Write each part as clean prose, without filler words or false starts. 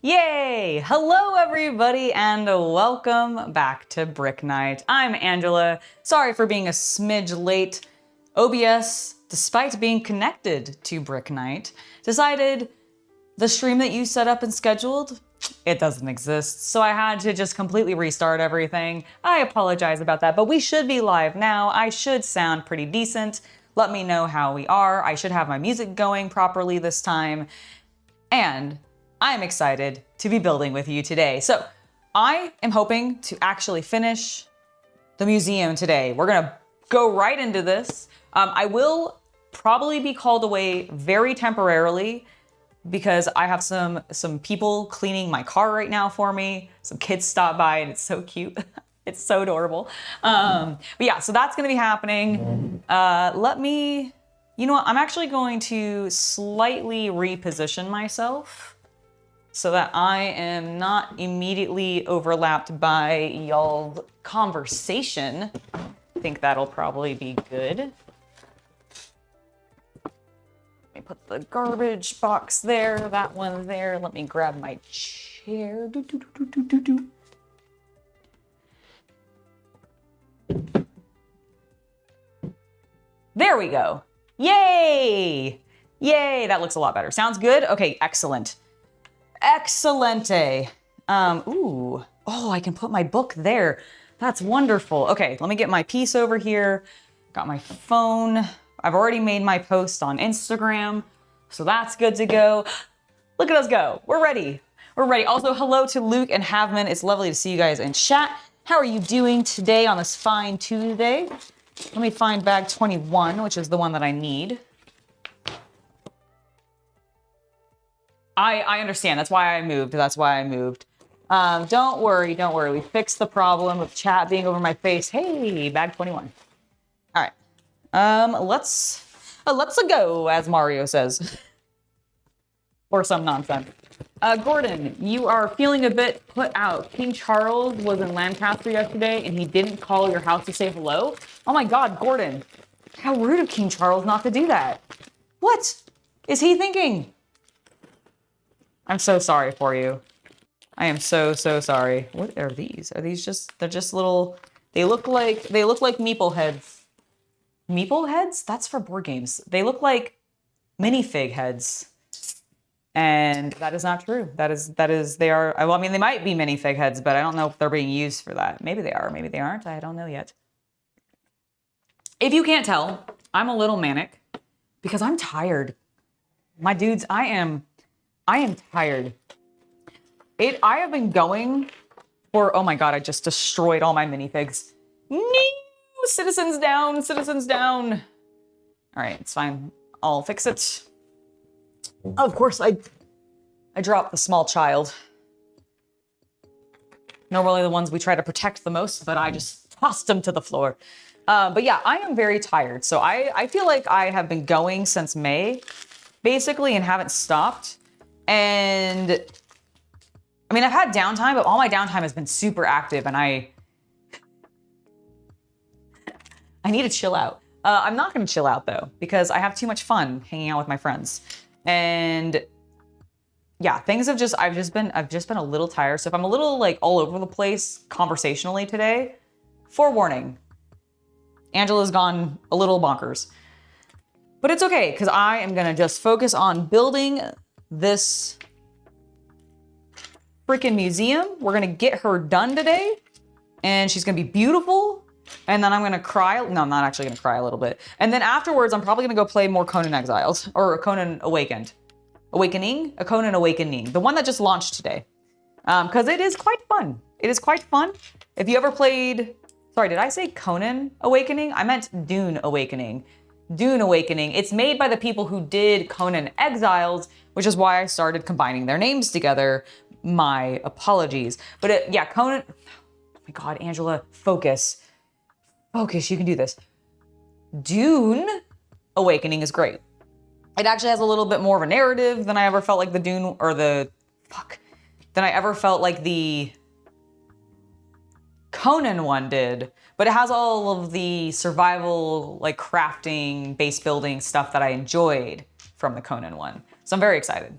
Yay! Hello everybody and welcome back to Brick Night. I'm Angela. Sorry for being a smidge late. OBS, despite being connected to Brick Night, decided the stream that you set up and scheduled, it doesn't exist. So I had to just completely restart everything. I apologize about that, but we should be live now. I should sound pretty decent. Let me know how we are. I should have my music going properly this time. And I'm excited to be building with you today. So I am hoping to actually finish the museum today. We're gonna go right into this. I will probably be called away very temporarily because I have some people cleaning my car right now for me. Some kids stopped by and it's so cute. It's so adorable. But yeah, so that's gonna be happening. You know what? I'm actually going to slightly reposition myself so that I am not immediately overlapped by y'all's conversation. I think that'll probably be good. Let me put the garbage box there, that one there. Let me grab my chair. There we go. Yay! Yay, that looks a lot better. Sounds good? Okay, excellent. Excellente. Ooh, oh, I can put my book there. That's wonderful. Okay, let me get my piece over here. Got my phone. I've already made my post on Instagram, so that's good to go. Look at us go. We're ready. We're ready. Also, hello to Luke and Havman. It's lovely to see you guys in chat. How are you doing today on this fine Tuesday? Let me find bag 21, which is the one that I need. I understand. That's why I moved. Don't worry. We fixed the problem of chat being over my face. Hey, bag 21. All right. Let's go, as Mario says. Or some nonsense. Gordon, you are feeling a bit put out. King Charles was in Lancaster yesterday and he didn't call your house to say hello. Oh my God, Gordon. How rude of King Charles not to do that. What is he thinking? I'm so sorry for you. I am so sorry. What are these? Are these just, they're just little, they look like meeple heads. Meeple heads? That's for board games. They look like minifig heads. And that is not true. They are, well, I mean, they might be minifig heads, but I don't know if they're being used for that. Maybe they are, maybe they aren't. I don't know yet. If you can't tell, I'm a little manic because I'm tired. My dudes, I am tired. I have been going for, oh my God, I just destroyed all my minifigs. No, citizens down, citizens down. All right, it's fine. I'll fix it. Of course, I dropped the small child. Normally the ones we try to protect the most, but I just tossed them to the floor. But yeah, I am very tired. So I feel like I have been going since May, basically, and haven't stopped. And I mean, I've had downtime, but all my downtime has been super active and I need to chill out. I'm not gonna chill out though, because I have too much fun hanging out with my friends. And yeah, I've just been a little tired. So if I'm a little like all over the place conversationally today, forewarning, Angela's gone a little bonkers. But it's okay, because I am gonna just focus on building this freaking museum. We're gonna get her done today, and she's gonna be beautiful. And then I'm gonna cry. No, I'm not actually gonna cry a little bit. And then afterwards, I'm probably gonna go play more Conan Exiles or Conan Awakened. A Conan Awakening, the one that just launched today. Because it is quite fun. It is quite fun. If you ever played, sorry, did I say Conan Awakening? I meant Dune Awakening. Dune Awakening. It's made by the people who did Conan Exiles, which is why I started combining their names together. My apologies. But yeah, Conan, oh my God, Angela, focus. Focus, you can do this. Dune Awakening is great. It actually has a little bit more of a narrative than I ever felt like the Dune, or than I ever felt like the Conan one did. But it has all of the survival, like crafting, base building stuff that I enjoyed from the Conan one. So I'm very excited.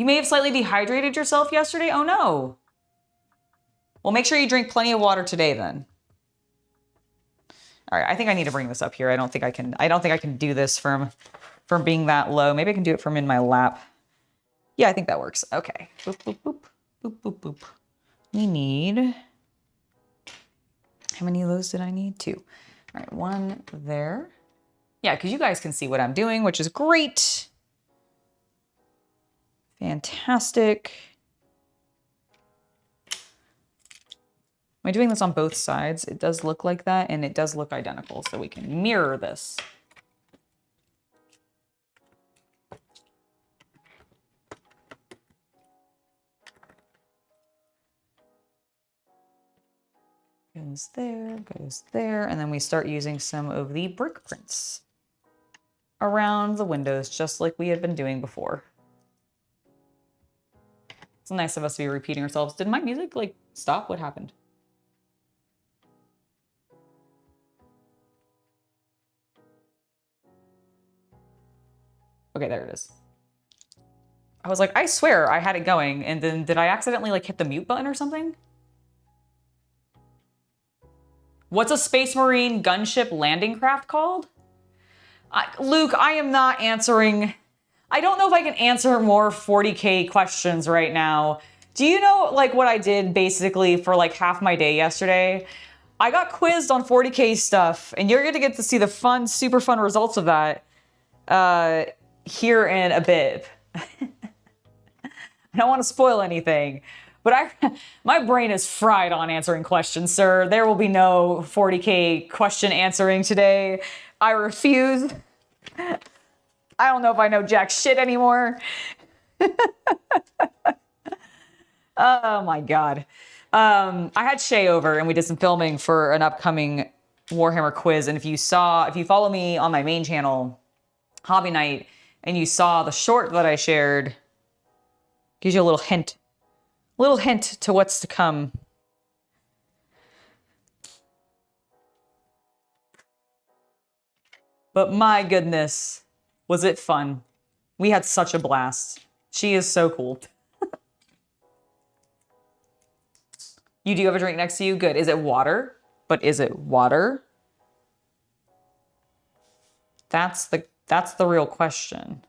You may have slightly dehydrated yourself yesterday. Oh no. Well, make sure you drink plenty of water today then. All right, I think I need to bring this up here. I don't think I can do this from being that low. Maybe I can do it from in my lap. Yeah, I think that works. Okay. Boop, boop, boop. Boop, boop, boop. We need... How many of those did I need? 2. All right, 1 there. Yeah, because you guys can see what I'm doing, which is great. Fantastic. Am I doing this on both sides? It does look like that, and it does look identical, so we can mirror this. Goes there, and then we start using some of the brick prints around the windows, just like we had been doing before. It's nice of us to be repeating ourselves. Did my music, like, stop? What happened? Okay, there it is. I was like, I swear I had it going, and then did I accidentally, like, hit the mute button or something? What's a Space Marine gunship landing craft called? Luke, I am not answering. I don't know if I can answer more 40K questions right now. Do you know, like, what I did basically for, like, half my day yesterday? I got quizzed on 40K stuff, and you're going to get to see the fun, super fun results of that here in a bit. I don't want to spoil anything. But my brain is fried on answering questions, sir. There will be no 40K question answering today. I refuse. I don't know if I know jack shit anymore. Oh my God. I had Shay over and we did some filming for an upcoming Warhammer quiz. And if you follow me on my main channel, Hobby Night, and you saw the short that I shared, gives you a little hint. Little hint to what's to come. But my goodness, was it fun. We had such a blast. She is so cool. You do have a drink next to you? Good. Is it water? But is it water? That's the real question.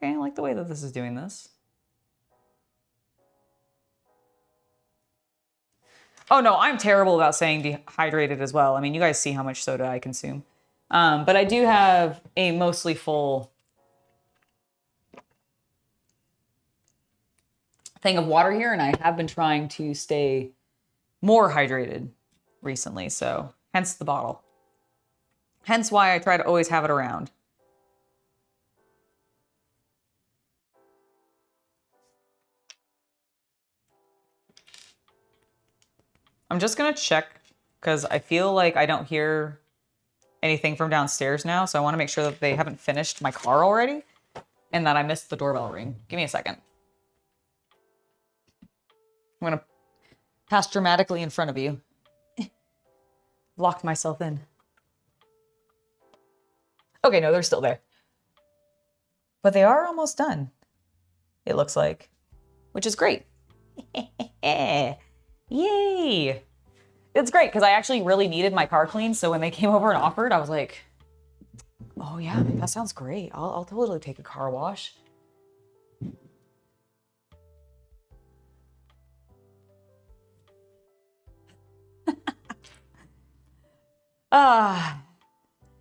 Okay, I like the way that this is doing this. Oh no, I'm terrible about saying dehydrated as well. I mean, you guys see how much soda I consume. But I do have a mostly full thing of water here, and I have been trying to stay more hydrated recently, so hence the bottle. Hence why I try to always have it around. I'm just gonna check because I feel like I don't hear anything from downstairs now, so I want to make sure that they haven't finished my car already and that I missed the doorbell ring. Give me a second. I'm gonna pass dramatically in front of you. Locked myself in. Okay, no, they're still there. But they are almost done, it looks like, which is great. Yay! It's great because I actually really needed my car cleaned, so when they came over and offered, I was like, oh yeah, that sounds great. I'll totally take a car wash.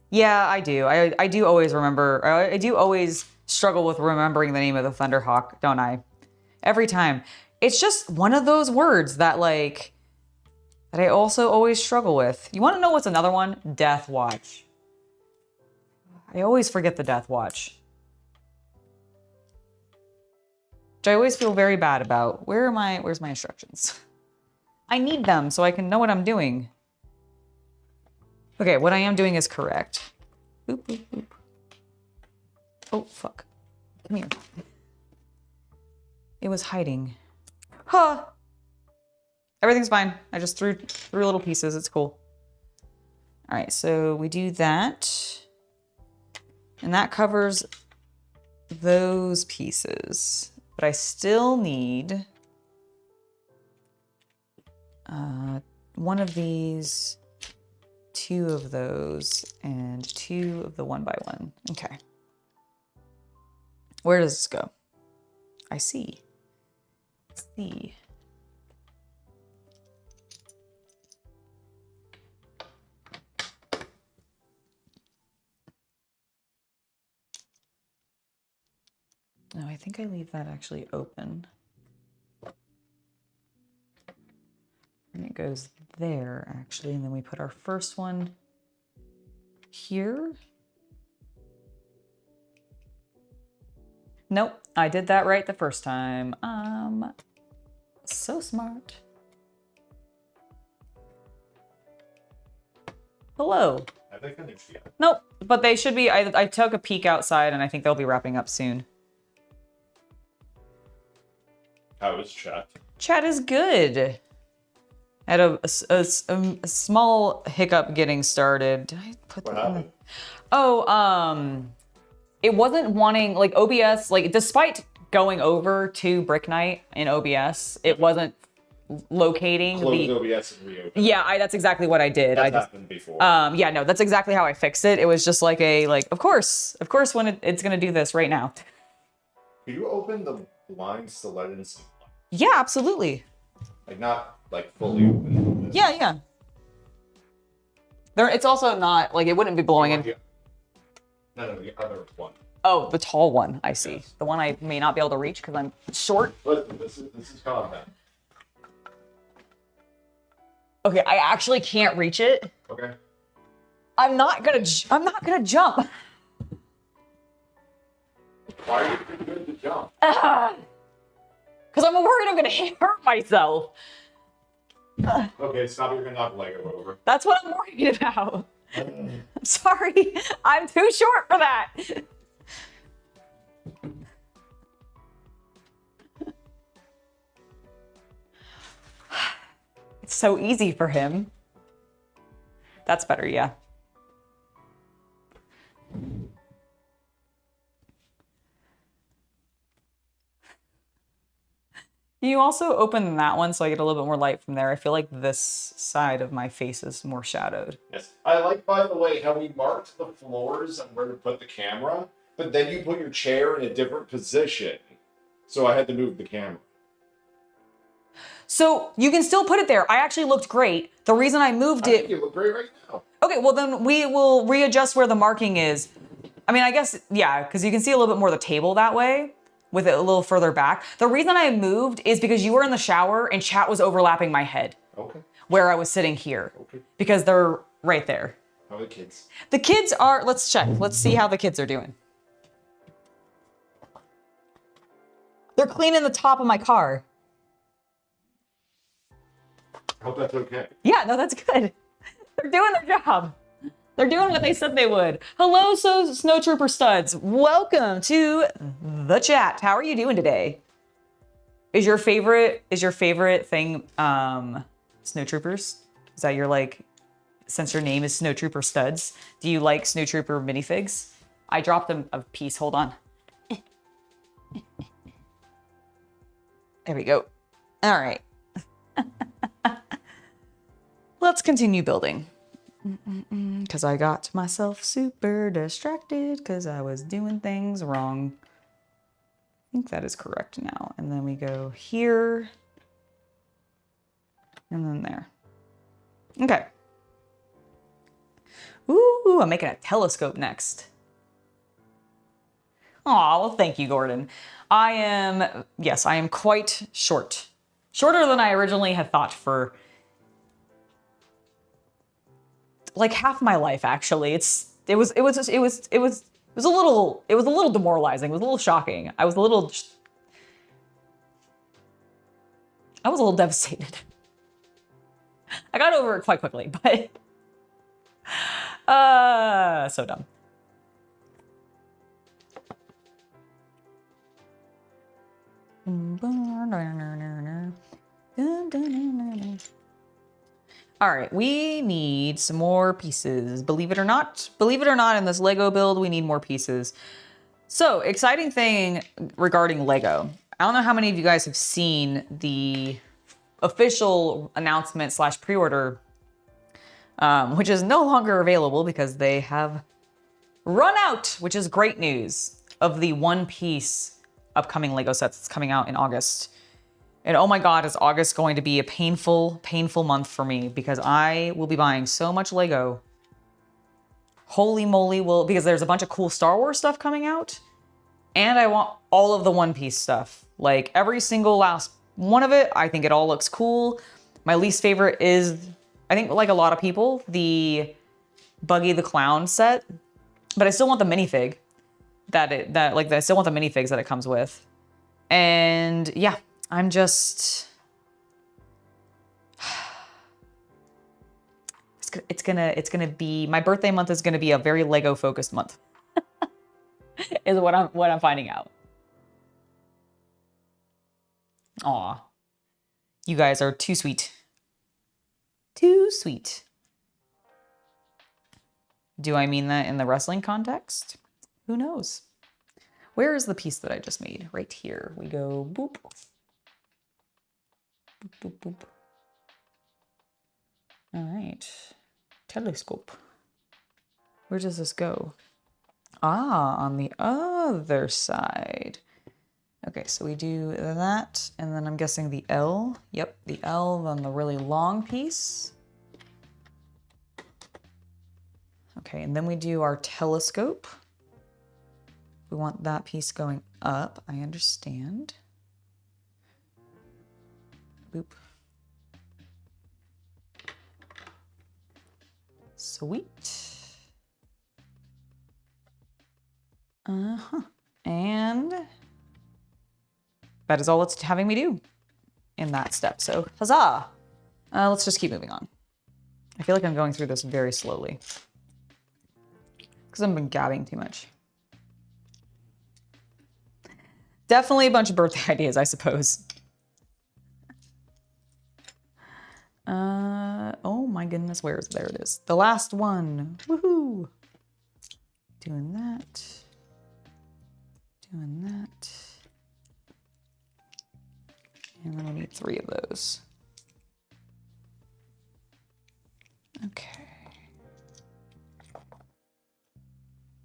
Yeah, I do. I do always remember, I do always struggle with remembering the name of the Thunderhawk, don't I? Every time. It's just one of those words that that I also always struggle with. You want to know what's another one? Death Watch. I always forget the Death Watch. Which I always feel very bad about. Where's my instructions? I need them so I can know what I'm doing. Okay, what I am doing is correct. Boop, boop, boop. Oh, fuck. Come here. It was hiding. Huh. Everything's fine. I just threw little pieces. It's cool. All right, so we do that. And that covers those pieces. But I still need one of these, 2 of those, and 2 of the 1x1. Okay. Where does this go? I see. See. No, I think I leave that actually open. And it goes there, actually, and then we put our first one here. Nope, I did that right the first time. So smart. Hello. Have they finished yet? Nope, but they should be. I took a peek outside, and I think they'll be wrapping up soon. How is chat? Chat is good. Had a small hiccup getting started. Did I put What that in? happened? Oh, it wasn't wanting, like, OBS, like, despite going over to Brick Night in OBS, it wasn't locating Close the... OBS and reopen. Yeah, that's exactly what I did. That's happened before. Yeah, no, that's exactly how I fixed it. It was just like of course when it's gonna do this right now. Could you open the blinds to let in some light? Yeah, absolutely. Like, not, like, fully open. Yeah. It's also not, like, it wouldn't be blowing in. No, the other one. Oh, the tall one, I see. Yes. The one I may not be able to reach because I'm short. Listen, this is content. Okay, I actually can't reach it. Okay. I'm not gonna jump. Why are you too good to jump? Because I'm worried I'm gonna hurt myself. Okay, stop. You're gonna knock Lego over. That's what I'm worried about. I'm sorry. I'm too short for that. It's so easy for him. That's better, yeah. You also open that one so I get a little bit more light from there. I feel like this side of my face is more shadowed. Yes. I like, by the way, how we marked the floors and where to put the camera, but then you put your chair in a different position. So I had to move the camera. So you can still put it there. I actually looked great. The reason I moved I it... think you look great right now. Okay, well then we will readjust where the marking is. I mean, I guess, yeah, because you can see a little bit more of the table that way with it a little further back. The reason I moved is because you were in the shower and chat was overlapping my head. Okay. Where I was sitting here. Okay. Because they're right there. How are the kids? The kids are, let's check. Let's see how the kids are doing. They're cleaning the top of my car. I hope that's okay. Yeah, no, that's good. They're doing their job. They're doing what they said they would. Hello, Snow Trooper studs. Welcome to the chat. How are you doing today? Is your favorite thing Snow Troopers? Is that your, like, since your name is Snow Trooper studs, do you like Snow Trooper minifigs? I dropped them a piece. Hold on. There we go. All right. Let's continue building. Because I got myself super distracted because I was doing things wrong. I think that is correct now. And then we go here. And then there. Okay. Ooh, I'm making a telescope next. Aw, well, thank you, Gordon. Yes, I am quite short. Shorter than I originally had thought for like half my life, actually. It was a little demoralizing. It was a little shocking. I was a little devastated. I got over it quite quickly, but so dumb. All right, we need some more pieces. Believe it or not, in this Lego build, we need more pieces. So, exciting thing regarding Lego. I don't know how many of you guys have seen the official announcement / pre-order, which is no longer available because they have run out, which is great news, of the One Piece upcoming Lego sets that's coming out in August. And oh my God, is August going to be a painful, painful month for me because I will be buying so much Lego. Holy moly, because there's a bunch of cool Star Wars stuff coming out. And I want all of the One Piece stuff. Like every single last one of it, I think it all looks cool. My least favorite is, I think like a lot of people, the Buggy the Clown set. But I still want the minifig I still want the minifigs that it comes with. And yeah, I'm just, it's gonna be, my birthday month is gonna be a very Lego focused month. Is what I'm finding out. Aw, you guys are too sweet. Too sweet. Do I mean that in the wrestling context? Who knows? Where is the piece that I just made? Right here. We go boop. Boop, boop, boop. All right. Telescope. Where does this go? Ah, on the other side. Okay, so we do that, and then I'm guessing the L. Yep, the L on the really long piece. Okay, and then we do our telescope. We want that piece going up, I understand. Boop. Sweet. And that is all it's having me do in that step. So huzzah! Let's just keep moving on. I feel like I'm going through this very slowly because I've been gabbing too much. Definitely a bunch of birthday ideas, I suppose. Oh my goodness, there it is. The last one, woohoo! Doing that. Doing that. And then we need 3 of those. Okay.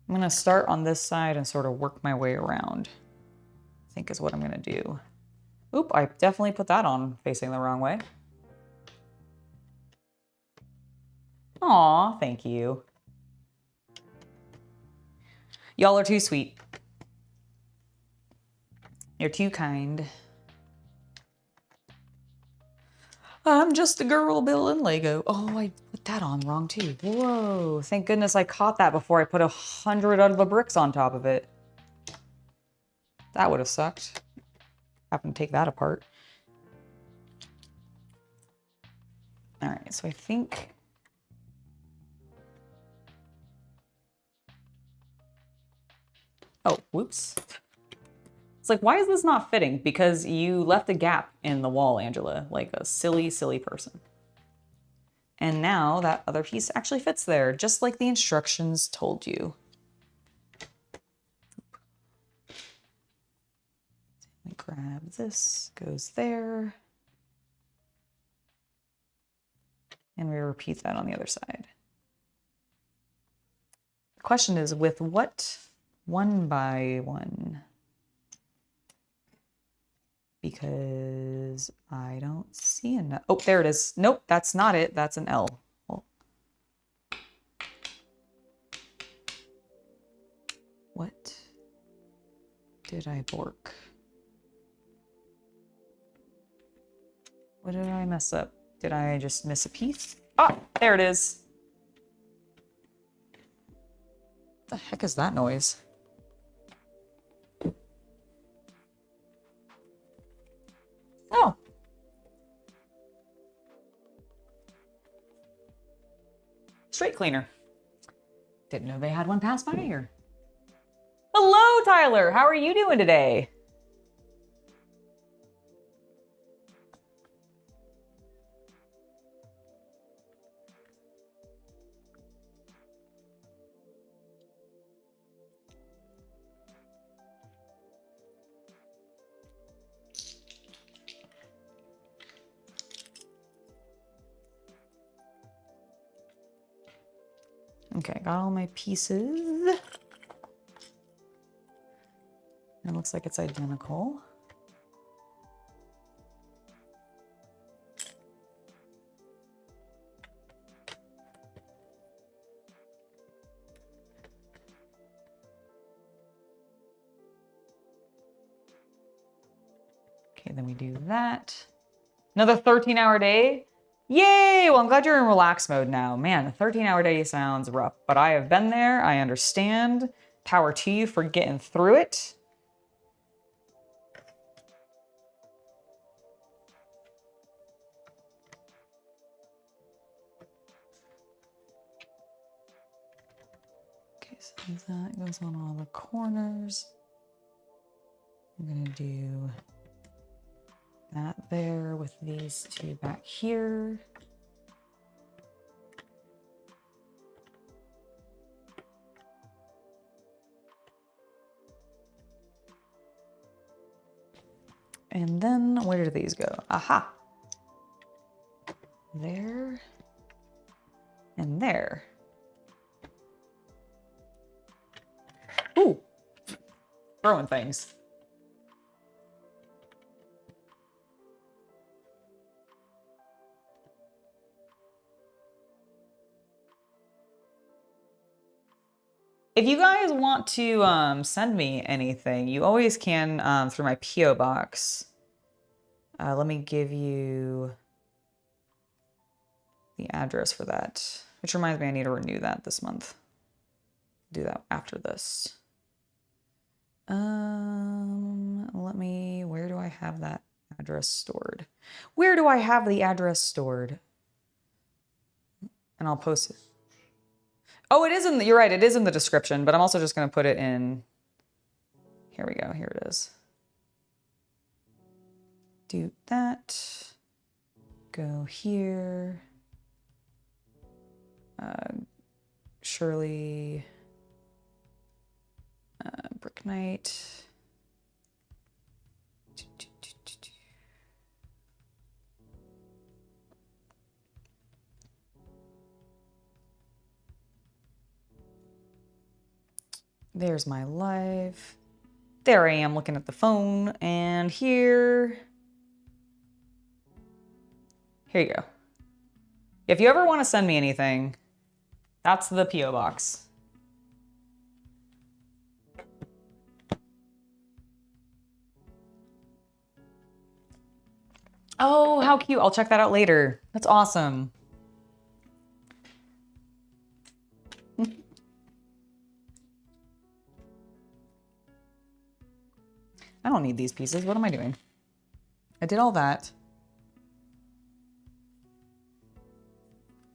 I'm gonna start on this side and sort of work my way around, I think is what I'm gonna do. Oop, I definitely put that on facing the wrong way. Aw, thank you. Y'all are too sweet. You're too kind. I'm just a girl building Lego. Oh, I put that on wrong too. Whoa, thank goodness I caught that before I put 100 out of the bricks on top of it. That would have sucked. Having to take that apart. All right, so I think... Oh, whoops. It's like, why is this not fitting? Because you left a gap in the wall, Angela, like a silly, silly person. And now that other piece actually fits there, just like the instructions told you. Let me grab this, goes there. And we repeat that on the other side. The question is, with what 1 by 1? Because I don't see enough. Oh, there it is. Nope, that's not it. That's an L. Oh. What did I bork? What did I mess up? Did I just miss a piece? Ah, there it is. What the heck is that noise? Oh. Straight cleaner. Didn't know they had one pass by here. Hello, Tyler. How are you doing today? Okay, got all my pieces. It looks like it's identical. Okay, then we do that. Another 13-hour day. Yay! Well, I'm glad you're in relax mode now. Man, a 13-hour day sounds rough, but I have been there. I understand. Power to you for getting through it. Okay, so that goes on all the corners. I'm gonna do that there with these two back here. And then where do these go? Aha. There and there. Ooh, throwing things. If you guys want to send me anything, you always can through my P.O. box. Let me give you the address for that, which reminds me I need to renew that this month. Do that after this. Where do I have that address stored? Where do I have the address stored? And I'll post it. Oh, it is in the, you're right, it is in the description, but I'm also just gonna put it in, here we go, here it is. Do that, go here. Shirley, Brick Knight. There's my live. There I am looking at the phone, and here you go. If you ever want to send me anything, that's the P.O. box. Oh, how cute. I'll check that out later. That's awesome. I don't need these pieces. What am I doing? I did all that.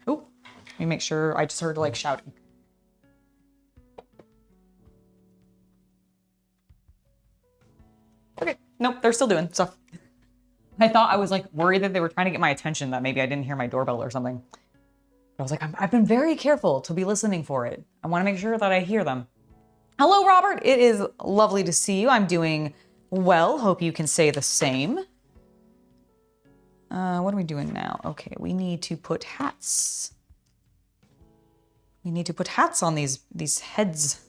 Oh, let me make sure. I just heard like shouting. Okay, nope, they're still doing stuff. I thought I was like worried that they were trying to get my attention, that maybe I didn't hear my doorbell or something. But I was like, I've been very careful to be listening for it. I want to make sure that I hear them. Hello, Robert. It is lovely to see you. I'm doing well. Hope you can say the same. What are we doing now? Okay, we need to put hats. We need to put hats on these heads.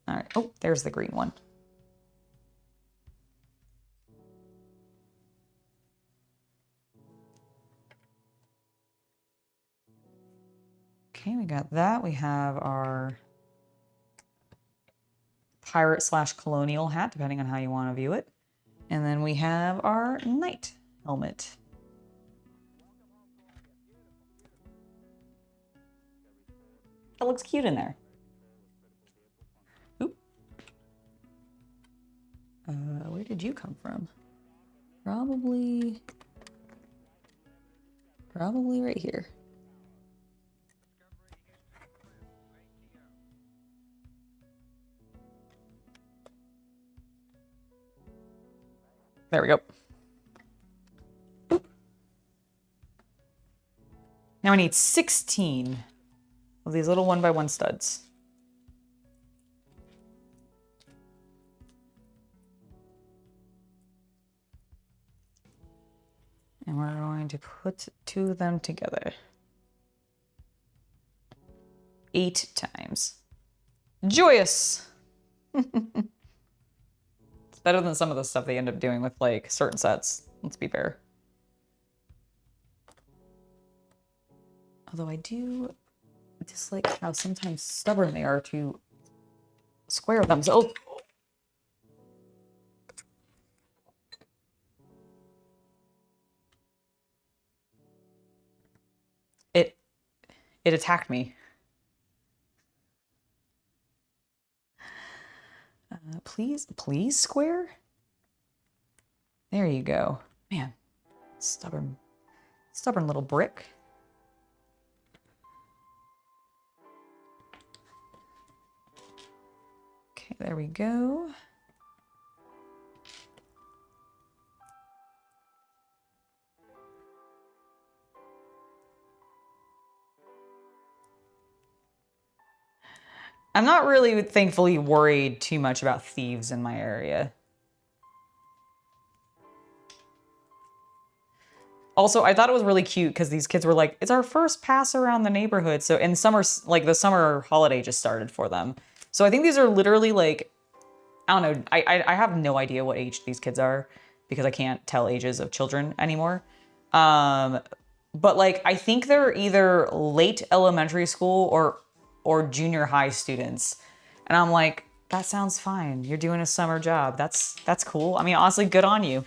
All right. Oh, there's the green one. Okay, we got that. We have our pirate / colonial hat, depending on how you want to view it. And then we have our knight helmet. That looks cute in there. Oop. Where did you come from? Probably right here. There we go. Oop. Now I need 16 of these little 1x1 studs. And we're going to put 2 of them together. 8 times. Joyous! It's better than some of the stuff they end up doing with, like, certain sets. Let's be fair. Although I do dislike how sometimes stubborn they are to square themselves. It attacked me. Please square? There you go. Man, stubborn little brick. Okay, there we go. I'm not really, thankfully, worried too much about thieves in my area. Also, I thought it was really cute because these kids were like, it's our first pass around the neighborhood. So in summer, like the summer holiday just started for them. So I think these are literally like, I don't know. I have no idea what age these kids are because I can't tell ages of children anymore. But like, I think they're either late elementary school or junior high students. And I'm like, that sounds fine. You're doing a summer job. That's cool. I mean, honestly, good on you.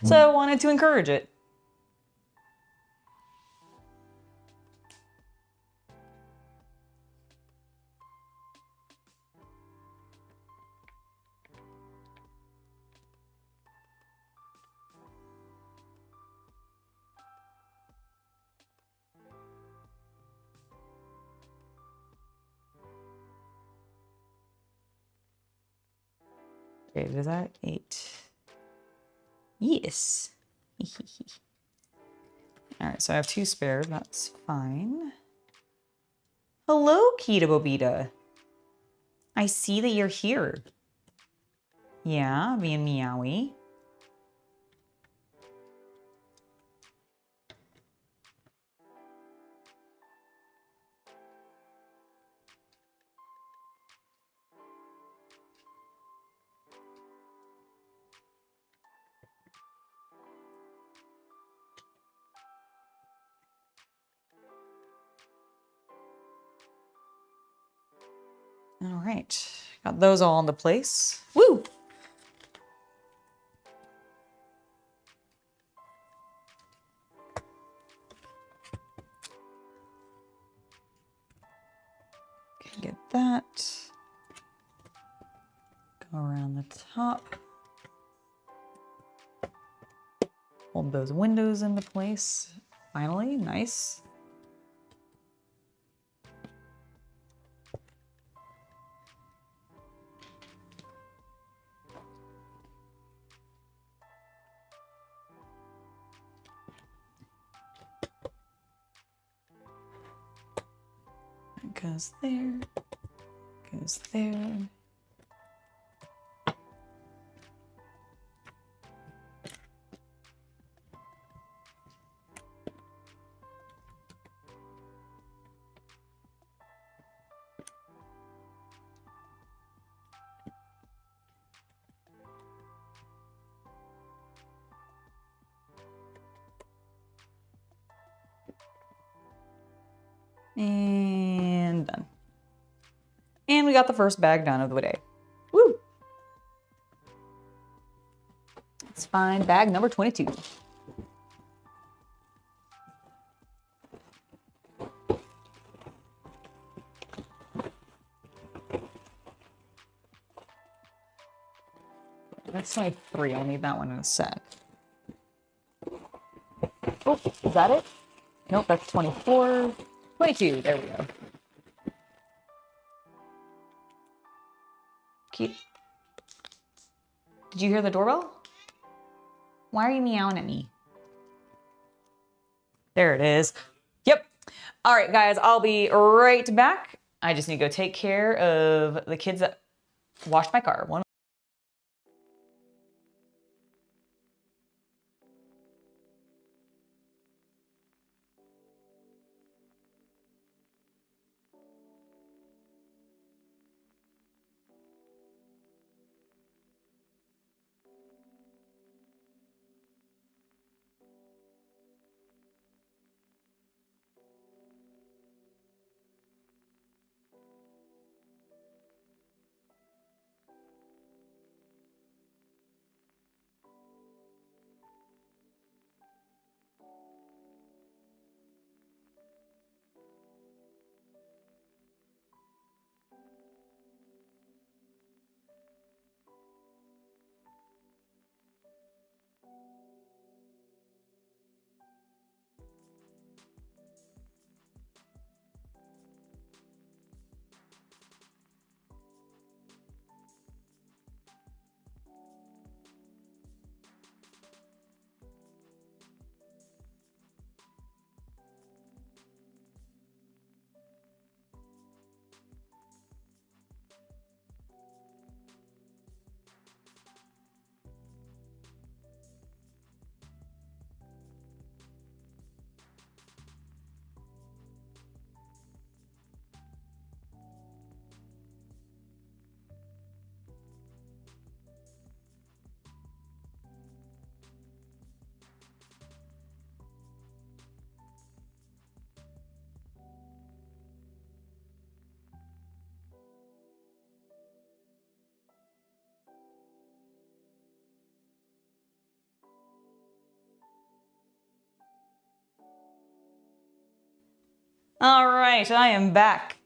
So I wanted to encourage it. Okay, is that 8? Yes. All right, so I have 2 spares. That's fine. Hello, Kita Bobita. I see that you're here. Yeah, being meowy. All right, got those all into place. Woo! Okay, get that. Go around the top. Hold those windows into place. Finally, nice. That goes there. Goes there. And done. And we got the first bag done of the day. Woo! Let's find bag number 22. That's 23. I'll need that one in a sec. Oh, is that it? Nope, that's 24. 22. There we go. Keep. Did you hear the doorbell? Why are you meowing at me? There it is. Yep. All right, guys, I'll be right back. I just need to go take care of the kids that washed my car. All right, I am back.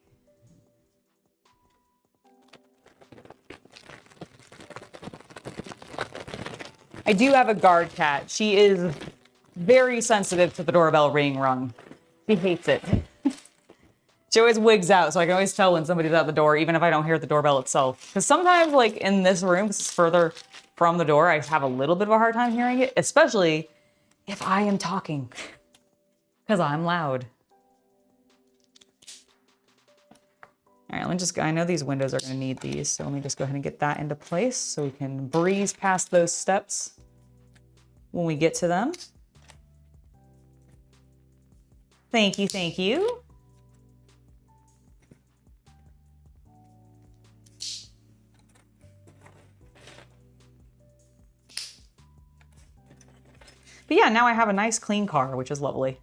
I do have a guard cat. She is very sensitive to the doorbell being rung. She hates it. She always wigs out, so I can always tell when somebody's at the door, even if I don't hear the doorbell itself. Because sometimes, like in this room, because it's further from the door, I have a little bit of a hard time hearing it, especially if I am talking. Because I'm loud. All right, let me just, I know these windows are going to need these, so let me just go ahead and get that into place so we can breeze past those steps when we get to them. Thank you, thank you. But yeah, now I have a nice clean car, which is lovely.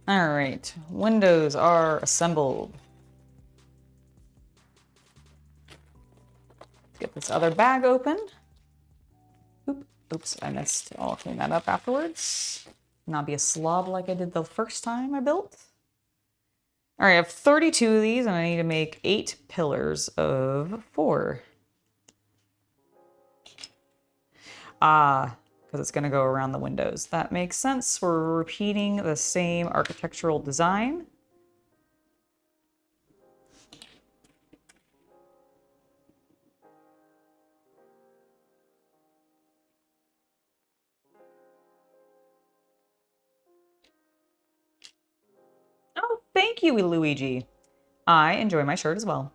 All right, windows are assembled. Let's get this other bag open. Oops, I missed. I'll clean that up afterwards. Not be a slob like I did the first time I built. All right, I have 32 of these, and I need to make 8 pillars of 4. Because it's going to go around the windows. That makes sense. We're repeating the same architectural design. Oh, thank you, Luigi. I enjoy my shirt as well.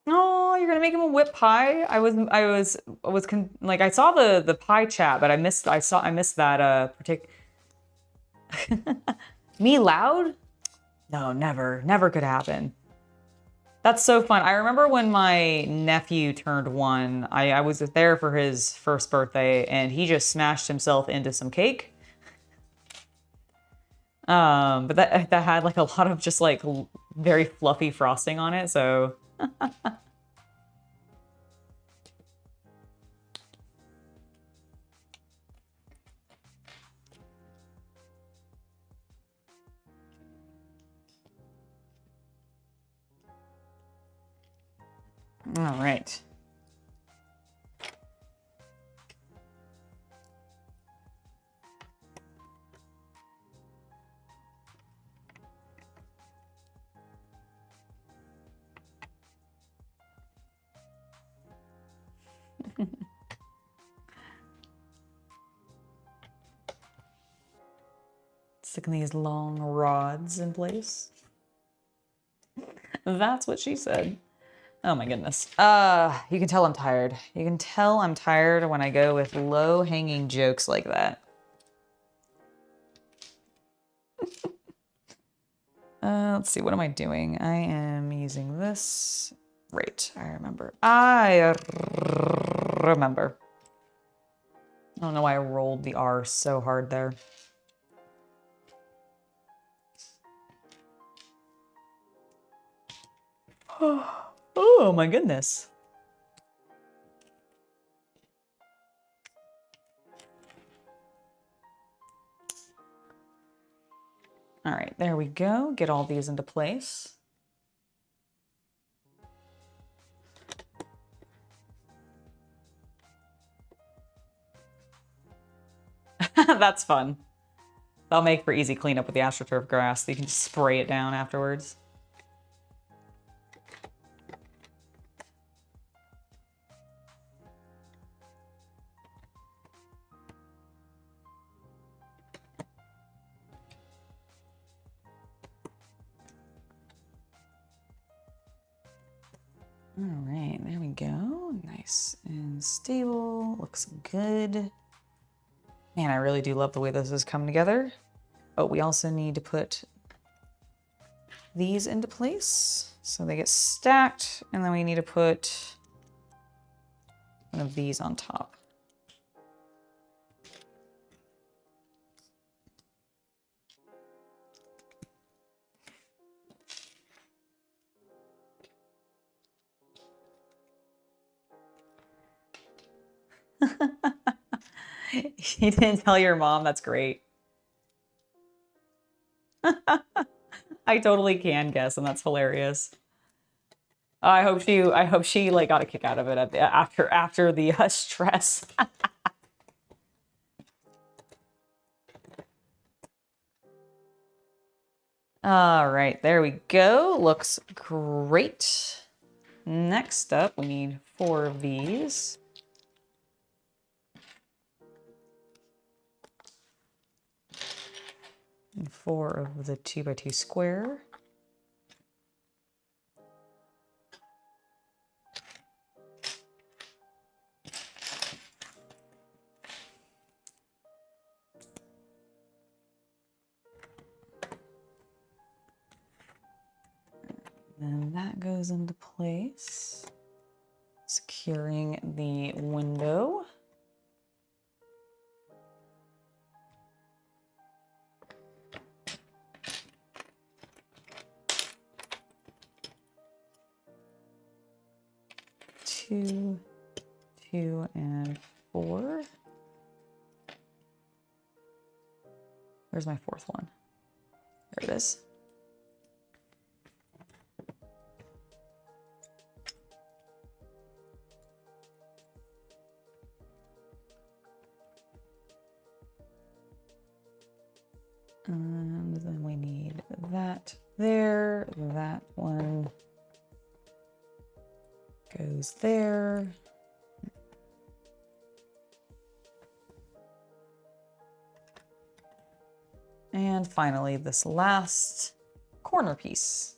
Oh, you're gonna make him a whip pie? Like I saw the pie chat, but I missed that particular. Me loud? No, never could happen. That's so fun. I remember when my nephew turned 1, I was there for his first birthday, and he just smashed himself into some cake. But that had like a lot of just like very fluffy frosting on it, so. All right. Sticking these long rods in place. That's what she said. Oh my goodness. You can tell I'm tired. You can tell I'm tired when I go with low-hanging jokes like that. Let's see, what am I doing? I am using this. Right, I remember. I remember. I don't know why I rolled the R so hard there. Oh my goodness. All right, there we go. Get all these into place. That's fun. That'll make for easy cleanup with the AstroTurf grass. So you can just spray it down afterwards. All right, there we go. Nice and stable. Looks good. Man, I really do love the way this is coming together. Oh, we also need to put these into place so they get stacked, and then we need to put one of these on top. You didn't tell your mom? That's great. I totally can guess, and that's hilarious. I hope she like got a kick out of it after the stress. All right, there we go. Looks great. Next up, we need 4 of these. And 4 of the 2x2 square. And that goes into place, securing the window. Two, 2, and 4. Where's my 4th one? There it is. And then we need that there. That one goes there. And finally, this last corner piece.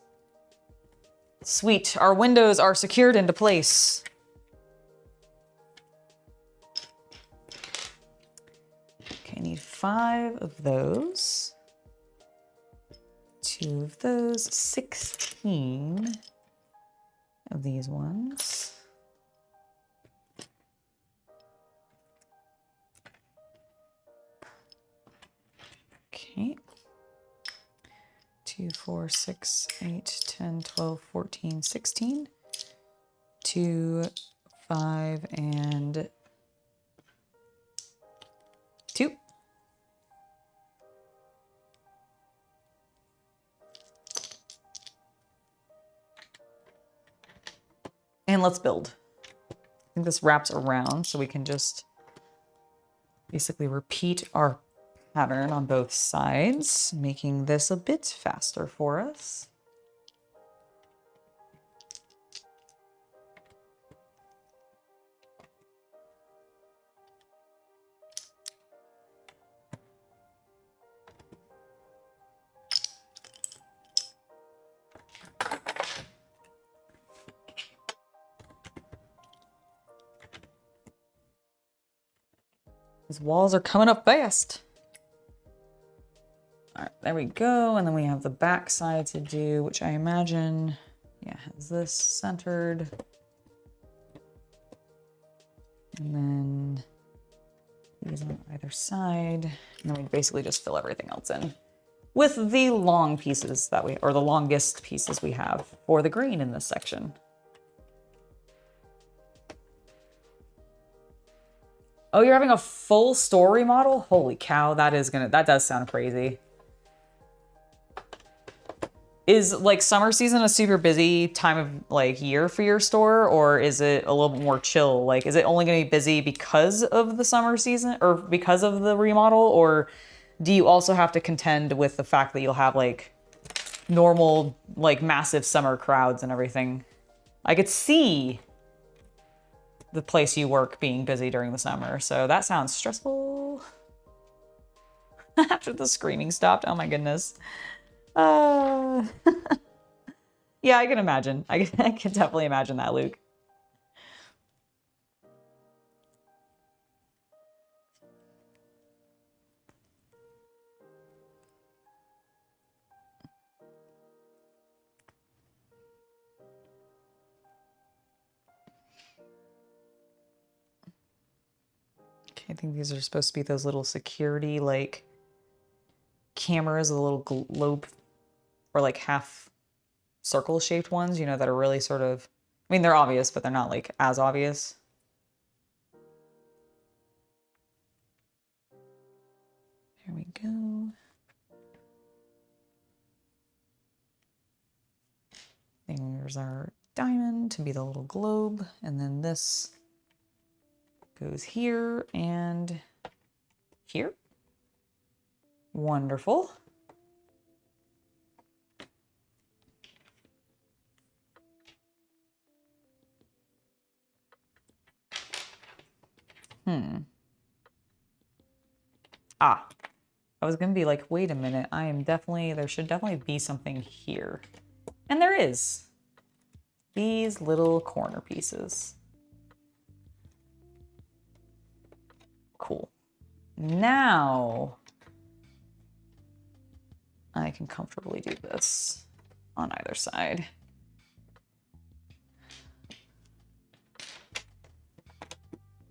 Sweet, our windows are secured into place. Okay, I need 5 of those. 2 of those, 16 of these ones. Okay. 2, 4, 6, 8, 10, 12, 14, 16. 2, 5, and 2. And let's build. I think this wraps around, so we can just basically repeat our pattern on both sides, making this a bit faster for us. These walls are coming up fast. All right, there we go. And then we have the back side to do, which I imagine, yeah, has this centered. And then these on either side. And then we basically just fill everything else in with the long pieces that or the longest pieces we have for the green in this section. Oh, you're having a full story model? Holy cow, that does sound crazy. Is like summer season a super busy time of like year for your store, or is it a little bit more chill? Like, is it only gonna be busy because of the summer season or because of the remodel, or do you also have to contend with the fact that you'll have like normal, like massive summer crowds and everything? I could see the place you work being busy during the summer, so that sounds stressful. After the screaming stopped, oh my goodness. Yeah, I can imagine. I can definitely imagine that, Luke. I think these are supposed to be those little security, like, cameras, the little globe, or like half circle-shaped ones, you know, that are really sort of, I mean, they're obvious, but they're not, like, as obvious. go. There's our diamond to be the little globe, and then this goes here and here. Wonderful. I was gonna be like, wait a minute, there should definitely be something here. And there is. These little corner pieces. Cool. Now I can comfortably do this on either side.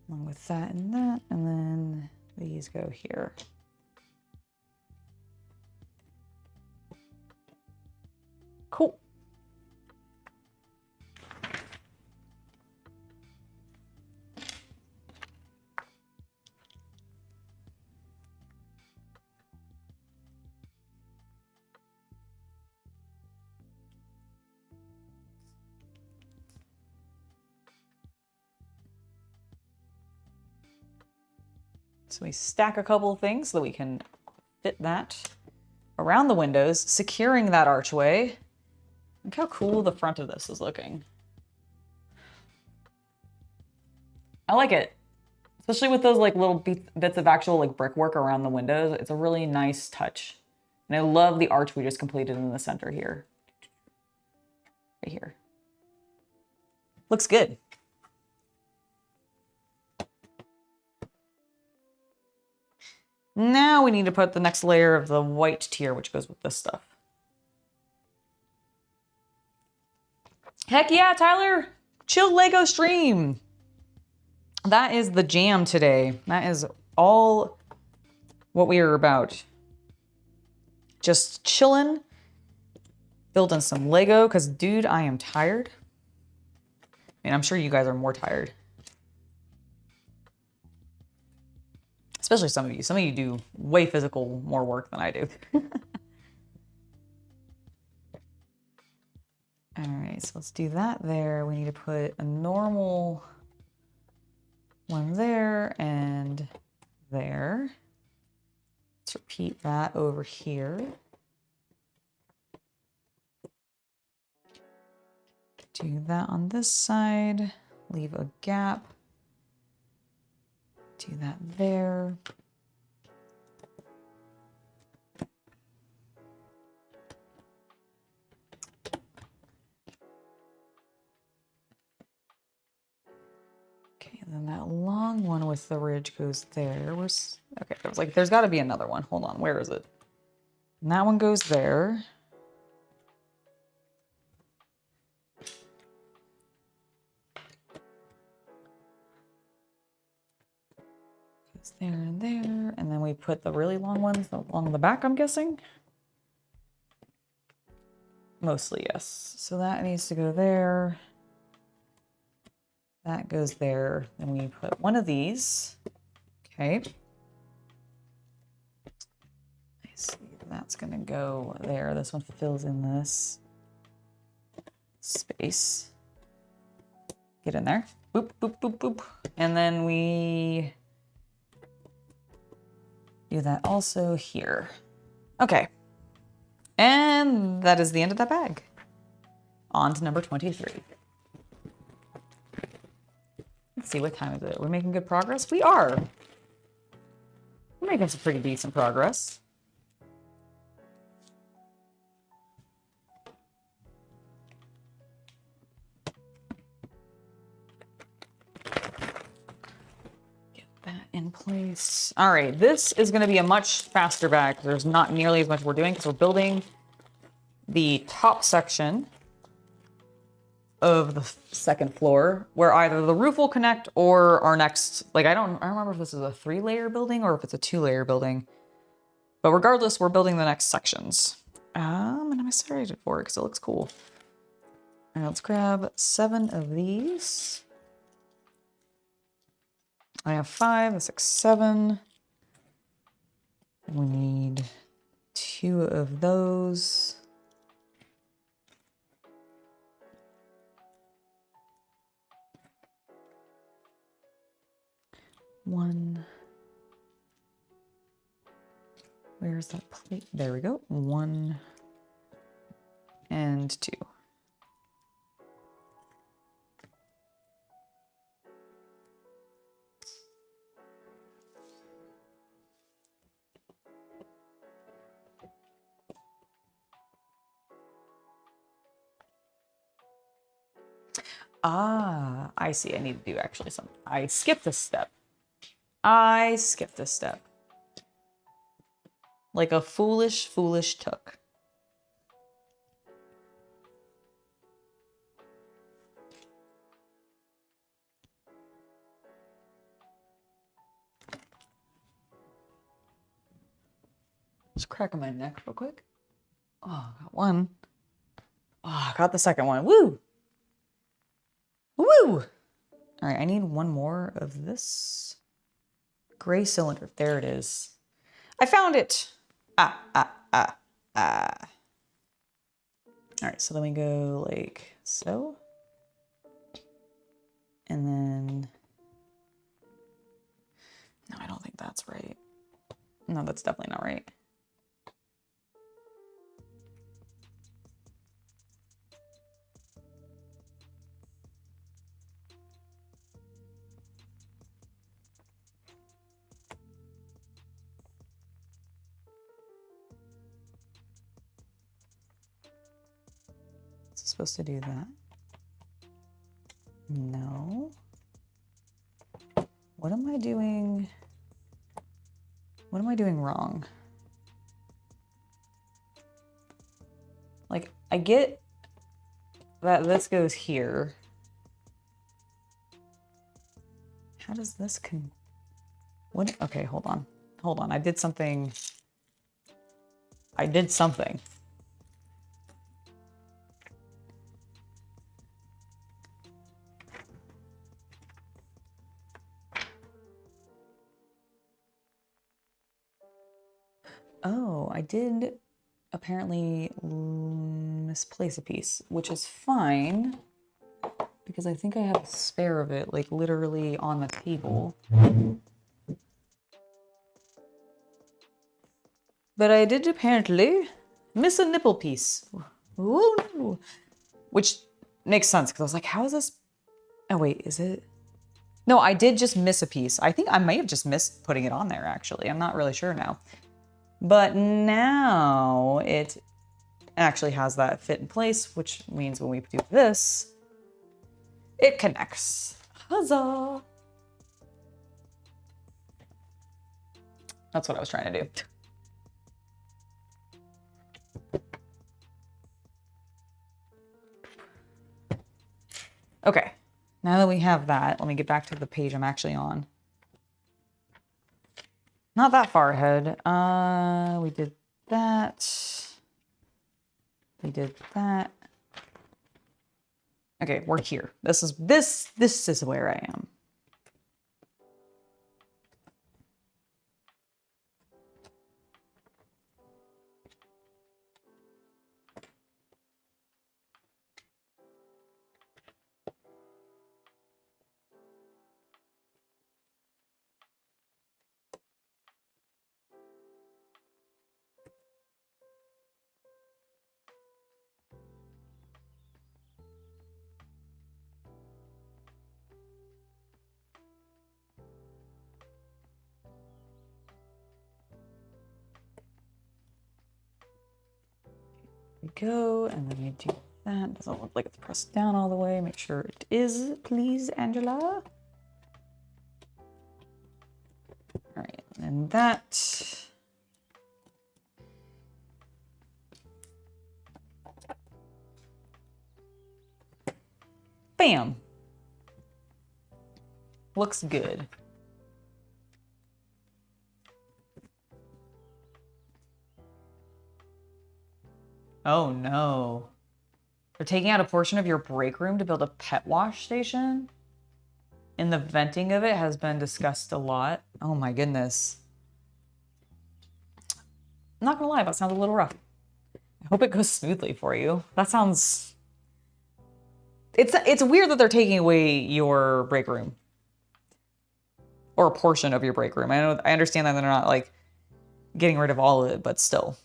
Along with that, and then these go here. Cool. So we stack a couple of things so that we can fit that around the windows, securing that archway. Look how cool the front of this is looking. I like it, especially with those like little bits of actual like brickwork around the windows. It's a really nice touch. And I love the arch we just completed in the center here. Right here. Looks good. Now we need to put the next layer of the white tier, which goes with this stuff. Heck yeah, Tyler! Chill Lego stream! That is the jam today. That is all what we are about. Just chilling, building some Lego, because dude, I am tired. I mean, I'm sure you guys are more tired. Especially some of you. Some of you do way physical more work than I do. All right, so let's do that there. We need to put a normal one there and there. Let's repeat that over here. Do that on this side. Leave a gap. Do that there. Okay, and then that long one with the ridge goes there. Okay, I was like, there's got to be another one. Hold on, where is it? And that one goes there. There and there, and then we put the really long ones along the back, I'm guessing. Mostly, yes. So that needs to go there. That goes there. Then we put one of these. Okay. I see. That's gonna go there. This one fills in this space. Get in there. Boop, boop, boop, boop. And then we do that also here. Okay. And that is the end of that bag. On to number 23. Let's see, what time is it? We're making good progress? We are. We're making some pretty decent progress. In place. All right, this is going to be a much faster bag because there's not nearly as much we're doing because we're building the top section of the second floor where either the roof will connect or our next, like I don't remember if this is a 3-layer building or if it's a 2-layer building, but regardless, we're building the next sections. And I'm excited for it because it looks cool. All right, let's grab 7 of these. I have 5, 6, 7. We need 2 of those. One. Where's that plate? There we go. 1 and 2. Ah, I see. I need to do actually something. I skipped a step. Like a foolish took. Just cracking my neck real quick. Oh, got one. Oh, got the second one. Woo! Woo! All right, I need one more of this gray cylinder. There it is. I found it. All right, so then we go like so. And then, no, I don't think that's right. No, that's definitely not right. Supposed to do that? No. What am I doing? What am I doing wrong? Like, I get that this goes here. How does this what? Okay, hold on. Hold on. I did something. Oh, I did apparently misplace a piece, which is fine because I think I have a spare of it, like literally on the table. But I did apparently miss a nipple piece. Ooh, no. Which makes sense because I was like, how is this? Oh, wait, is it? No, I did just miss a piece. I think I may have just missed putting it on there, actually. I'm not really sure now. But now it actually has that fit in place, which means when we do this, it connects. Huzzah! That's what I was trying to do. Okay, now that we have that, let me get back to the page I'm actually on. Not that far ahead. We did that. We did that. Okay, we're here. This is where I am. We go, and then we do that. Doesn't look like it's pressed down all the way. Make sure it is, please, Angela. All right, and that. Bam. Looks good. Oh no. They're taking out a portion of your break room to build a pet wash station? And the venting of it has been discussed a lot. Oh my goodness. I'm not gonna lie, that sounds a little rough. I hope it goes smoothly for you. That sounds... It's weird that they're taking away your break room. Or a portion of your break room. I understand that they're not like getting rid of all of it, but still.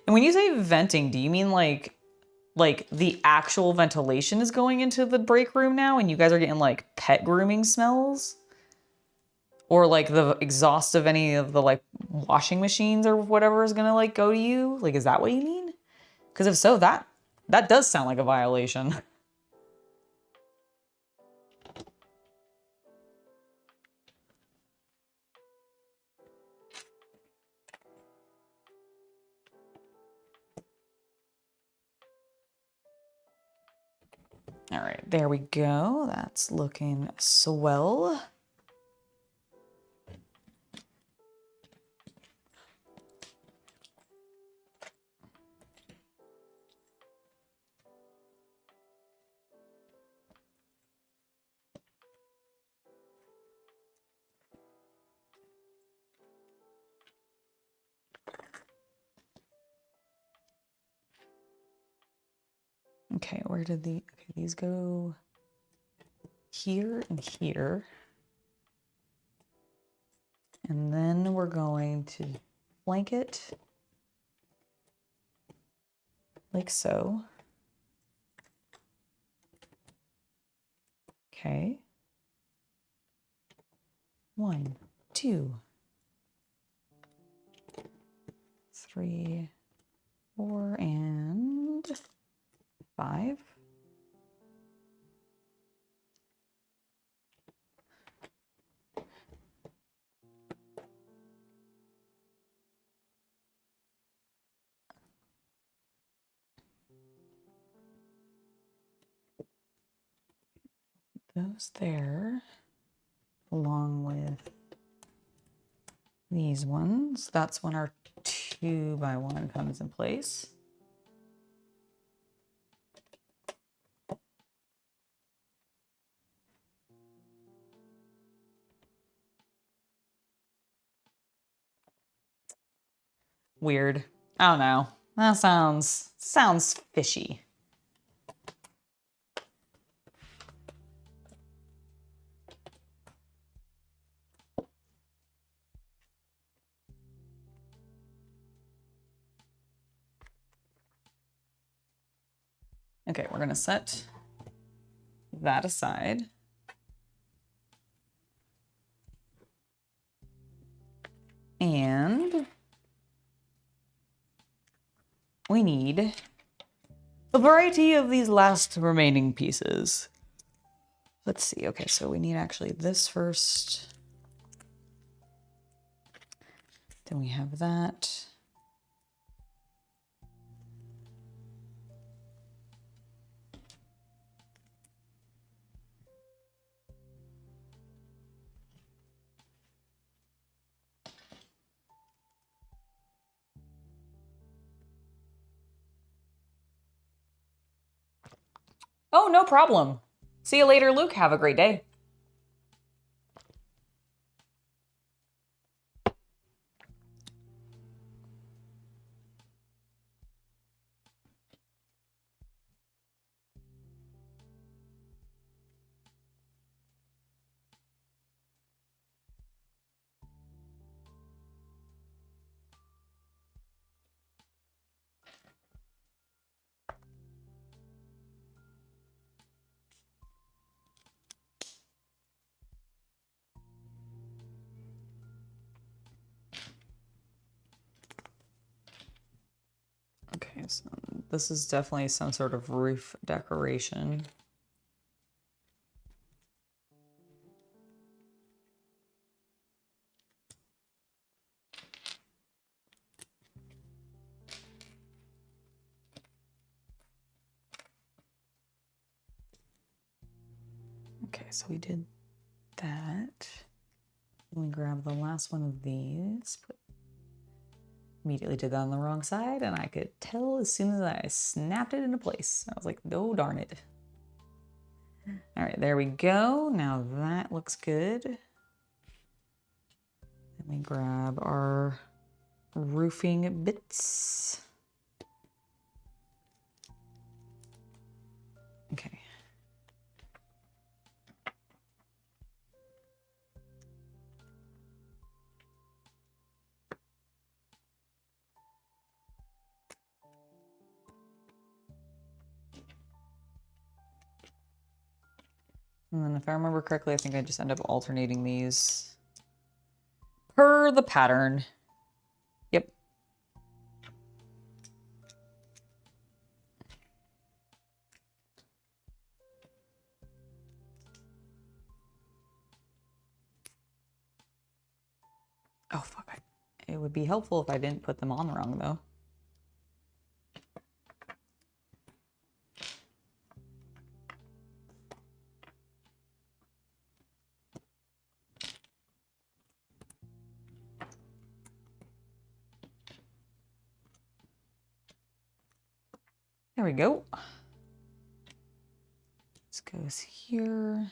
And when you say venting, do you mean like the actual ventilation is going into the break room now and you guys are getting like pet grooming smells? Or like the exhaust of any of the like washing machines or whatever is gonna like go to you? Like, is that what you mean? Because if so, that does sound like a violation. All right, there we go. That's looking swell. Okay, where did these go? Here and here. And then we're going to flank it like so. Okay. 1, 2, 3, 4, and 5. Those there, along with these ones. That's when our 2x1 comes in place. Weird. I don't know. That sounds fishy. Okay, we're gonna set that aside. And we need a variety of these last remaining pieces. Let's see. Okay, so we need actually this first. Then we have that. Oh, no problem. See you later, Luke. Have a great day. Okay, so this is definitely some sort of roof decoration. Okay, so we did that. Let me grab the last one of these. Immediately did that on the wrong side, and I could tell as soon as I snapped it into place. I was like, oh, darn it. All right, there we go. Now that looks good. Let me grab our roofing bits. Okay. And then if I remember correctly, I think I just end up alternating these per the pattern. Yep. Oh, fuck. It would be helpful if I didn't put them on wrong, though. There we go. This goes here.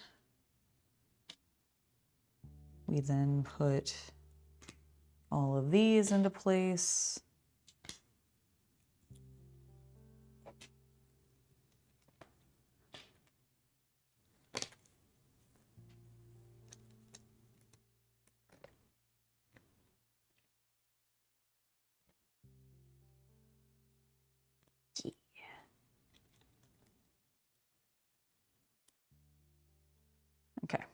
We then put all of these into place. Okay.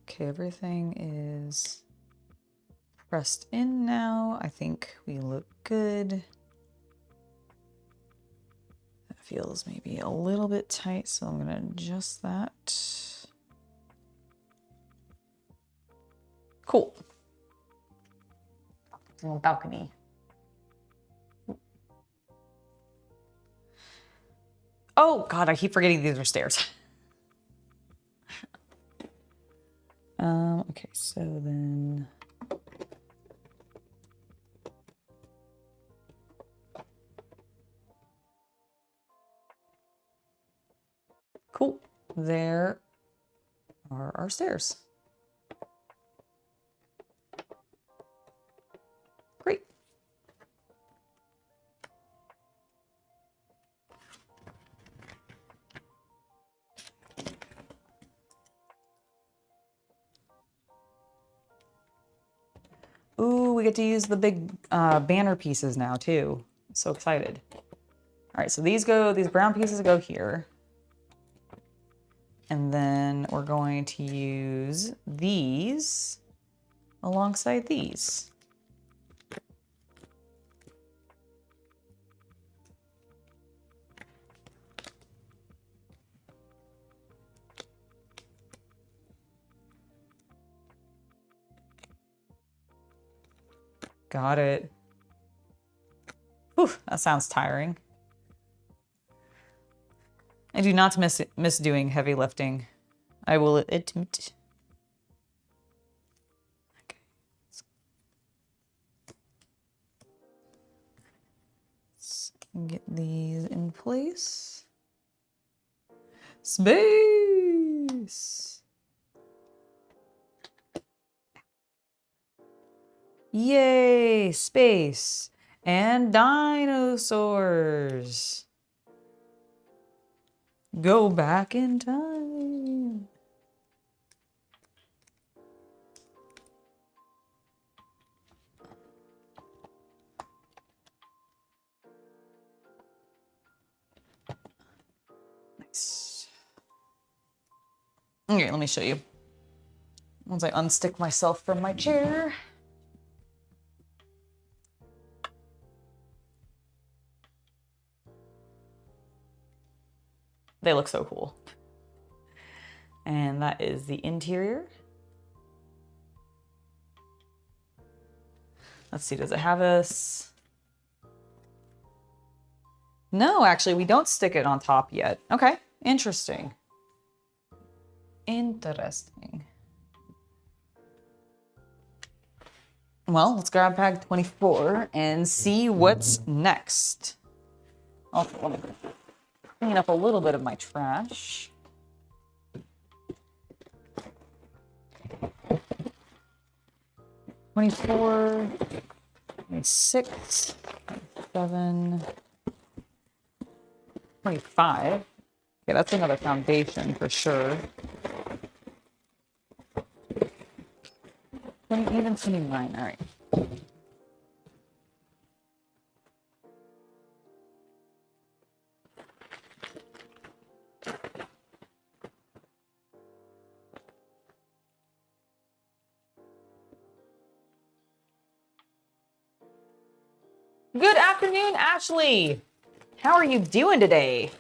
Okay, everything is pressed in now. I think we look good. That feels maybe a little bit tight, so I'm gonna adjust that. Cool. Little balcony. Oh God, I keep forgetting these are stairs. Okay, so then cool. There are our stairs. Great. Ooh, we get to use the big banner pieces now too. So excited. All right, so these brown pieces go here. And then we're going to use these alongside these. Got it. Whew, that sounds tiring. I do not miss doing heavy lifting. I will admit. Okay. Let's get these in place. Space! Yay, space and dinosaurs. Go back in time. Okay, let me show you. Once I unstick myself from my chair. They look so cool. And that is the interior. Let's see, does it have this? No, actually, we don't stick it on top yet. Okay, interesting. Interesting. Well, let's grab bag 24 and see what's next. Also, let me clean up a little bit of my trash. $24, $26, $27, $25. Okay, that's another foundation for sure. Even 29, all right. Good afternoon, Ashley. How are you doing today?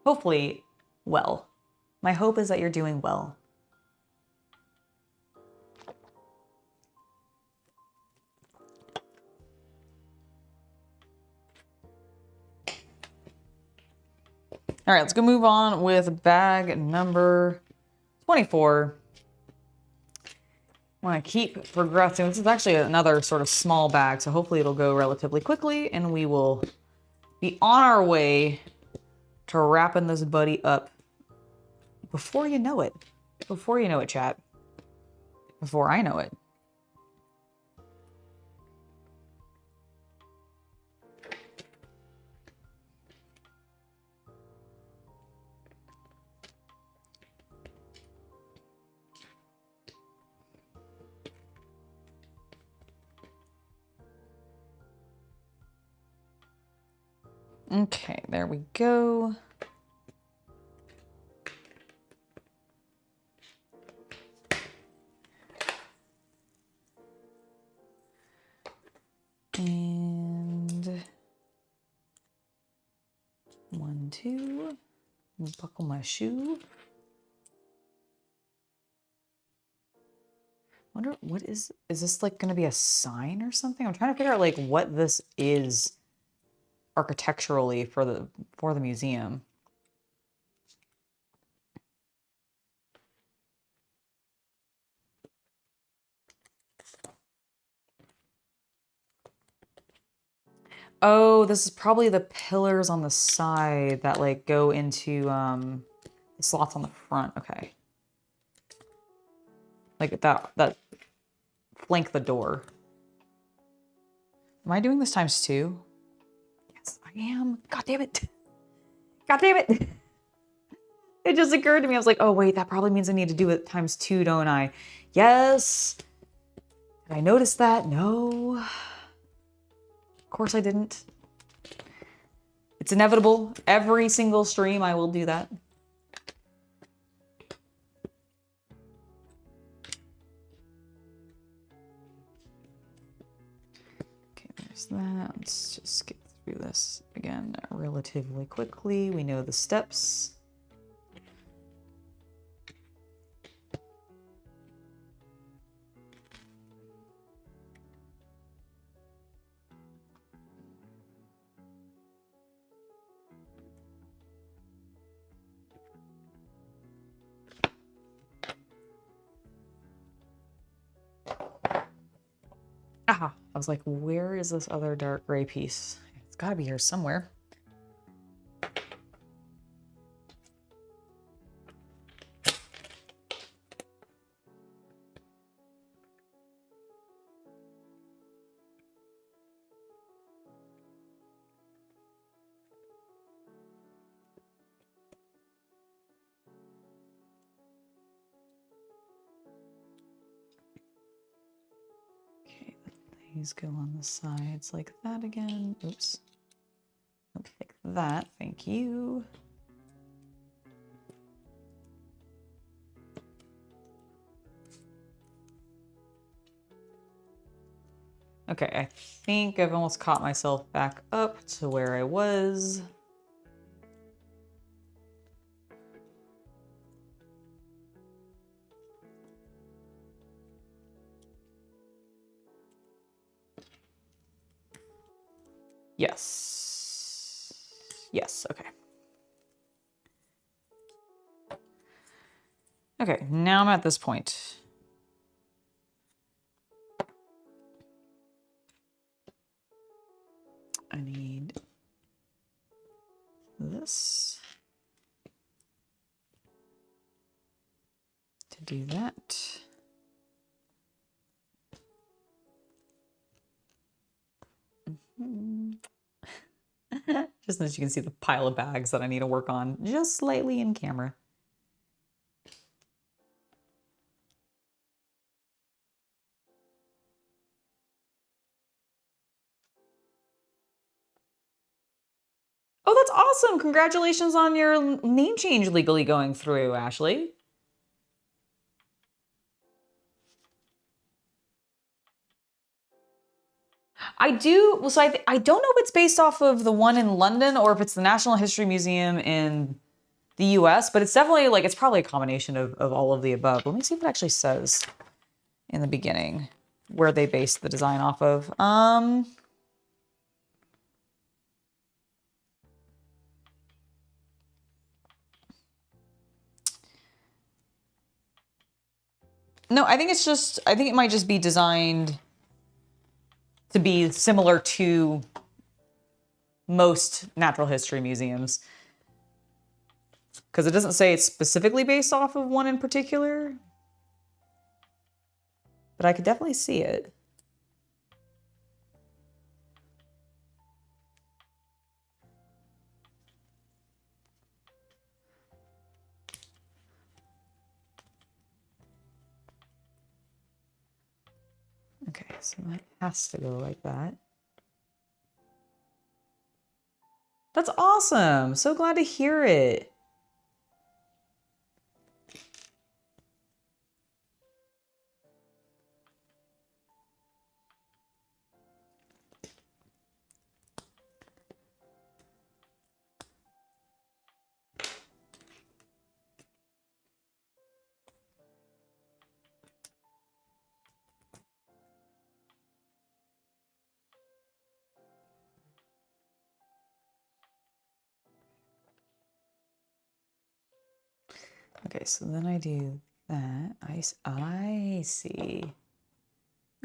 Hopefully, well. My hope is that you're doing well. All right, let's go move on with bag number 24. I want to keep progressing. This is actually another sort of small bag, so hopefully it'll go relatively quickly and we will be on our way to wrapping this buddy up before you know it. Before you know it, chat. Before I know it. Okay, there we go. And 1, 2. Buckle my shoe. Wonder what is this like gonna be a sign or something? I'm trying to figure out like what this is architecturally for the museum. Oh, this is probably the pillars on the side that like go into the slots on the front. Okay. Like that flank the door. Am I doing this times 2? Yes, I am. God damn it. God damn it. It just occurred to me. I was like, oh wait, that probably means I need to do it times 2, don't I? Yes. Did I notice that? No. Of course I didn't. It's inevitable. Every single stream I will do that. Okay, there's that. Let's just skip through this again relatively quickly. We know the steps. Ah, I was like, where is this other dark gray piece? It's gotta be here somewhere. Okay, These go on the sides like that again. Oops. Nope, like that. Thank you. Okay, I think I've almost caught myself back up to where I was. Yes. Yes, okay. Okay, now I'm at this point. I need this to do that. Just as you can see the pile of bags that I need to work on just slightly in camera. Oh, that's awesome. Congratulations on your name change legally going through, Ashley. I do, well, so I don't know if it's based off of the one in London or if it's the National History Museum in the US, but it's definitely like, it's probably a combination of all of the above. Let me see what it actually says in the beginning, where they based the design off of. No, I think it's just, I think it might just be designed to be similar to most natural history museums. Because it doesn't say it's specifically based off of one in particular. But I could definitely see it. Okay, so that has to go like that. That's awesome. So glad to hear it. Okay, so then I do that. I see.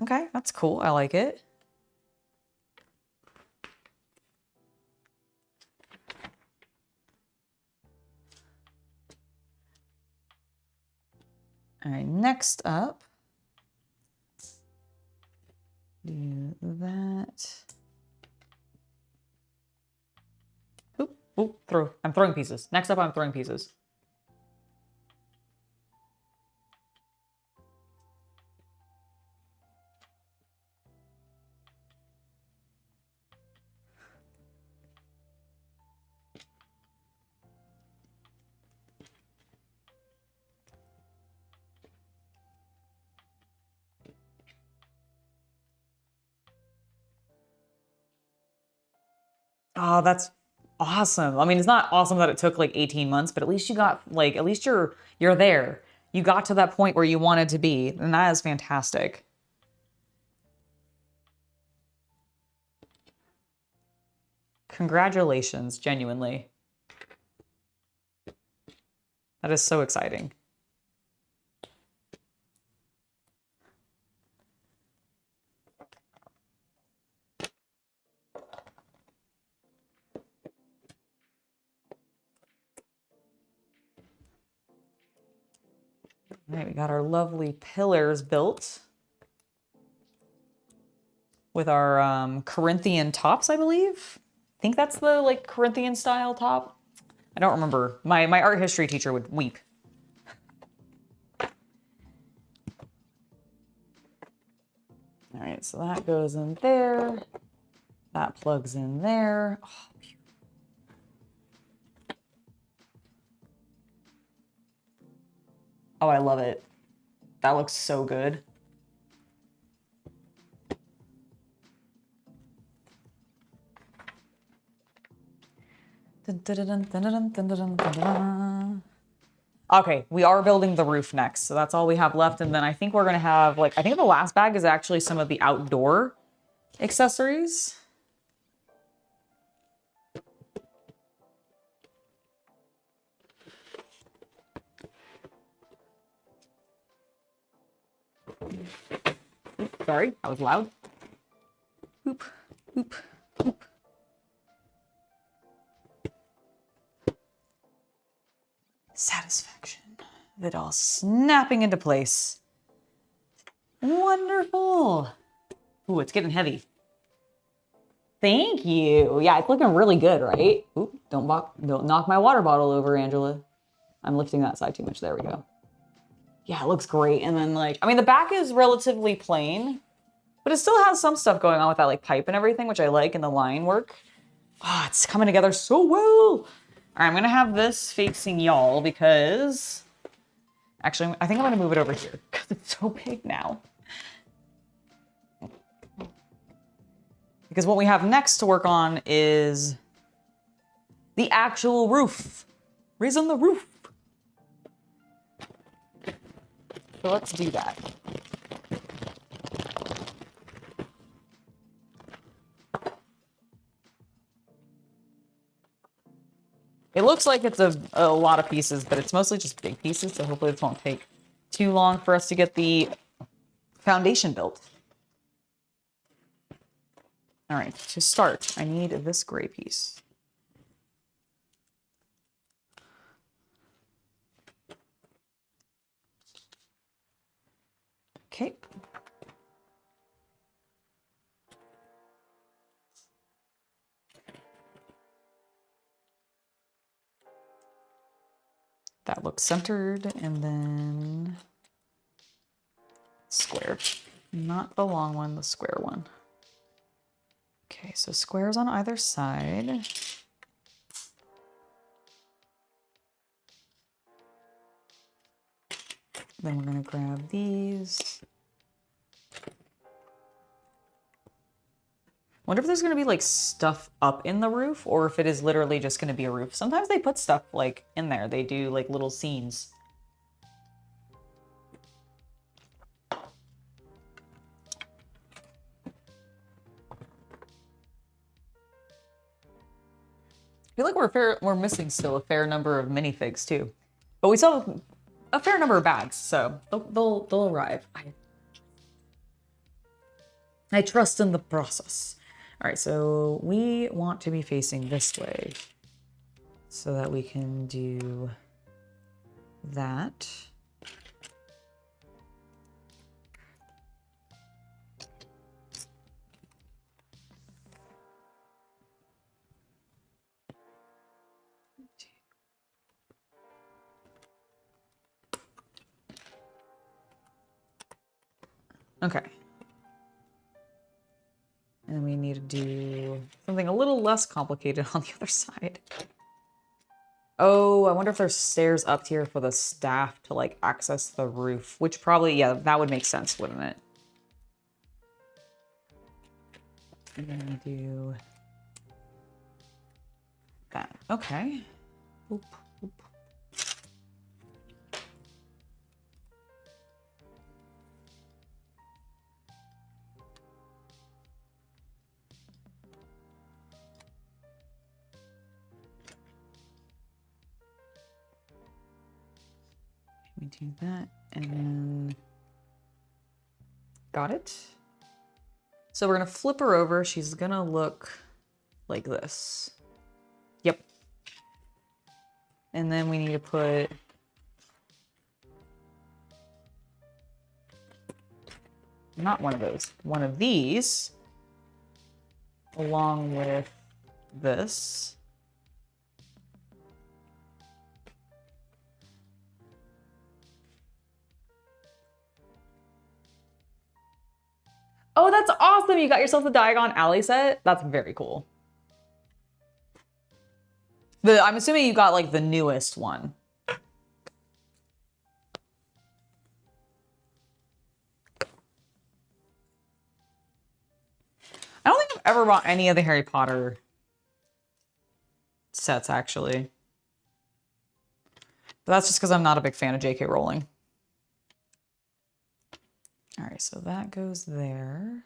Okay, that's cool. I like it. All right, next up, do that. Oop, oop, throw. I'm throwing pieces. Next up, I'm throwing pieces. Oh, that's awesome. I mean, it's not awesome that it took like 18 months, but at least you got like, at least you're there. You got to that point where you wanted to be, and that is fantastic. Congratulations, genuinely. That is so exciting. All right, we got our lovely pillars built with our Corinthian tops, I believe. I think that's the like Corinthian style top. I don't remember. My art history teacher would weep. All right, right, so that goes in there. That plugs in there. Oh, beautiful. Oh, I love it. That looks so good. Okay, we are building the roof next, so that's all we have left. And then I think we're gonna have, like, I think the last bag is actually some of the outdoor accessories. Oops, sorry, that was loud. Oop, oop, oop. Satisfaction of it all snapping into place. Wonderful. Ooh, it's getting heavy. Thank you. Yeah, it's looking really good, right? Oop, don't knock my water bottle over, Angela. I'm lifting that side too much. There we go. Yeah, it looks great. And then, like, I mean, the back is relatively plain, but it still has some stuff going on with that, like, pipe and everything, which I like, and the line work. Oh, it's coming together so well. All right, I'm gonna have this facing y'all because, actually, I think I'm gonna move it over here because it's so big now. Because what we have next to work on is the actual roof. Raise on the roof. So let's do that. It looks like it's a lot of pieces, but it's mostly just big pieces, so hopefully this won't take too long for us to get the foundation built. All right, to start, I need this gray piece. Okay. That looks centered, and then square. Not the long one, the square one. Okay, so squares on either side. Then we're gonna grab these. Wonder if there's gonna be like stuff up in the roof or if it is literally just gonna be a roof. Sometimes they put stuff like in there. They do like little scenes. I feel like we're missing still a fair number of minifigs too, but we still have a fair number of bags, so they'll arrive. I trust in the process. All right, so we want to be facing this way so that we can do that. Okay. And we need to do something a little less complicated on the other side. Oh, I wonder if there's stairs up here for the staff to like access the roof, which probably, yeah, that would make sense, wouldn't it? And then we do that. Okay. Oop, oop. We do that and then got it. So we're gonna flip her over. She's gonna look like this. Yep. And then we need to put not one of those, one of these along with this. Oh, that's awesome. You got yourself the Diagon Alley set. That's very cool. I'm assuming you got like the newest one. I don't think I've ever bought any of the Harry Potter sets, actually. But that's just because I'm not a big fan of J.K. Rowling. All right, so that goes there.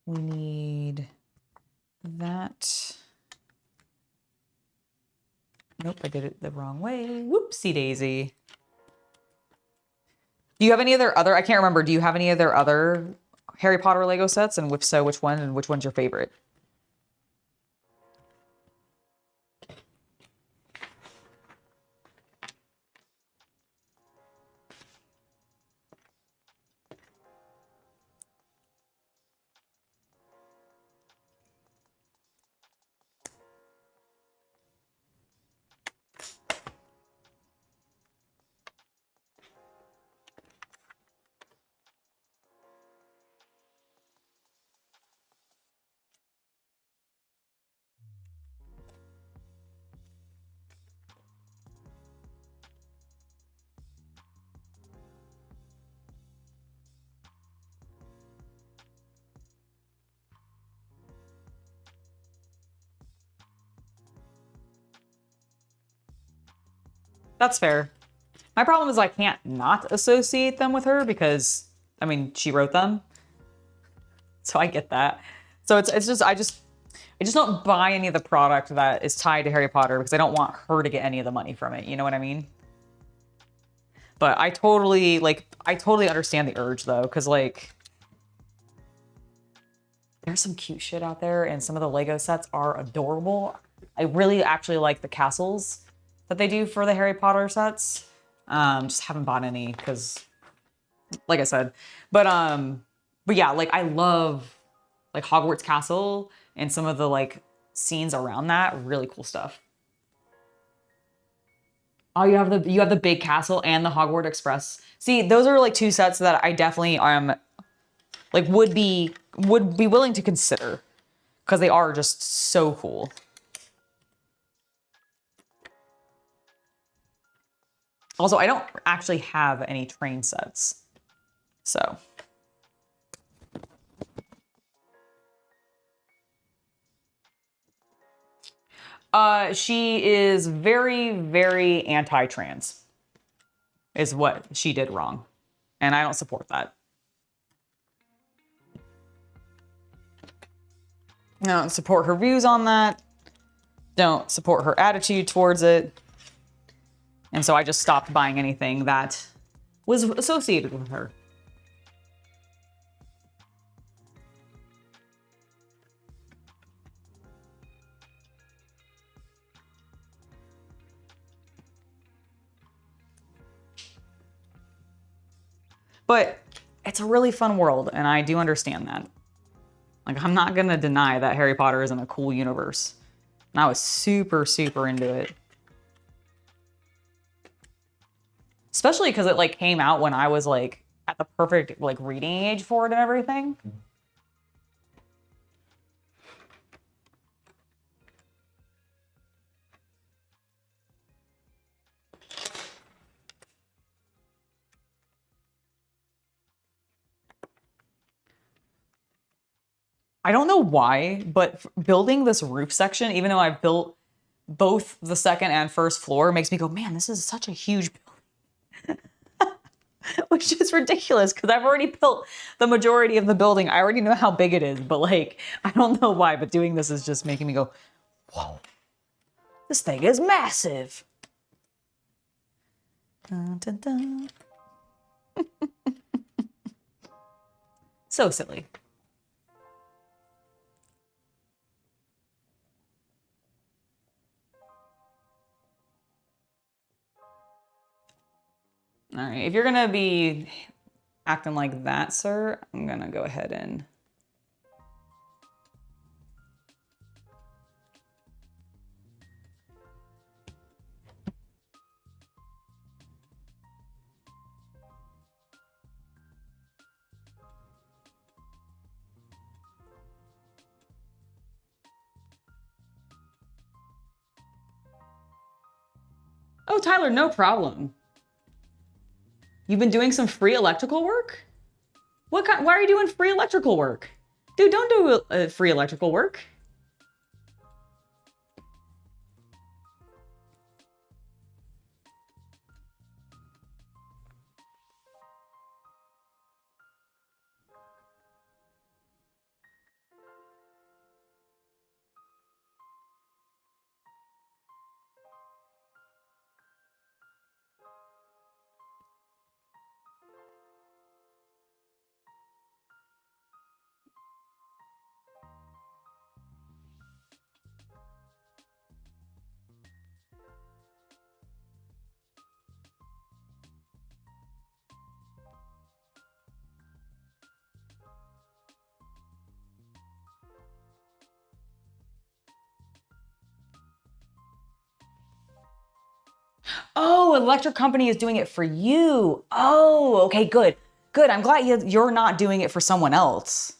We need that. Nope, I did it the wrong way. Whoopsie daisy. Do you have any other, I can't remember, do you have any other Harry Potter Lego sets? And if so, which one, and which one's your favorite? That's fair. My problem is I can't not associate them with her because, I mean, she wrote them. So I get that. So it's just, I just don't buy any of the product that is tied to Harry Potter because I don't want her to get any of the money from it. You know what I mean? But I totally understand the urge though. Cause like, there's some cute shit out there and some of the Lego sets are adorable. I really actually like the castles that they do for the Harry Potter sets. Just haven't bought any because, like I said, but yeah, like I love like Hogwarts Castle and some of the like scenes around that. Really cool stuff. Oh, you have the big castle and the Hogwarts Express. See, those are like two sets that I definitely like would be willing to consider because they are just so cool. Also, I don't actually have any train sets. So. She is very, very anti-trans, is what she did wrong. And I don't support that. I don't support her views on that. Don't support her attitude towards it. And so I just stopped buying anything that was associated with her. But it's a really fun world, and I do understand that. Like, I'm not gonna deny that Harry Potter isn't a cool universe. And I was super, super into it. Especially because it like came out when I was like at the perfect like reading age for it and everything. I don't know why, but building this roof section, even though I've built both the second and first floor, makes me go, man, this is such a huge building. Which is ridiculous because I've already built the majority of the building. I already know how big it is, but like, I don't know why, but doing this is just making me go, whoa, this thing is massive. Dun, dun, dun. So silly. All right, if you're gonna be acting like that, sir, I'm gonna go ahead and Oh, Tyler, no problem. You've been doing some free electrical work? What kind? Why are you doing free electrical work? Dude, don't do free electrical work. Oh, electric company is doing it for you. Oh, okay, good. Good. I'm glad you're not doing it for someone else.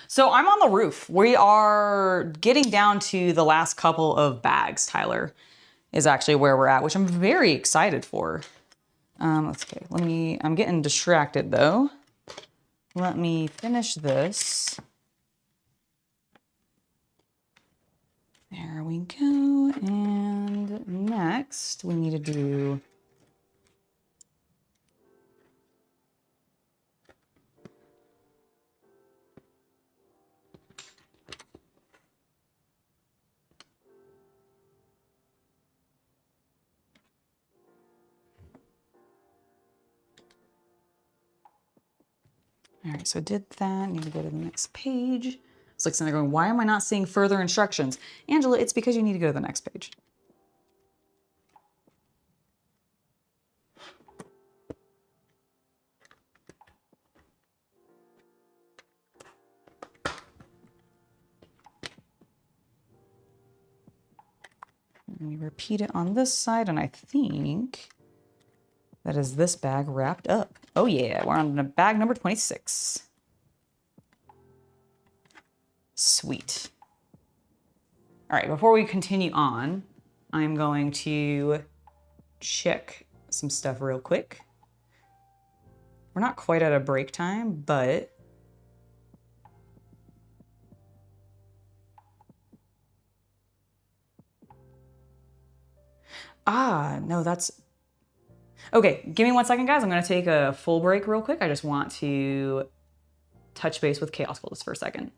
So I'm on the roof. We are getting down to the last couple of bags, Tyler, is actually where we're at, which I'm very excited for. Okay, I'm getting distracted though. Let me finish this. There we go. And next we need to do all right, so I did that. Need to go to the next page. It's like something going, why am I not seeing further instructions? Angela, it's because you need to go to the next page. And we repeat it on this side, and I think that is this bag wrapped up. Oh yeah, we're on bag number 26. Sweet. All right, before we continue on, I'm going to check some stuff real quick. We're not quite at a break time, but no, that's okay. Give me 1 second, guys. I'm gonna take a full break real quick. I just want to touch base with Chaos Cultist for a second.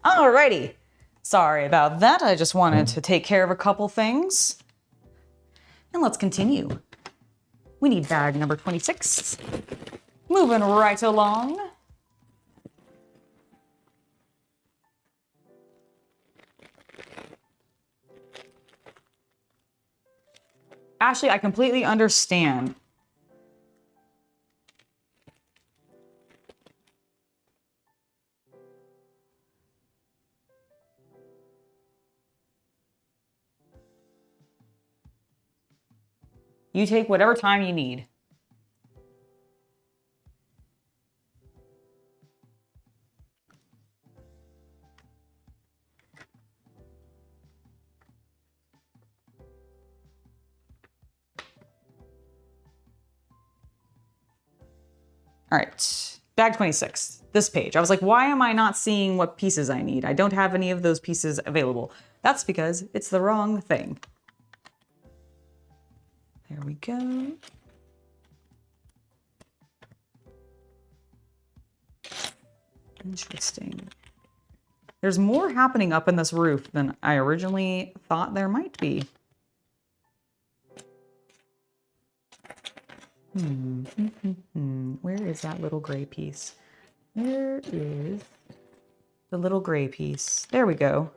Alrighty. Sorry about that. I just wanted to take care of a couple things. And let's continue. We need bag number 26. Moving right along. Ashley, I completely understand. You take whatever time you need. All right, bag 26, this page. I was like, why am I not seeing what pieces I need? I don't have any of those pieces available. That's because it's the wrong thing. There we go. Interesting. There's more happening up in this roof than I originally thought there might be. Where is that little gray piece? Where is the little gray piece? There we go.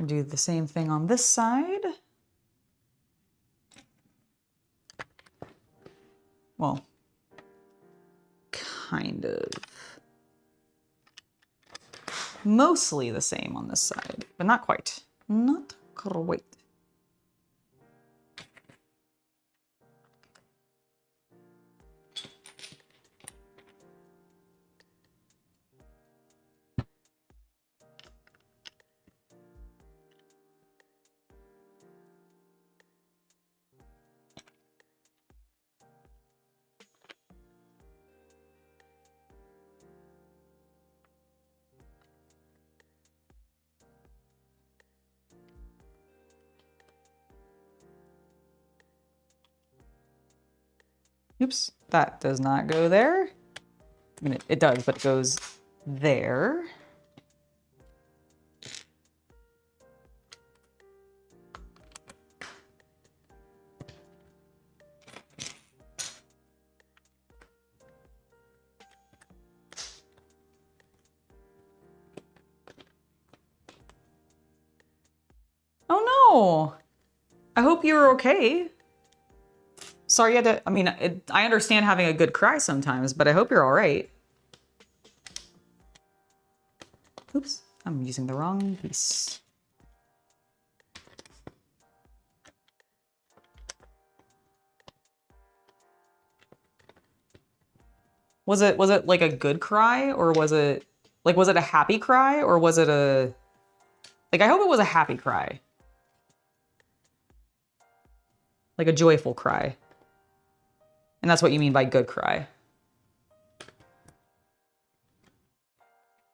Do the same thing on this side. Well, kind of. Mostly the same on this side, but not quite. Not quite. Oops, that does not go there. I mean, it does, but it goes there. Oh no! I hope you're okay. Sorry you had to, I mean, I understand having a good cry sometimes, but I hope you're all right. Oops, I'm using the wrong piece. Was it like a good cry, or was it a happy cry, or was it a, like, I hope it was a happy cry. Like a joyful cry. And that's what you mean by good cry.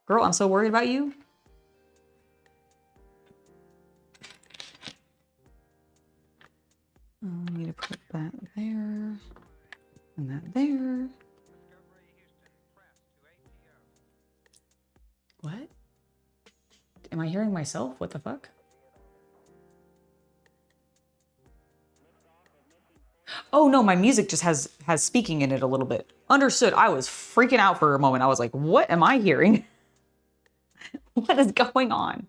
Girl, I'm so worried about you. I need to put that there. And that there. What? Am I hearing myself? What the fuck? Oh no, my music just has speaking in it a little bit. Understood. I was freaking out for a moment. I was like, what am I hearing? What is going on?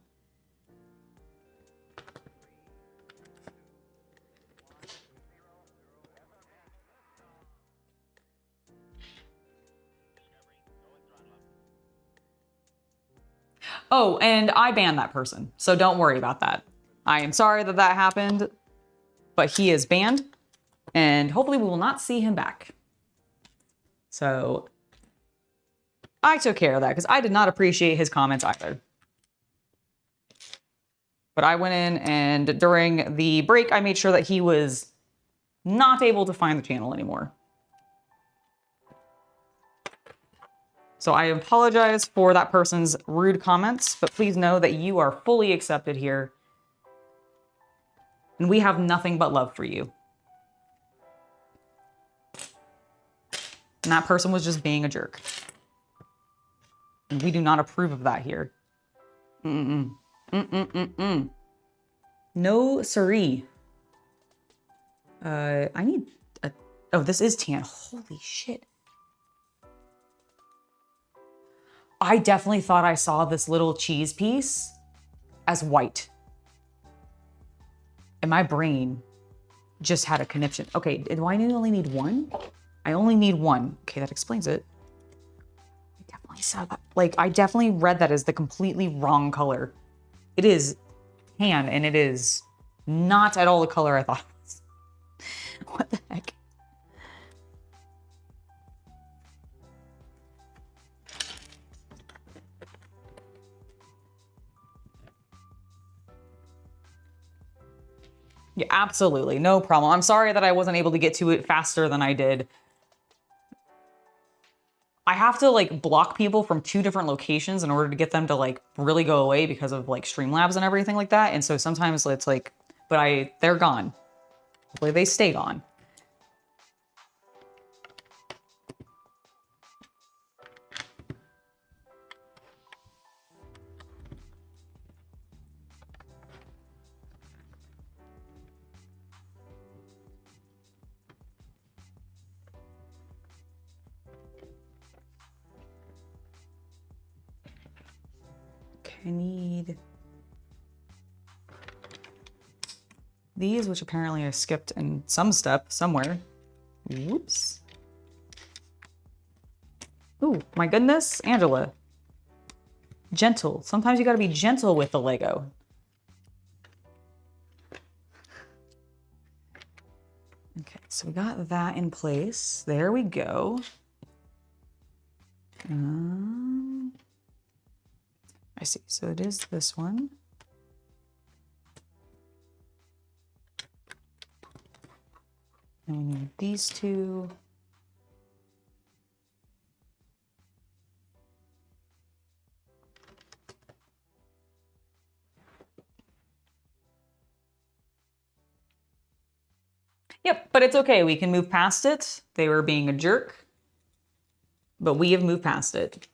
Oh, and I banned that person, so don't worry about that. I am sorry that that happened, but he is banned, and hopefully we will not see him back. So I took care of that because I did not appreciate his comments either. But I went in and during the break, I made sure that he was not able to find the channel anymore. So I apologize for that person's rude comments, but please know that you are fully accepted here. And we have nothing but love for you. And that person was just being a jerk. And we do not approve of that here. Mm-mm. Mm-mm-mm-mm. No siree. I need a... Oh, this is tan. Holy shit. I definitely thought I saw this little cheese piece as white. And my brain just had a conniption. Okay, do I only need one? I only need one. Okay, that explains it. I definitely saw that. Like, I definitely read that as the completely wrong color. It is tan, and it is not at all the color I thought it was. What the heck? Yeah, absolutely. No problem. I'm sorry that I wasn't able to get to it faster than I did. I have to like block people from 2 different locations in order to get them to like really go away because of like Streamlabs and everything like that. And so sometimes it's like, but they're gone. Hopefully they stay gone. I need these, which apparently I skipped in some step somewhere. Whoops. Ooh, my goodness, Angela. Gentle. Sometimes you gotta be gentle with the Lego. Okay, so we got that in place. There we go. I see, so it is this one. And we need these 2. Yep, but it's okay. We can move past it. They were being a jerk, but we have moved past it.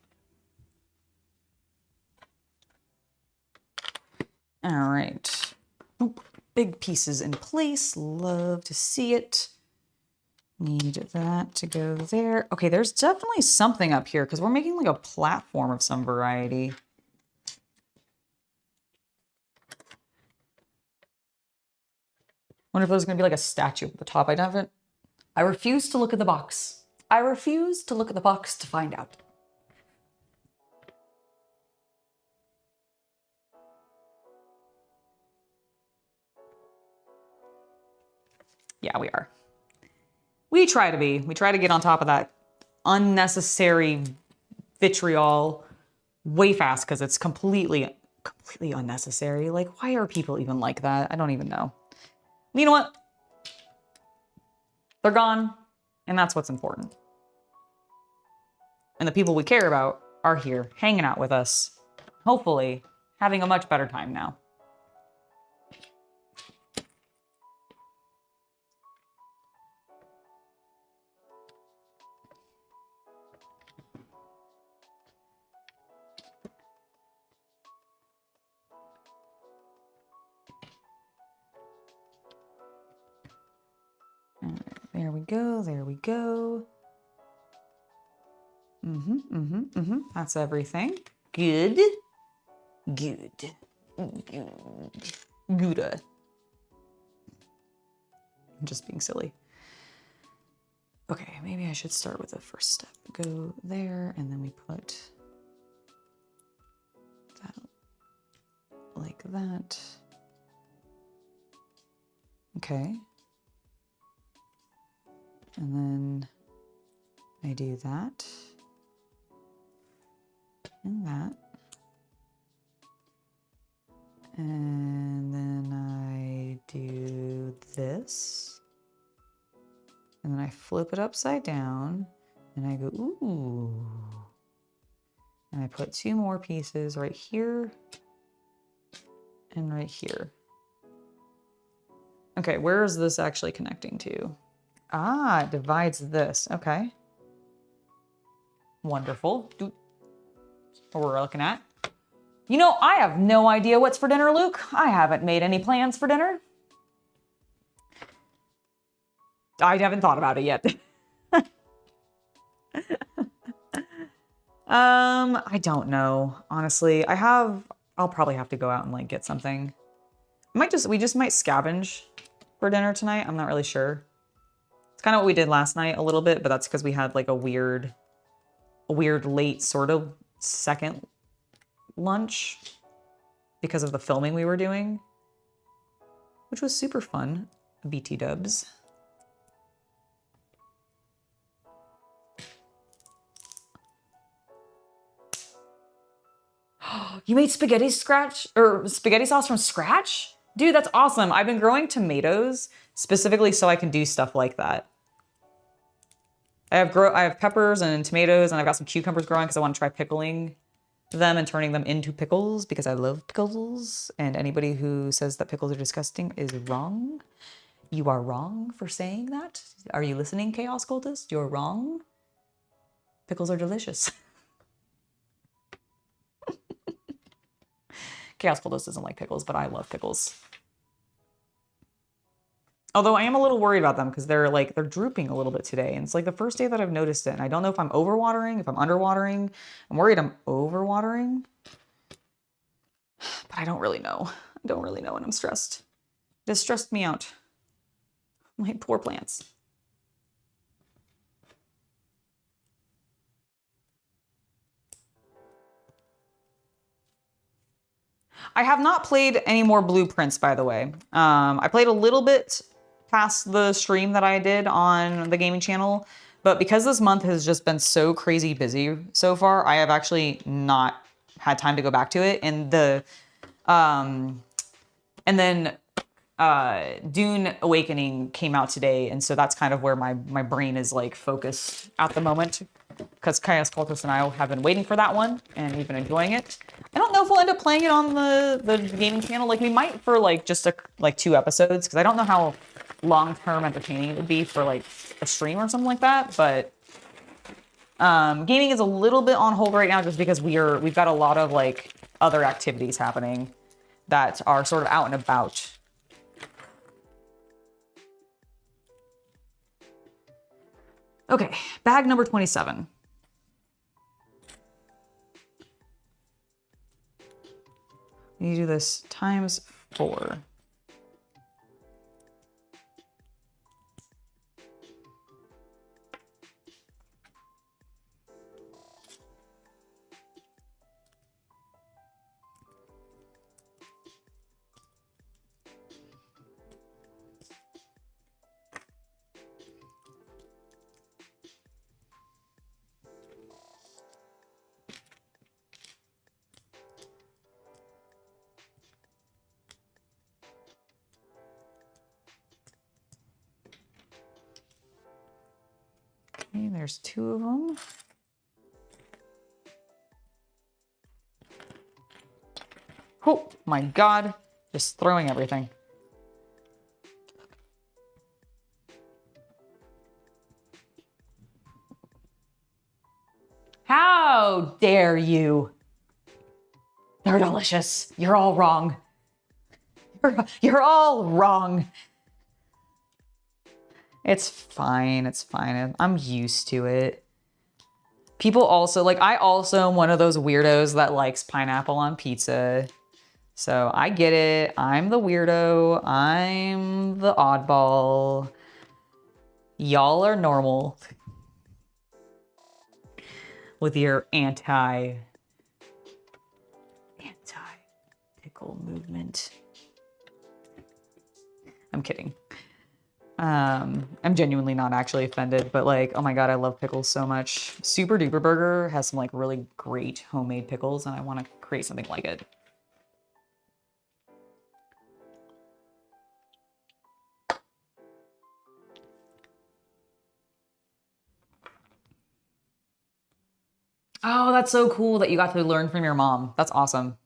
All right. Oop, big pieces in place. Love to see it. Need that to go there. Okay, there's definitely something up here because we're making like a platform of some variety. Wonder if there's gonna be like a statue at the top. I refuse to look at the box. I refuse to look at the box to find out. Yeah, we are. We try to be. We try to get on top of that unnecessary vitriol way fast because it's completely unnecessary. Like, why are people even like that? I don't even know. You know what? They're gone, and that's what's important. And the people we care about are here, hanging out with us, hopefully having a much better time now. All right, there we go, there we go. That's everything. Good. Good. Good. Gouda. I'm just being silly. Okay, maybe I should start with the first step. Go there, and then we put that like that. Okay. And then I do that. And that. And then I do this. And then I flip it upside down. And I go, ooh. And I put 2 more pieces right here. And right here. Okay, where is this actually connecting to? Ah, it divides this. Okay. Wonderful. What we're looking at. You know, I have no idea what's for dinner, Luke. I haven't made any plans for dinner. I haven't thought about it yet. I don't know. Honestly, I'll probably have to go out and like get something. We just might scavenge for dinner tonight. I'm not really sure. It's kind of what we did last night a little bit, but that's because we had like a weird late sort of second lunch because of the filming we were doing, which was super fun. BT dubs. You made spaghetti sauce from scratch? Dude, that's awesome. I've been growing tomatoes specifically so I can do stuff like that. I have peppers and tomatoes, and I've got some cucumbers growing because I want to try pickling them and turning them into pickles because I love pickles. And anybody who says that pickles are disgusting is wrong. You are wrong for saying that. Are you listening, Chaos Cultist? You're wrong. Pickles are delicious. Chaos Cultist doesn't like pickles, but I love pickles. Although I am a little worried about them because they're drooping a little bit today. And it's like the first day that I've noticed it. And I don't know if I'm overwatering, if I'm underwatering. I'm worried I'm overwatering. But I don't really know. I don't really know and I'm stressed. This stressed me out. My poor plants. I have not played any more Blueprints, by the way. I played a little bit past the stream that I did on the gaming channel, but because this month has just been so crazy busy so far, I have actually not had time to go back to it. And then Dune Awakening came out today, and so that's kind of where my brain is like focused at the moment, because Chaos Cultist and I have been waiting for that one, and we've been enjoying it. I don't know if we'll end up playing it on the gaming channel. Like we might for like just 2 episodes, because I don't know how long-term entertaining it would be for like a stream or something like that. But gaming is a little bit on hold right now, just because we've got a lot of like other activities happening that are sort of out and about. Okay, bag number 27. You do this times 4. Okay, there's 2 of them. Oh my God, just throwing everything. How dare you? They're delicious. You're all wrong. You're all wrong. It's fine. It's fine. I'm used to it. People also, like, I also am one of those weirdos that likes pineapple on pizza. So I get it. I'm the weirdo. I'm the oddball. Y'all are normal. With your anti-pickle movement. I'm kidding. I'm genuinely not actually offended, but like, oh my God, I love pickles so much. Super Duper Burger has some like really great homemade pickles, and I want to create something like it. Oh, that's so cool that you got to learn from your mom. That's awesome.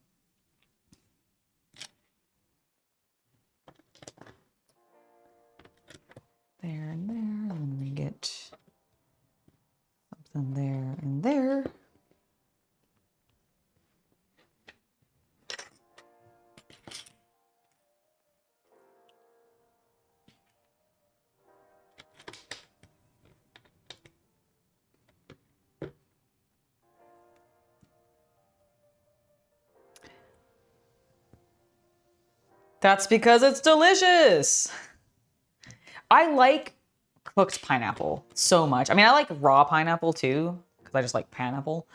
there and there, and then we get something there and there. That's because it's delicious. I like cooked pineapple so much. I mean, I like raw pineapple too, because I just like pineapple.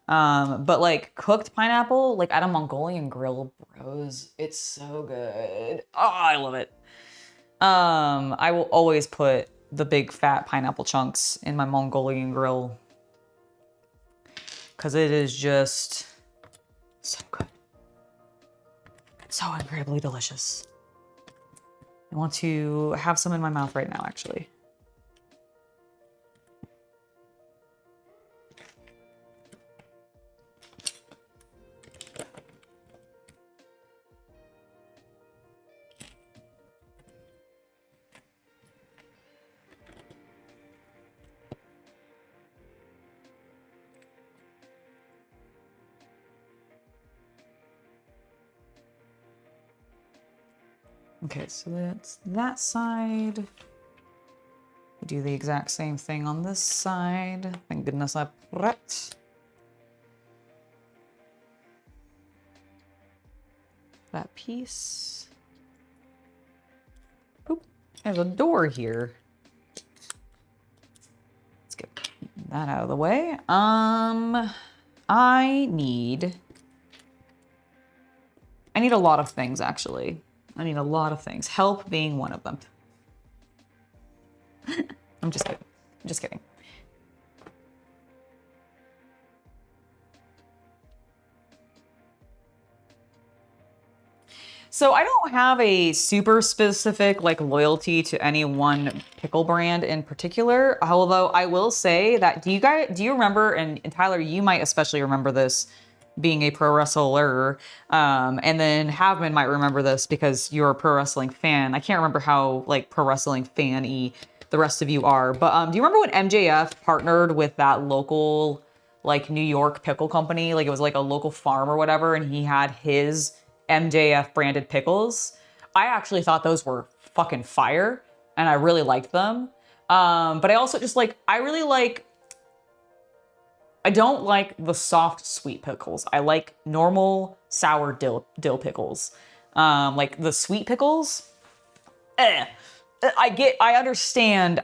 But like cooked pineapple, like at a Mongolian grill, bros, it's so good. Oh, I love it. I will always put the big fat pineapple chunks in my Mongolian grill because it is just so good. So incredibly delicious. I want to have some in my mouth right now, actually. Okay, so that's that side. We do the exact same thing on this side. Thank goodness I prepped. That piece. Oop, there's a door here. Let's get that out of the way. I need a lot of things, actually. I need a lot of things. Help being one of them. I'm just kidding. I'm just kidding. So I don't have a super specific like loyalty to any one pickle brand in particular. Although I will say that do you remember, and Tyler, you might especially remember this being a pro wrestler, and then Havman might remember this because you're a pro wrestling fan. I can't remember how like pro wrestling fan-y the rest of you are, but do you remember when MJF partnered with that local like New York pickle company? Like it was like a local farm or whatever, and he had his MJF branded pickles. I actually thought those were fucking fire, and I really liked them. But I also just like, I don't like the soft sweet pickles. I like normal sour dill pickles. Like the sweet pickles, I understand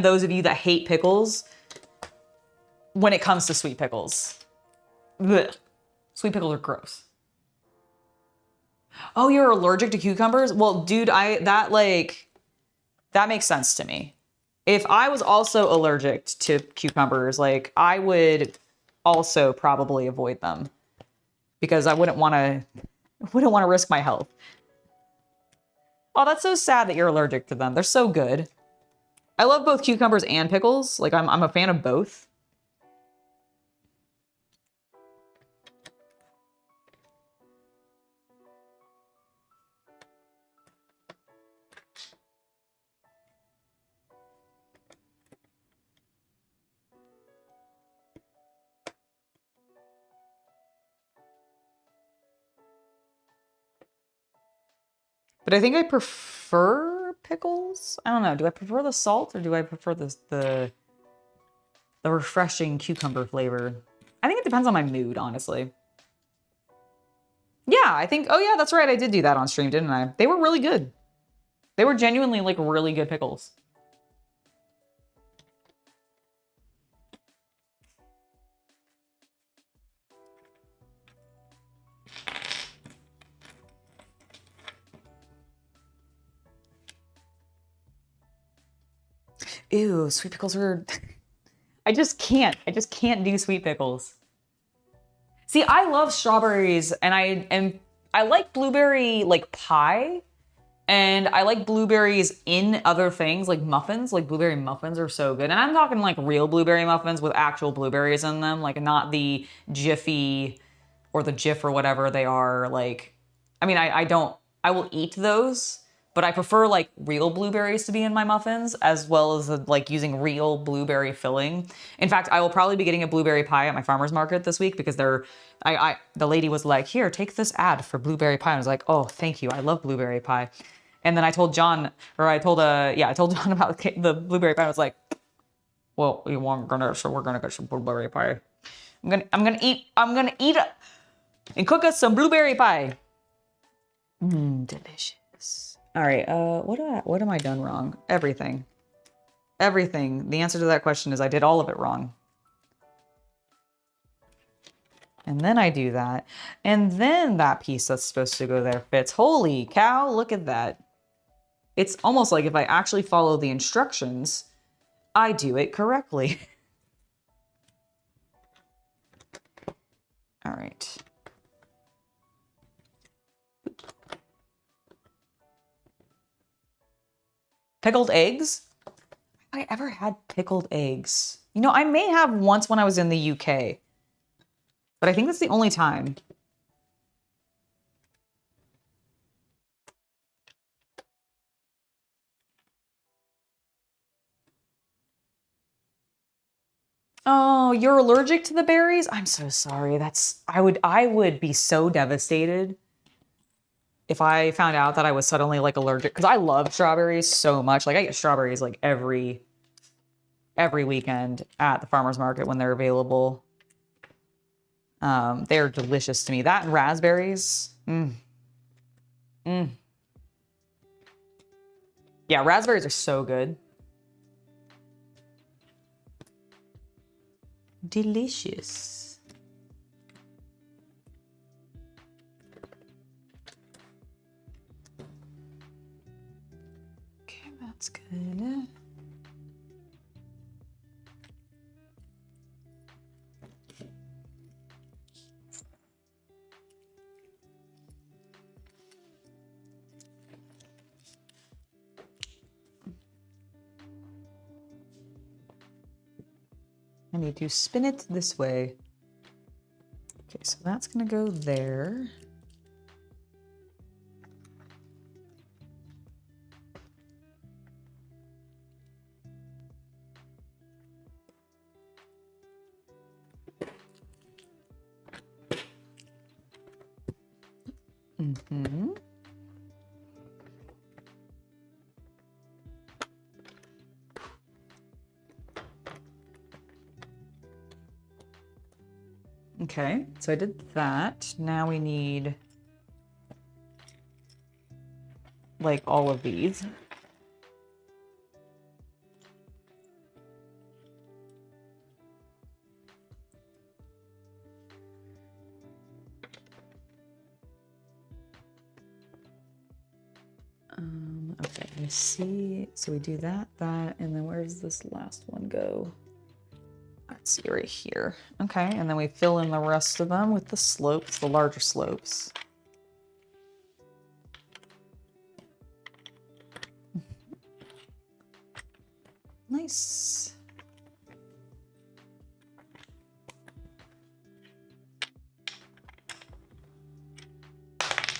those of you that hate pickles when it comes to sweet pickles. Blech. Sweet pickles are gross. Oh, you're allergic to cucumbers? Well, dude, that makes sense to me. If I was also allergic to cucumbers, like I would also probably avoid them because I wouldn't want to risk my health. Oh, that's so sad that you're allergic to them. They're so good. I love both cucumbers and pickles. Like I'm a fan of both. But I think I prefer pickles. I don't know. Do I prefer the salt or do I prefer the refreshing cucumber flavor? I think it depends on my mood, honestly. Yeah, I think, oh yeah, that's right. I did do that on stream, didn't I? They were really good. They were genuinely like really good pickles. Ew, sweet pickles are... I just can't do sweet pickles. See, I love strawberries and I like blueberry like pie, and I like blueberries in other things like muffins. Like blueberry muffins are so good. And I'm talking like real blueberry muffins with actual blueberries in them, like not the Jiffy or the Jif or whatever they are. Like, I mean, I will eat those, but I prefer like real blueberries to be in my muffins, as well as like using real blueberry filling. In fact, I will probably be getting a blueberry pie at my farmer's market this week because the lady was like, here, take this ad for blueberry pie. I was like, oh, thank you. I love blueberry pie. And then I told John, I told John about the blueberry pie. I was like, well, we're gonna get some blueberry pie. I'm gonna eat it and cook us some blueberry pie. Delicious. All right, what am I done wrong? Everything. Everything. The answer to that question is I did all of it wrong. And then I do that. And then that piece that's supposed to go there fits. Holy cow, look at that. It's almost like if I actually follow the instructions, I do it correctly. All right. Pickled eggs? Have I ever had pickled eggs? You know, I may have once when I was in the UK, but I think that's the only time. Oh, you're allergic to the berries? I'm so sorry. I would be so devastated if I found out that I was suddenly like allergic, because I love strawberries so much. Like I get strawberries like every weekend at the farmer's market when they're available. They're delicious to me. That and raspberries. Yeah, raspberries are so good. Delicious. Okay, that's good. I need to spin it this way. Okay, so that's gonna go there. Okay, so I did that. Now we need like all of these. Okay, let's see. So we do that, and then where does this last one go? Let's see, right here. Okay, and then we fill in the rest of them with the slopes, the larger slopes. Nice.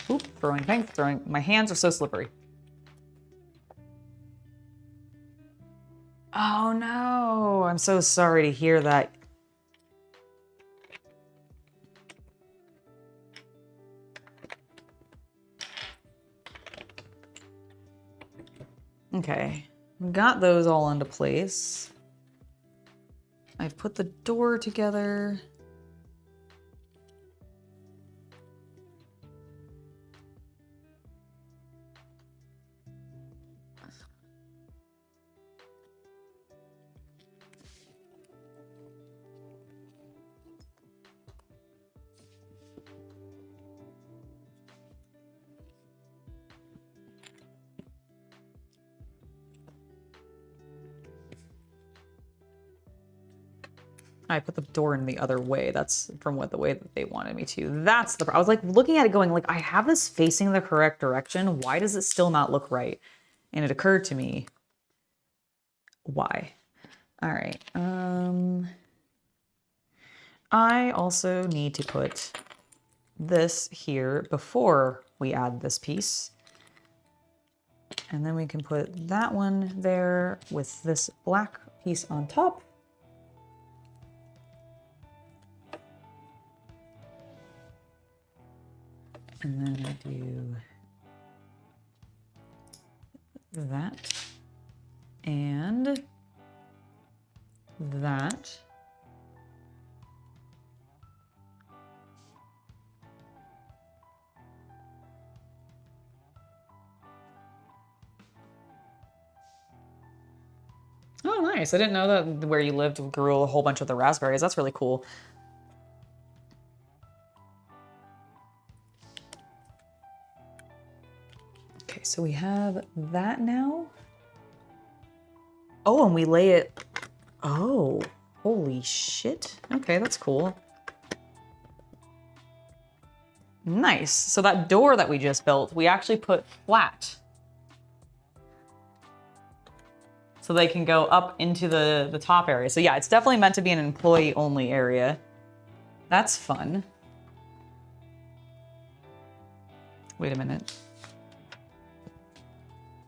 Oop, throwing things, my hands are so slippery. Oh no, I'm so sorry to hear that. Okay, we got those all into place. I've put the door together. I put the door in the other way. That's from the way that they wanted me to. That's I was like looking at it going like, I have this facing the correct direction. Why does it still not look right? And it occurred to me, why? All right. I also need to put this here before we add this piece. And then we can put that one there with this black piece on top. And then I do that and that. Oh, nice. I didn't know that where you lived grew a whole bunch of the raspberries. That's really cool. Okay, so we have that now. Oh, and we lay it. Oh, holy shit. Okay, that's cool. Nice. So that door that we just built, we actually put flat. So they can go up into the top area. So yeah, it's definitely meant to be an employee-only area. That's fun. Wait a minute.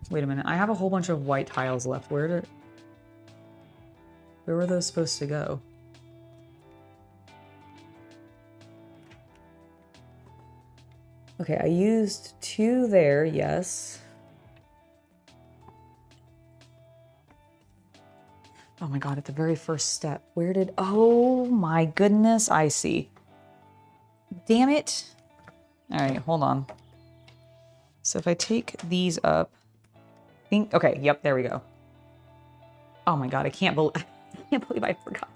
Wait a minute. I have a whole bunch of white tiles left. Where were those supposed to go? Okay, I used 2 there, yes. Oh my god, at the very first step. Where did... Oh my goodness, I see. Damn it. All right, hold on. So if I take these up... Okay, yep, there we go. Oh my god, I can't believe I forgot.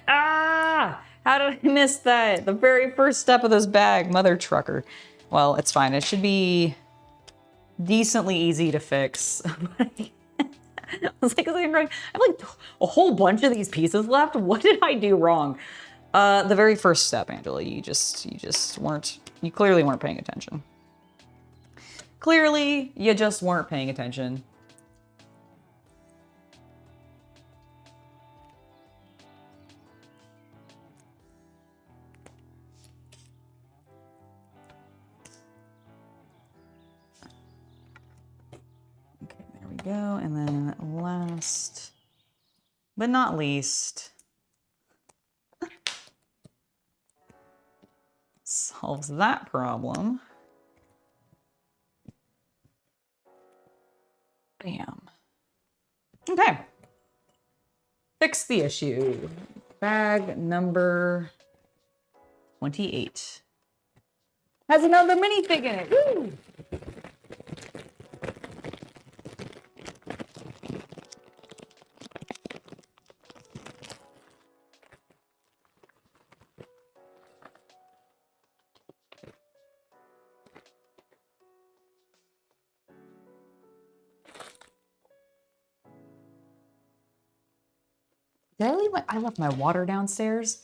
Ah! How did I miss that? The very first step of this bag, mother trucker. Well, it's fine. It should be decently easy to fix. I was like, I have like a whole bunch of these pieces left. What did I do wrong? The very first step, Angela, you clearly weren't paying attention. Clearly, you just weren't paying attention. Okay, there we go. And then last but not least, solves that problem. Bam. Okay. Fix the issue. Bag number 28. Has another minifig in it. Woo! Did I leave I left my water downstairs?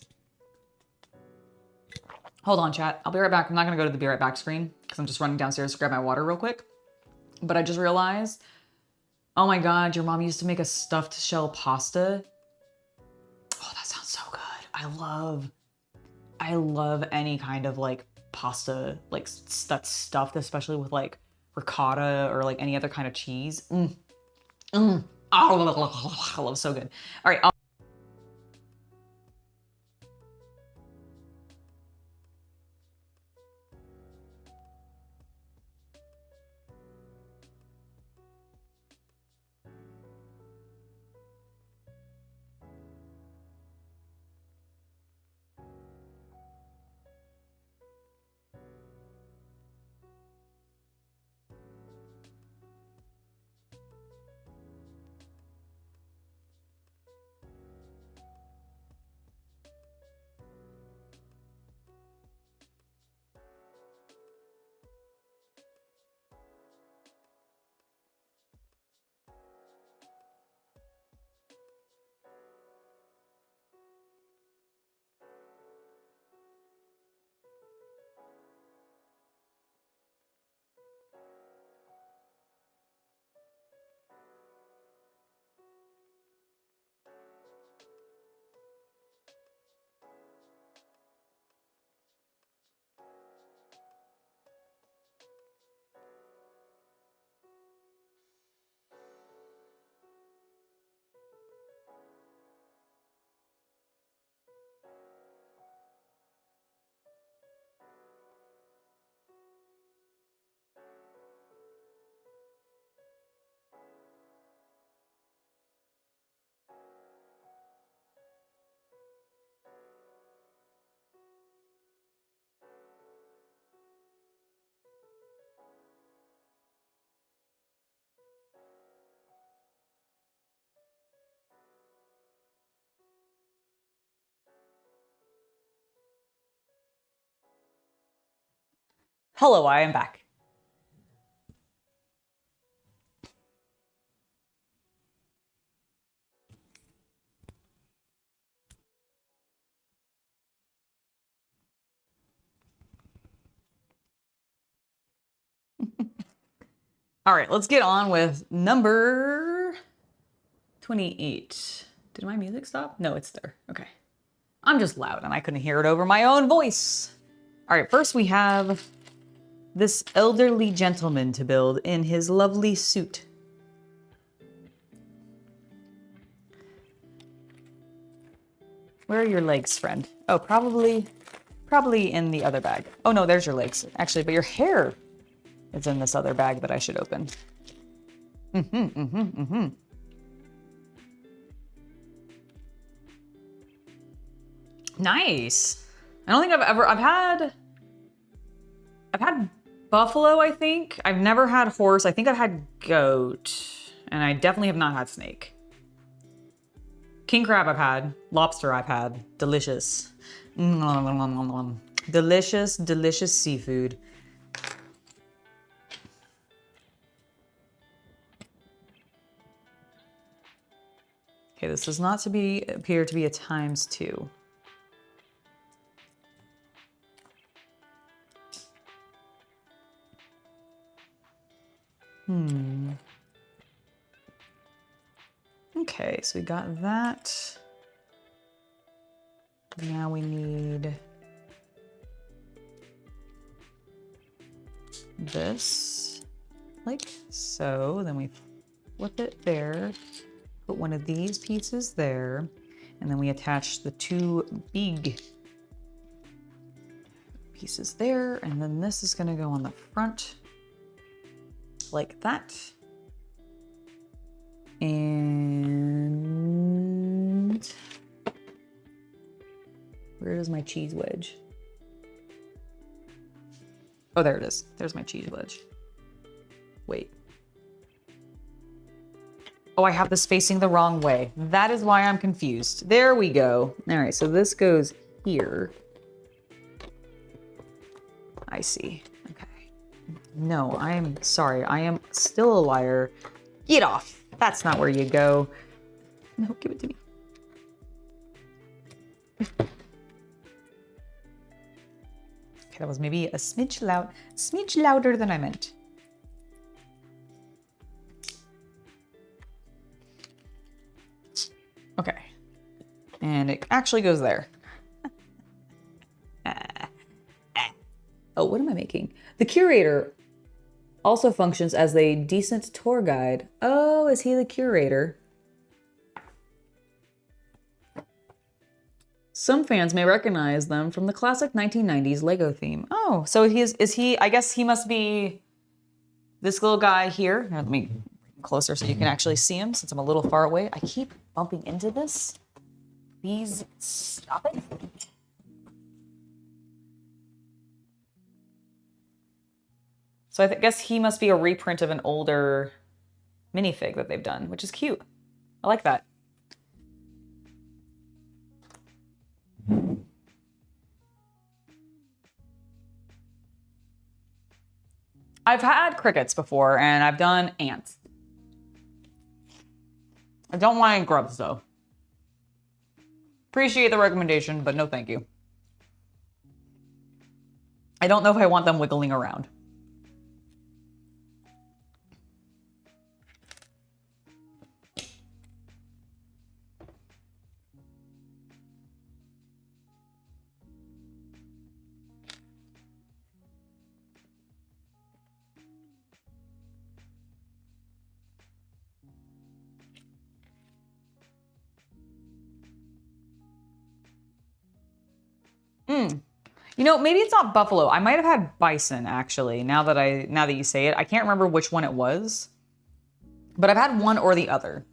Hold on, chat. I'll be right back. I'm not gonna go to the be right back screen because I'm just running downstairs to grab my water real quick. But I just realized, oh my God, your mom used to make a stuffed shell pasta. Oh, that sounds so good. I love any kind of like pasta, like that's stuffed, especially with like ricotta or like any other kind of cheese. Oh, I love it so good. All right. Hello, I am back. All right, let's get on with number 28. Did my music stop? No, it's there. Okay. I'm just loud and I couldn't hear it over my own voice. All right, first we have this elderly gentleman to build in his lovely suit. Where are your legs, friend? Oh, probably in the other bag. Oh no, there's your legs. Actually, but your hair is in this other bag that I should open. Nice. I don't think I've had buffalo, I think. I've never had horse. I think I've had goat. And I definitely have not had snake. King crab I've had. Lobster I've had. Delicious. Delicious, delicious seafood. Okay, this does not appear to be a ×2. Okay, so we got that. Now we need this, like so. Then we flip it there, put one of these pieces there, and then we attach the two big pieces there, and then this is gonna go on the front like that. And where is my cheese wedge? Oh, there it is. There's my cheese wedge. Wait. Oh, I have this facing the wrong way. That is why I'm confused. There we go. All right, so this goes here. I see. Okay. No, I'm sorry. I am still a liar. Get off. That's not where you go. No, give it to me. Okay, that was maybe a smidge louder than I meant. Okay. And it actually goes there. Oh, what am I making? The curator also functions as a decent tour guide. Oh, is he the curator? Some fans may recognize them from the classic 1990s Lego theme. Oh, so is he, I guess he must be this little guy here. Here, let me bring him closer so you can actually see him since I'm a little far away. I keep bumping into this. Please stop it. So I guess he must be a reprint of an older minifig that they've done, which is cute. I like that. I've had crickets before, and I've done ants. I don't want any grubs, though. Appreciate the recommendation, but no thank you. I don't know if I want them wiggling around. You know, maybe it's not buffalo. I might have had bison, actually, now that you say it. I can't remember which one it was, but I've had one or the other.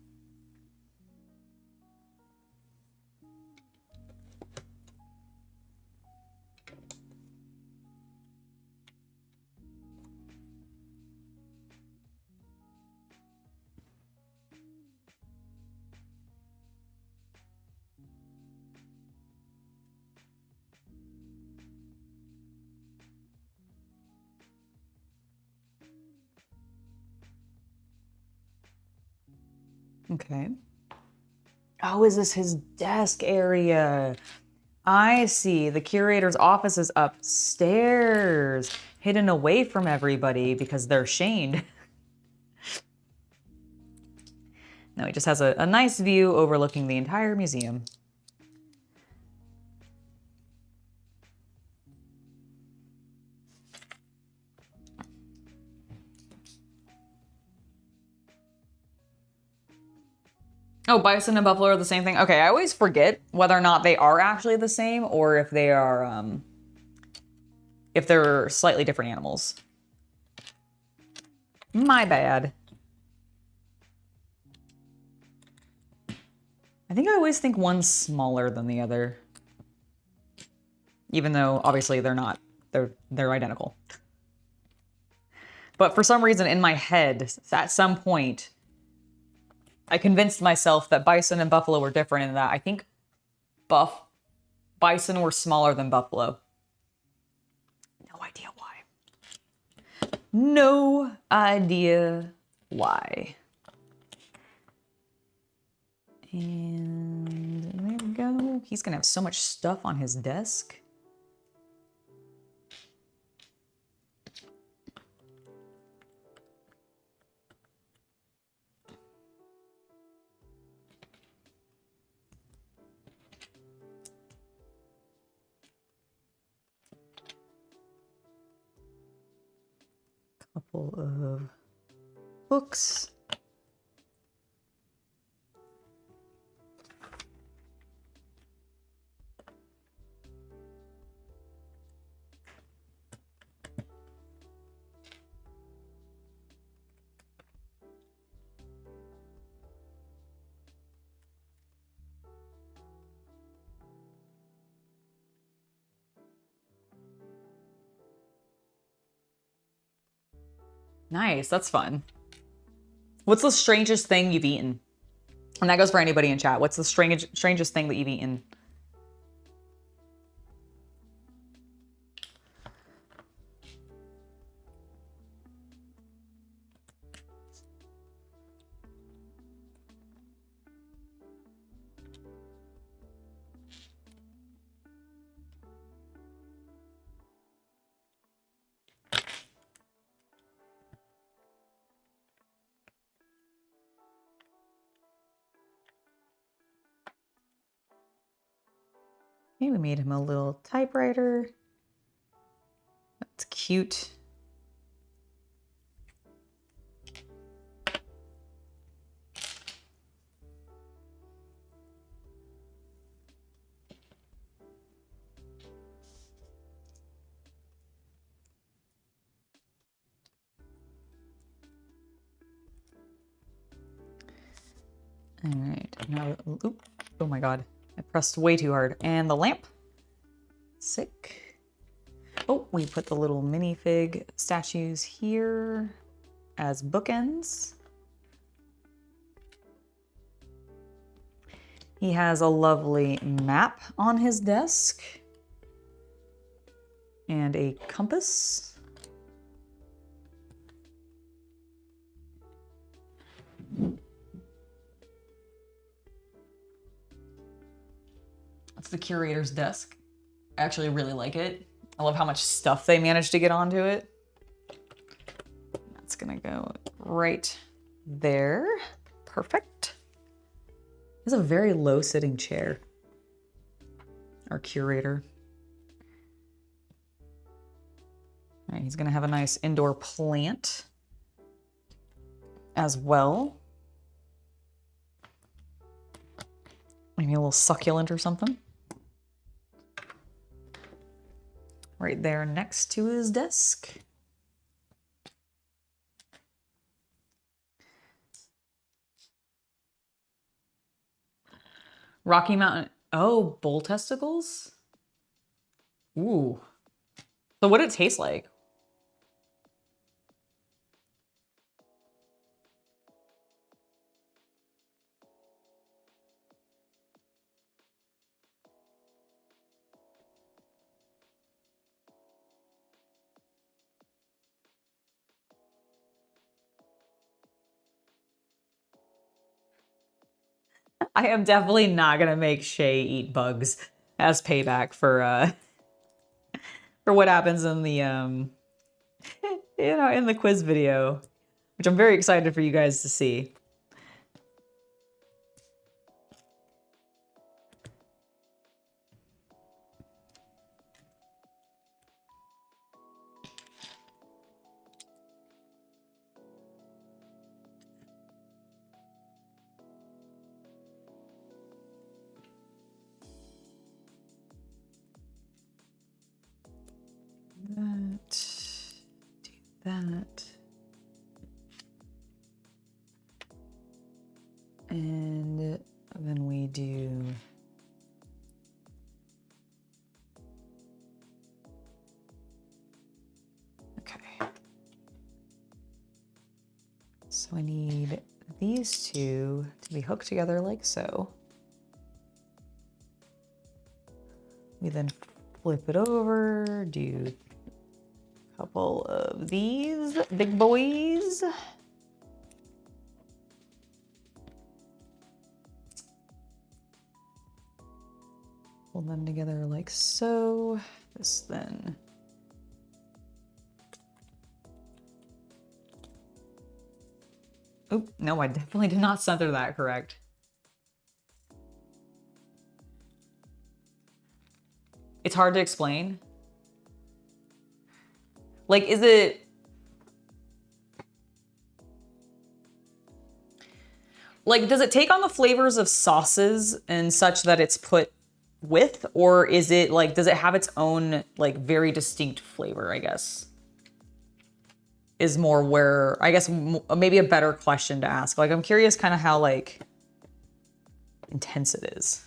Okay. Oh, is this his desk area? I see. The curator's office is upstairs, hidden away from everybody because they're shamed. No, he just has a nice view overlooking the entire museum. Oh, bison and buffalo are the same thing? Okay, I always forget whether or not they are actually the same or if they are, if they're slightly different animals. My bad. I think I always think one's smaller than the other. Even though, obviously, they're not. They're identical. But for some reason, in my head, at some point, I convinced myself that bison and buffalo were different and that I think bison were smaller than buffalo. No idea why. No idea why. And there we go. He's gonna have so much stuff on his desk. Couple of books. Nice, that's fun. What's the strangest thing you've eaten? And that goes for anybody in chat. What's the strangest thing that you've eaten? Okay, we made him a little typewriter. That's cute. All right, now, oop, oh my God. I pressed way too hard. And the lamp. Sick. Oh, we put the little minifig statues here as bookends. He has a lovely map on his desk and a compass. That's the curator's desk. I actually really like it. I love how much stuff they managed to get onto it. That's gonna go right there. Perfect. It's a very low sitting chair. Our curator. All right, he's gonna have a nice indoor plant as well. Maybe a little succulent or something. Right there next to his desk. Rocky Mountain. Oh, bull testicles? Ooh. So what did it taste like? I am definitely not gonna make Shay eat bugs as payback for what happens in the in the quiz video, which I'm very excited for you guys to see. That. And then we do okay. So I need these two to be hooked together like so. We then flip it over, do a couple of these big boys. Pull them together like so. This then. Oh, no, I definitely did not center that correct. It's hard to explain. Like, is it... Like, does it take on the flavors of sauces and such that it's put with? Or is it, like, does it have its own, like, very distinct flavor, I guess? Is more where, I guess, maybe a better question to ask. Like, I'm curious kind of how, like, intense it is.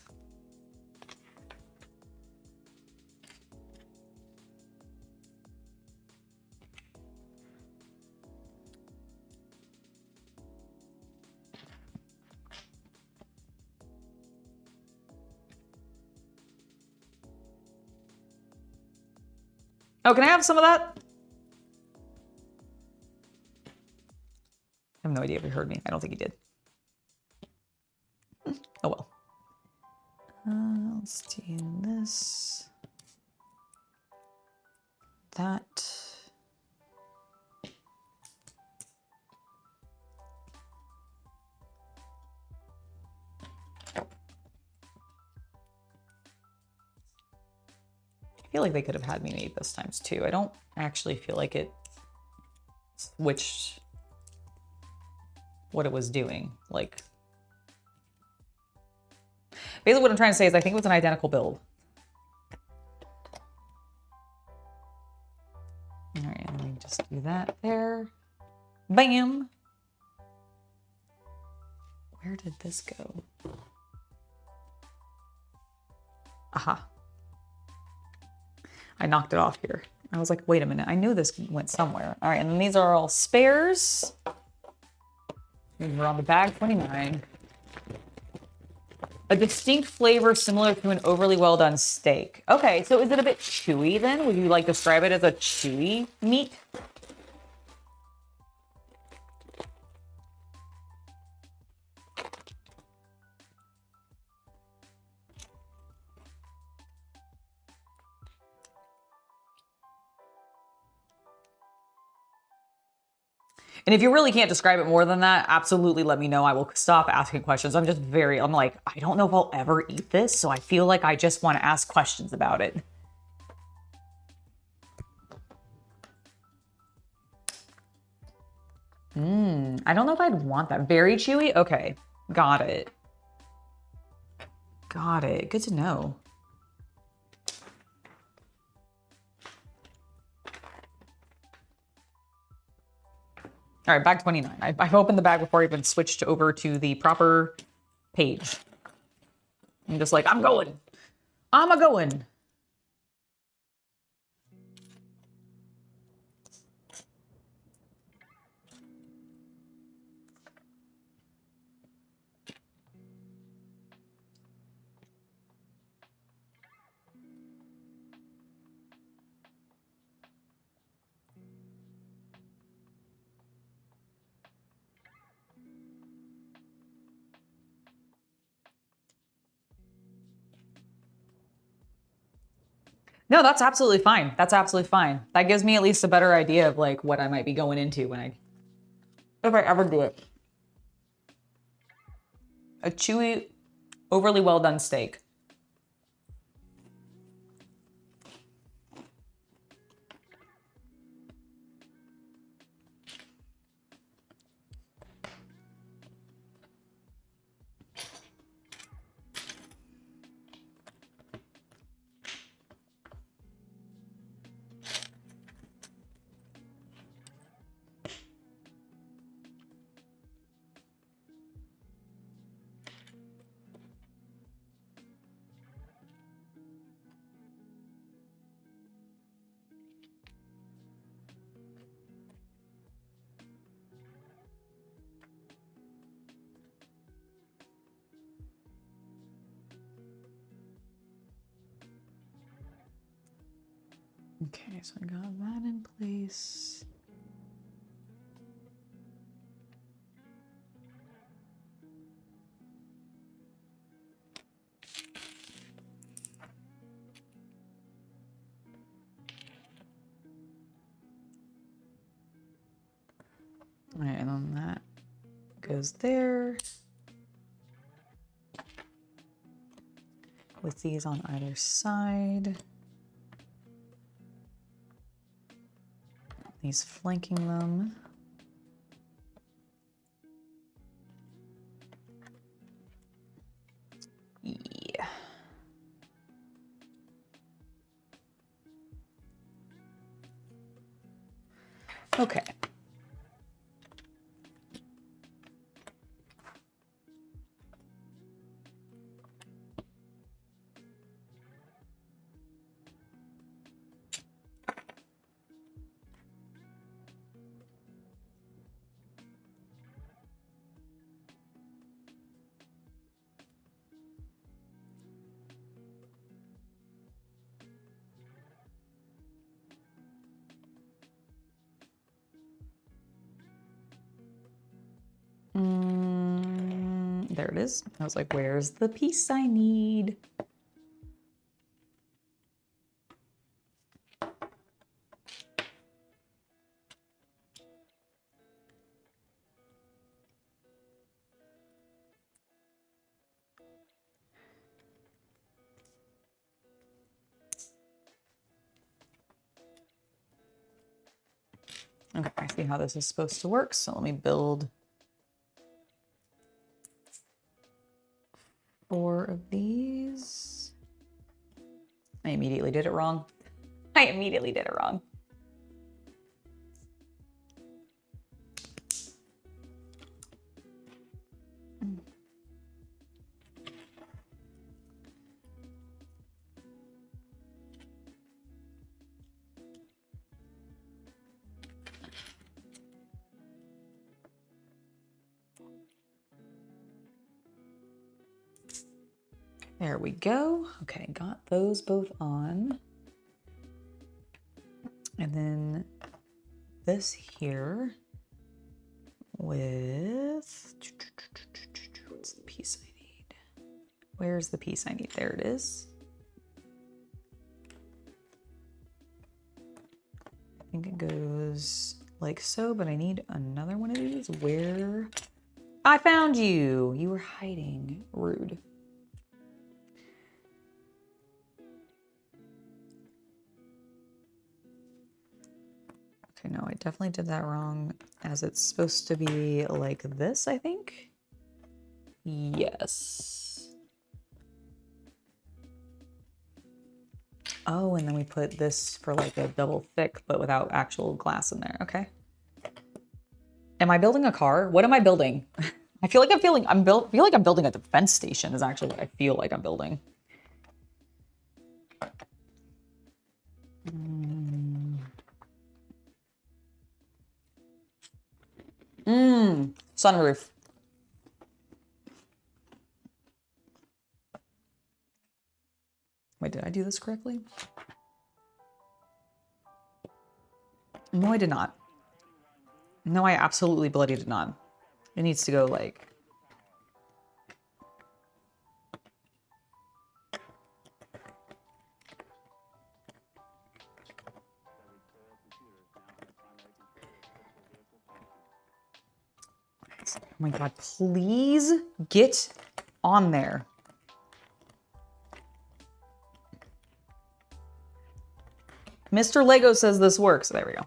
Oh, can I have some of that? I have no idea if he heard me. I don't think he did. Oh well. Let's do this. That. I feel like they could have had me made those times too. I don't actually feel like it switched what it was doing. Like, basically what I'm trying to say is I think it was an identical build. All right, and let me just do that there. Bam! Where did this go? Aha. I knocked it off here. I was like, wait a minute, I knew this went somewhere. All right, and then these are all spares. And we're on the bag 29. A distinct flavor similar to an overly well done steak. Okay, so is it a bit chewy then? Would you like describe it as a chewy meat? And if you really can't describe it more than that, absolutely let me know. I will stop asking questions. I'm like, I don't know if I'll ever eat this, so I feel like I just want to ask questions about it. I don't know if I'd want that. Very chewy? Okay, got it. Got it, good to know. All right, bag 29. I've opened the bag before I even switched over to the proper page. I'm just like, I'm going. I'm a-going. No, that's absolutely fine. That's absolutely fine. That gives me at least a better idea of like what I might be going into when if I ever do it. A chewy, overly well done steak. Okay, so I got that in place. All right, and then that goes there. With these on either side. These flanking them. Yeah. Okay. There it is. I was like, where's the piece I need? Okay, I see how this is supposed to work. So let me build 4 of these. I immediately did it wrong. I immediately did it wrong. There we go. Okay, got those both on. And then this here with, what's the piece I need? Where's the piece I need? There it is. I think it goes like so, but I need another one of these. Where? I found you. You were hiding. Rude. Okay, no, I definitely did that wrong, as it's supposed to be like this, I think. Yes. Oh, and then we put this for like a double thick, but without actual glass in there. Okay. Am I building a car? What am I building? I feel like feel like I'm building a defense station is actually what I feel like I'm building. Sunroof. Wait, did I do this correctly? No, I did not. No, I absolutely bloody did not. It needs to go like... my God, please get on there. Mr. Lego says this works. There we go.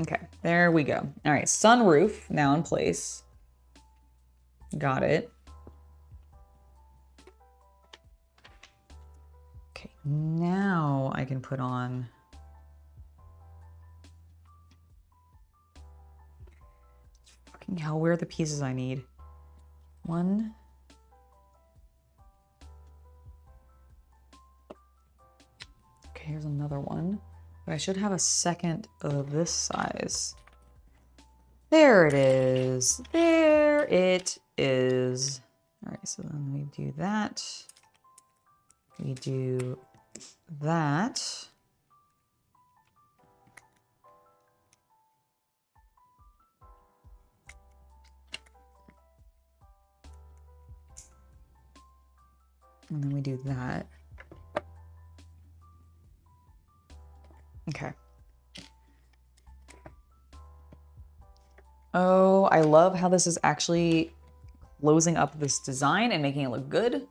Okay, there we go. All right, sunroof now in place. Got it. Okay, now I can put on... Fucking hell, where are the pieces I need? One. Okay, here's another one. But I should have a second of this size. There it is. There it is. All right, so then we do that. We do that. And then we do that. Okay. Oh, I love how this is actually closing up this design and making it look good.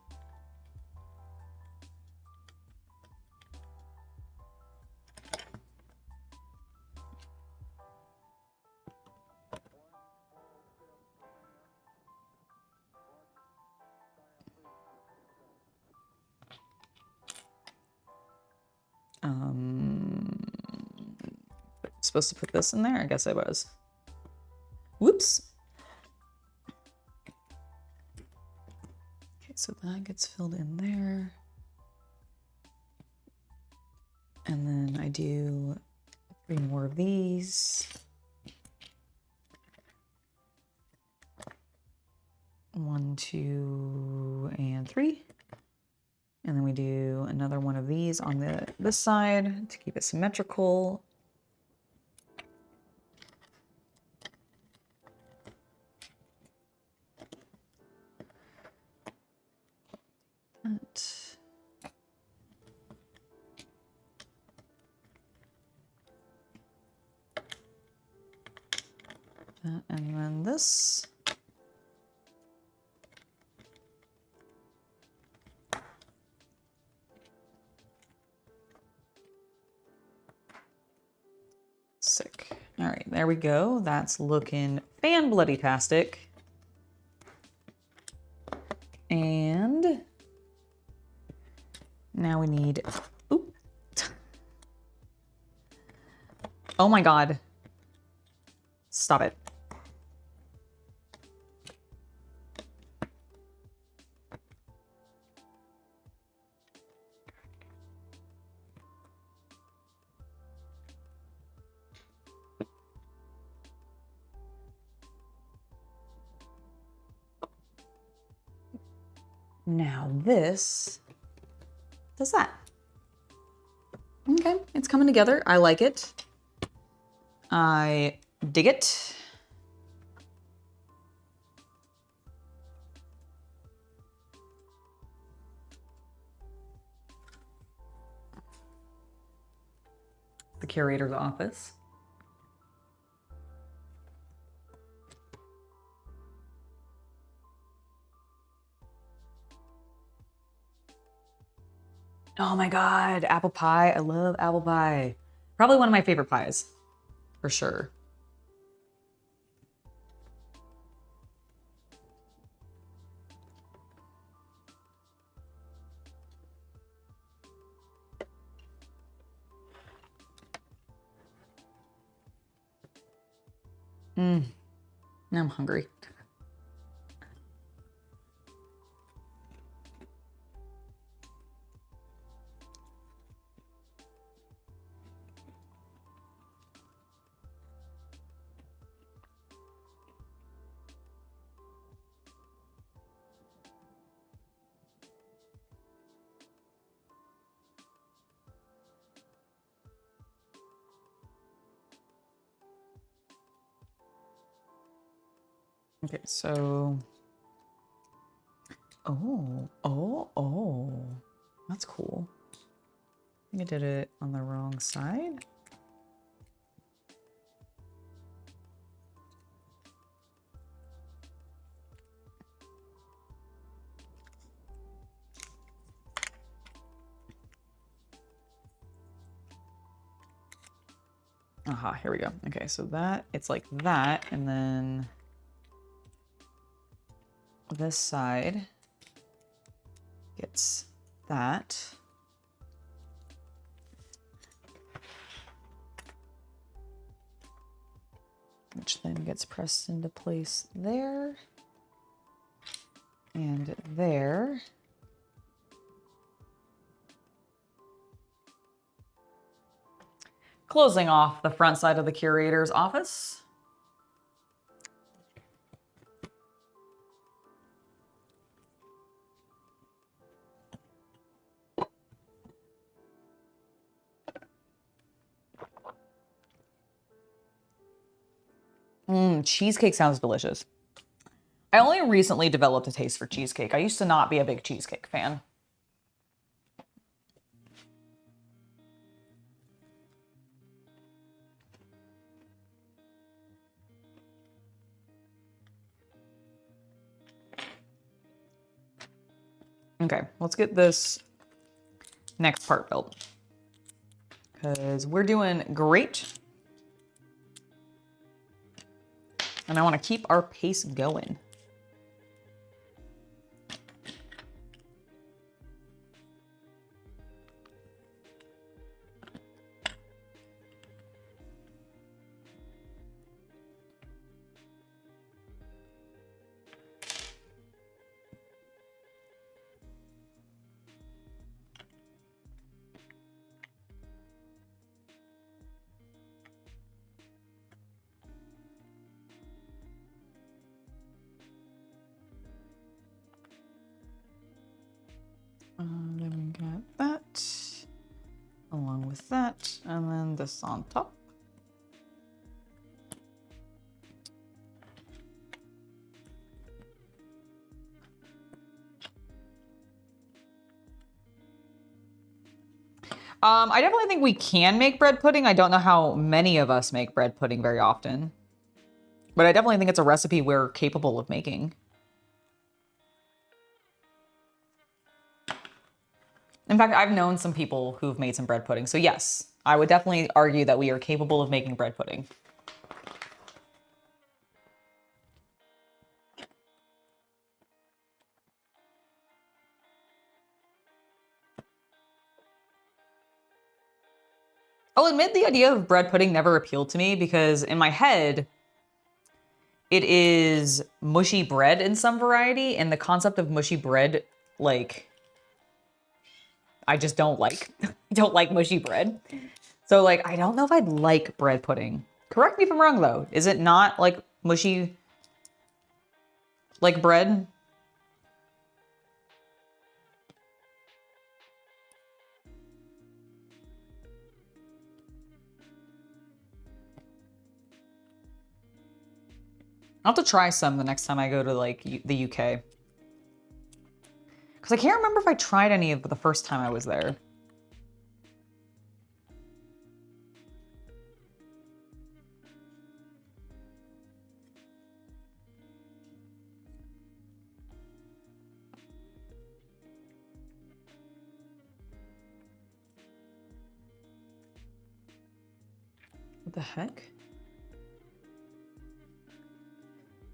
Supposed to put this in there? I guess I was. Whoops. Okay, so that gets filled in there. And then I do 3 more of these. 1, 2, and 3. And then we do another one of these on this side to keep it symmetrical. That, and then this. Sick. All right, there we go. That's looking fan-bloody-tastic. And now we need, oop. Oh my God. Stop it. Now this does that. Okay, it's coming together. I like it. I dig it. The curator's office. Oh my God, apple pie. I love apple pie. Probably one of my favorite pies, for sure. Now I'm hungry. Okay, so, oh, that's cool. I think I did it on the wrong side. Aha, here we go. Okay, so that, it's like that, and then this side gets that. Which then gets pressed into place there. And there. Closing off the front side of the curator's office. Cheesecake sounds delicious. I only recently developed a taste for cheesecake. I used to not be a big cheesecake fan. Okay, let's get this next part built. Because we're doing great. And I want to keep our pace going. Then we got that, along with that, and then this on top. I definitely think we can make bread pudding. I don't know how many of us make bread pudding very often, but I definitely think it's a recipe we're capable of making. In fact, I've known some people who've made some bread pudding. So yes, I would definitely argue that we are capable of making bread pudding. I'll admit the idea of bread pudding never appealed to me because in my head, it is mushy bread in some variety, and the concept of mushy bread, like, I just don't like. I don't like mushy bread. So, like, I don't know if I'd like bread pudding. Correct me if I'm wrong, though. Is it not, like, mushy, like bread? I'll have to try some the next time I go to, like, the UK. Because I can't remember if I tried any of the first time I was there. What the heck?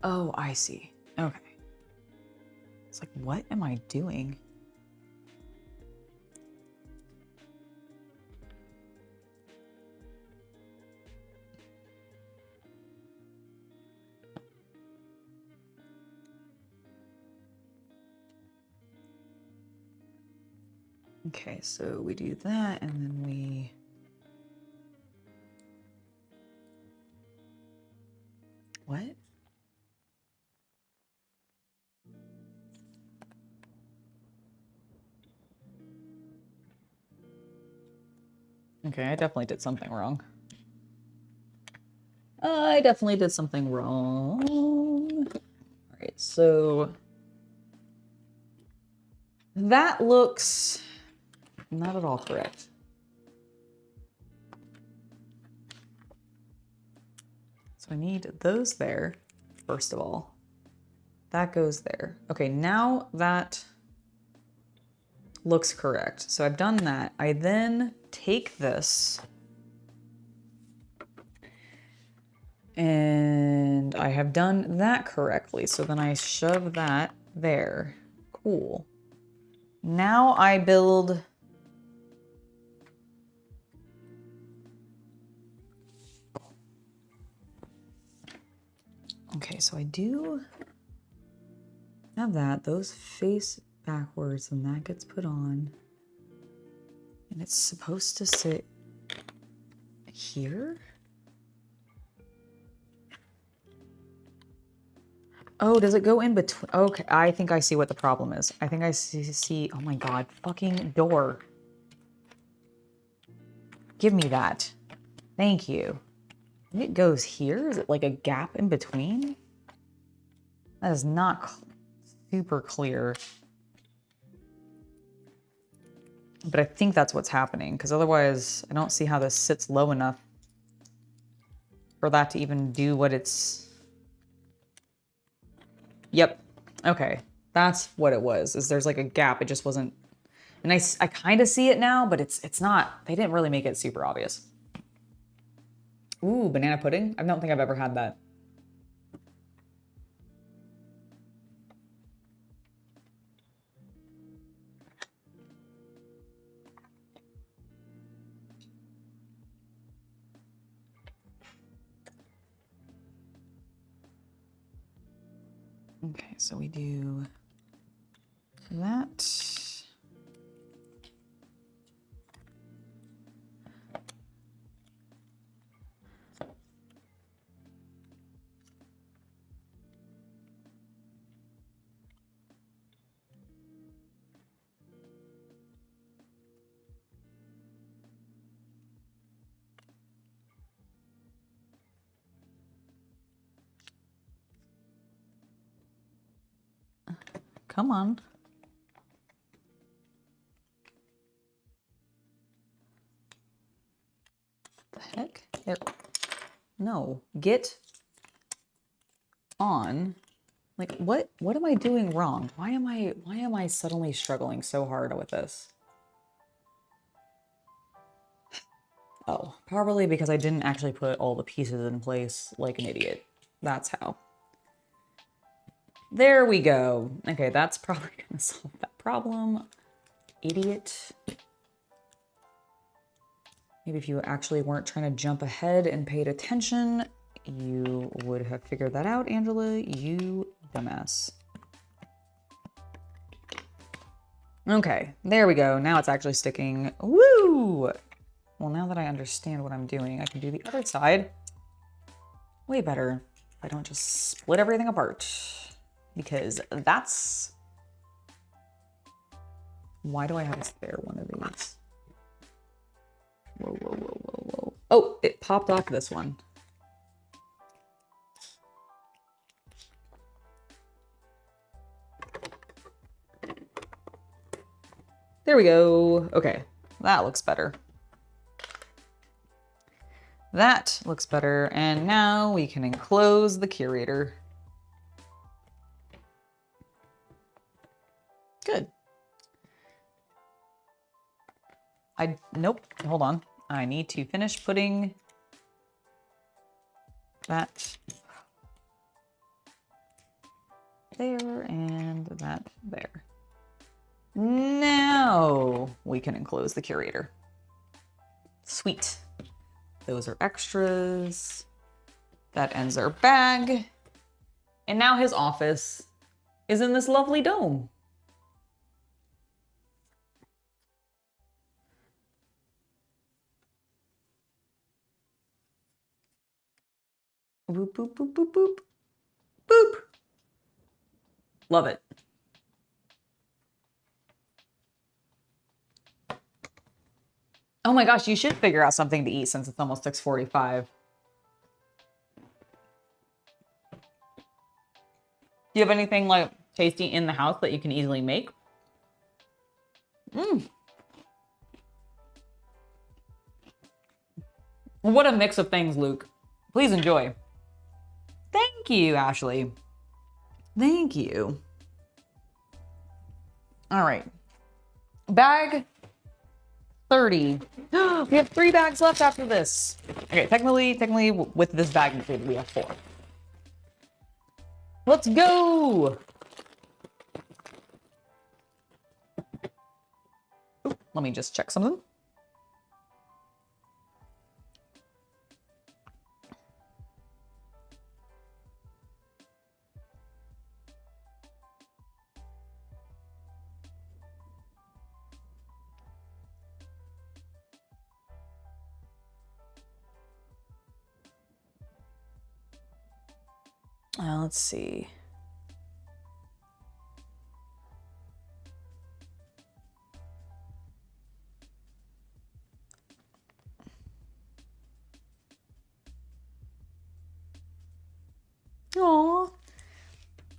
Oh, I see. Okay. It's like, what am I doing? Okay, so we do that, and then we... What? Okay, I definitely did something wrong. I definitely did something wrong. All right, so that looks not at all correct. So I need those there, first of all. That goes there. Okay, now that looks correct. So I've done that. I then take this And I have done that correctly. So then I shove that there. Cool. Now I build... Okay, so I do have that. Those face backwards and that gets put on. And it's supposed to sit here? Oh, does it go in between? Okay, I think I see what the problem is. I think I see, oh my God, fucking door. Give me that. Thank you. And it goes here? Is it like a gap in between? That is not super clear. But I think that's what's happening, because otherwise I don't see how this sits low enough for that to even do what it's... Yep. Okay. That's what it was, is there's like a gap. It just wasn't... And I kind of see it now, but it's not... They didn't really make it super obvious. Ooh, banana pudding? I don't think I've ever had that. Okay, so we do that. Come on. The heck? There. No. Get on. Like, what am I doing wrong? Why am I suddenly struggling so hard with this? Oh, probably because I didn't actually put all the pieces in place like an idiot. That's how. There we go. Okay, that's probably gonna solve that problem. Idiot. Maybe if you actually weren't trying to jump ahead and paid attention, you would have figured that out, Angela. You dumbass. Okay, there we go. Now it's actually sticking. Woo! Well, now that I understand what I'm doing, I can do the other side way better. I don't just split everything apart. Because that's... Why do I have a spare one of these? Whoa, whoa, whoa, whoa, whoa. Oh, it popped off this one. There we go. Okay, that looks better. That looks better. And now we can enclose the curator. Good. Nope, hold on. I need to finish putting that there and that there. Now we can enclose the curator. Sweet. Those are extras. That ends our bag. And now his office is in this lovely dome. Boop, boop, boop, boop, boop. Boop. Love it. Oh my gosh, you should figure out something to eat since it's almost 6:45. Do you have anything like tasty in the house that you can easily make? What a mix of things, Luke. Please enjoy. Thank you, Ashley. Thank you. All right. Bag 30. We have 3 bags left after this. Okay, technically, with this bag included, we have 4. Let's go! Ooh, let me just check something. Let's see. Aww.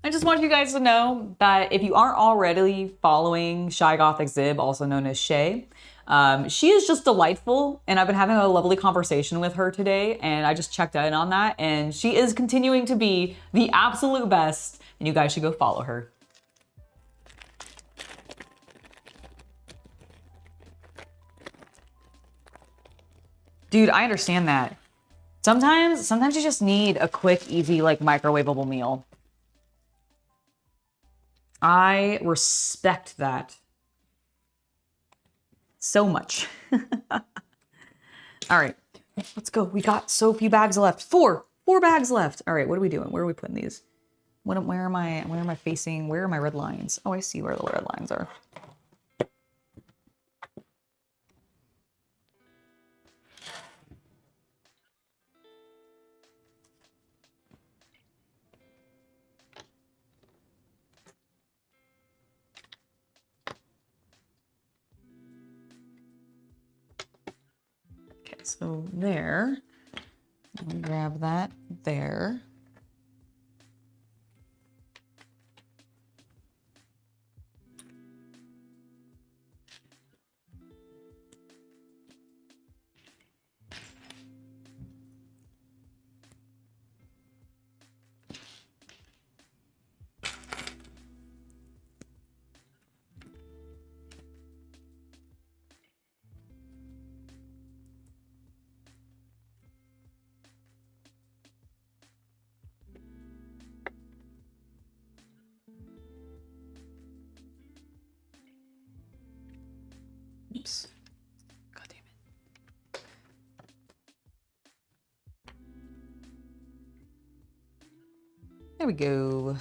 I just want you guys to know that if you aren't already following Shy Gothic Zib, also known as Shay, she is just delightful, and I've been having a lovely conversation with her today, and I just checked in on that, and she is continuing to be the absolute best, and you guys should go follow her. Dude, I understand that. Sometimes you just need a quick, easy, like, microwavable meal. I respect that so much. All right, let's go. We got so few bags left. 4 bags left. All right, what are we doing? Where are we putting these? Where am I facing? Where are my red lines? Oh, I see where the red lines are. Okay, so there. Let me grab that there. Oops. God damn it. There we go.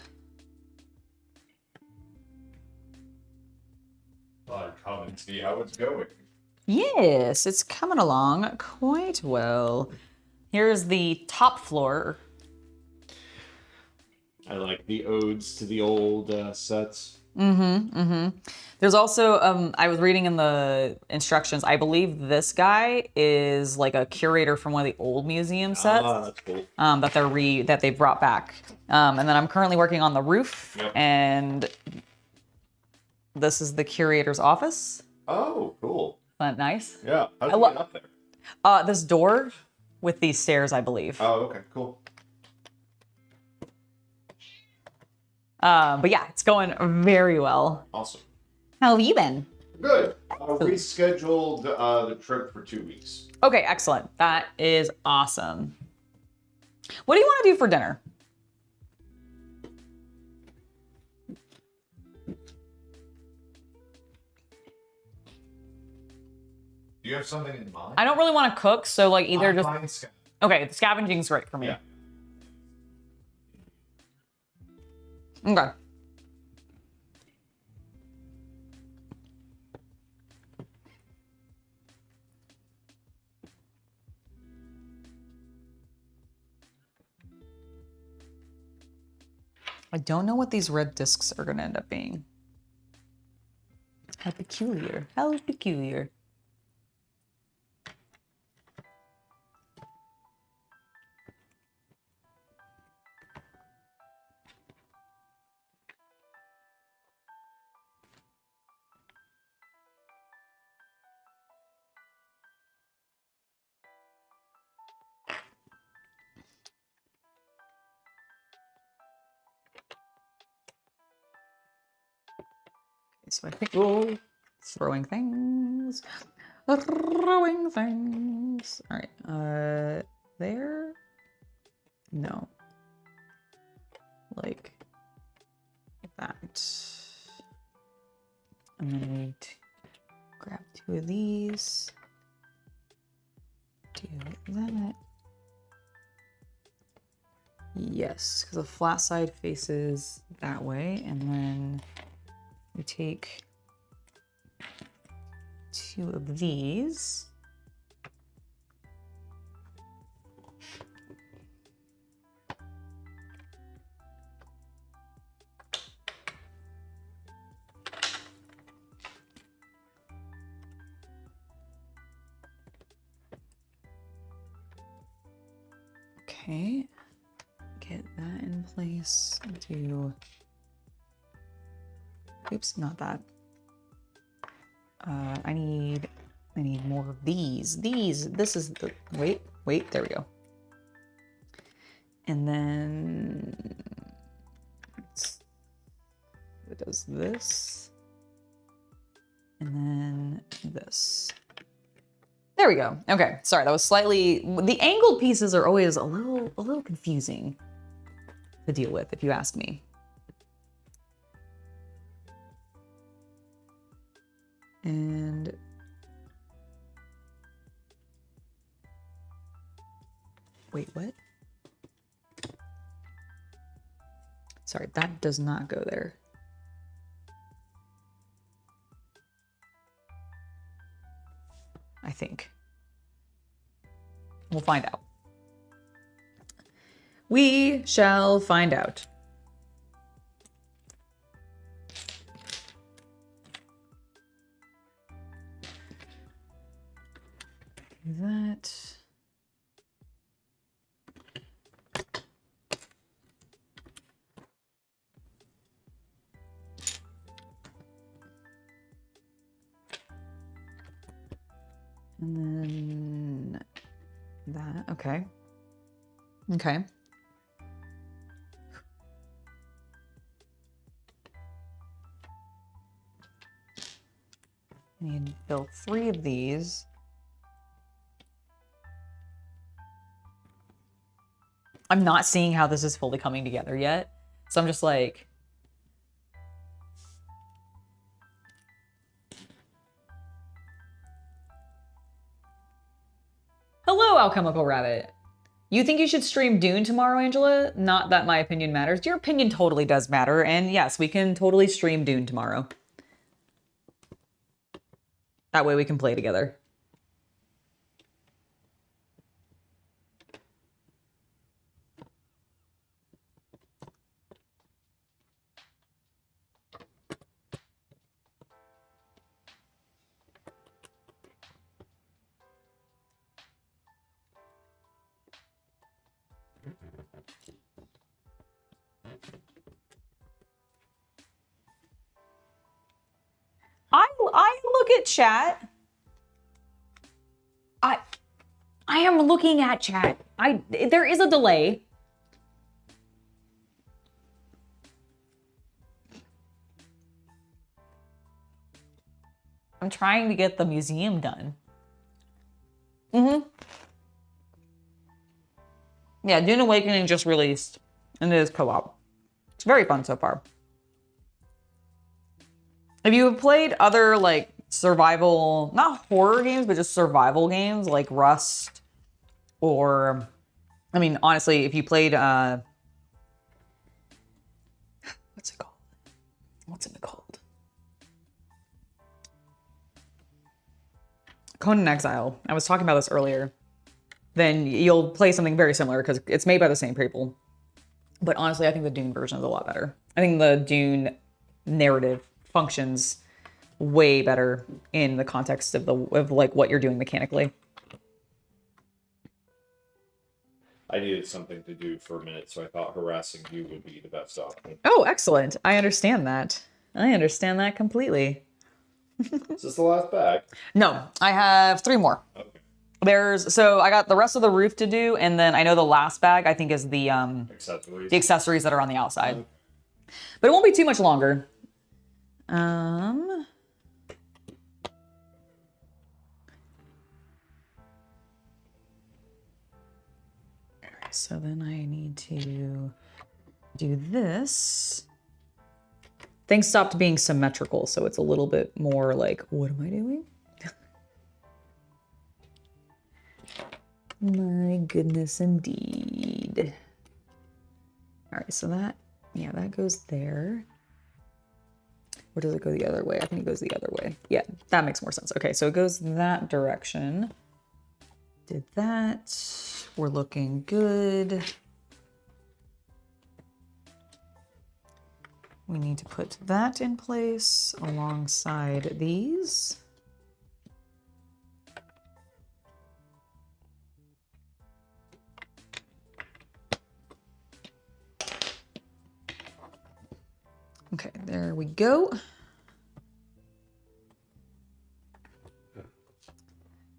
Come and see how it's going. Yes, it's coming along quite well. Here's the top floor. I like the odes to the old sets. There's also, I was reading in the instructions, I believe this guy is like a curator from one of the old museum sets. That's cool. That they brought back. And then I'm currently working on the roof, and this is the curator's office. Oh, cool. Isn't that nice? Yeah. How'd you get up there? This door with these stairs, I believe. Oh, okay, cool. But yeah, it's going very well. Awesome. How have you been? Good. Rescheduled the trip for 2 weeks. Okay, excellent. That is awesome. What do you want to do for dinner? Do you have something in mind? I don't really want to cook, so like either just... Fine, Scott. Okay, the scavenging's great for me. Yeah. Okay. I don't know what these red discs are going to end up being. How peculiar. How peculiar. So I think we'll throwing things. Throwing things. All right. There? No. Like that. And then we grab 2 of these. Do that. Yes, because the flat side faces that way. And then we take 2 of these. Okay, get that in place. Do, oops, not that. I need more of these. This is the, wait, there we go. And then it does this. And then this. There we go. Okay, sorry, that was slightly, the angled pieces are always a little confusing to deal with, if you ask me. And wait, what? Sorry, that does not go there. I think. We'll find out. We shall find out. That. And then that, okay. Okay. I need to build 3 of these. I'm not seeing how this is fully coming together yet. So I'm just like, hello, Alchemical Rabbit. You think you should stream Dune tomorrow, Angela? Not that my opinion matters. Your opinion totally does matter. And yes, we can totally stream Dune tomorrow. That way we can play together. I look at chat. I am looking at chat. There is a delay. I'm trying to get the museum done. Mm-hmm. Yeah, Dune Awakening just released, and it is co-op. It's very fun so far. If you have played other, like, survival, not horror games, but just survival games, like Rust, or, I mean, honestly, if you played, what's it called? What's it called? Conan Exile. I was talking about this earlier. Then you'll play something very similar because it's made by the same people. But honestly, I think the Dune version is a lot better. I think the Dune narrative functions way better in the context of like what you're doing mechanically. I needed something to do for a minute, so I thought harassing you would be the best option. Oh, excellent. I understand that. I understand that completely. Is this the last bag? No, I have 3 more. Okay. So I got the rest of the roof to do, and then I know the last bag I think is the accessories that are on the outside. Okay. But it won't be too much longer. so then I need to do this. Things stopped being symmetrical, so it's a little bit more like, what am I doing? My goodness, indeed. All right, so that, yeah, that goes there. Or does it go the other way? I think it goes the other way. Yeah, that makes more sense. Okay, so it goes that direction. Did that. We're looking good. We need to put that in place alongside these. Okay, there we go.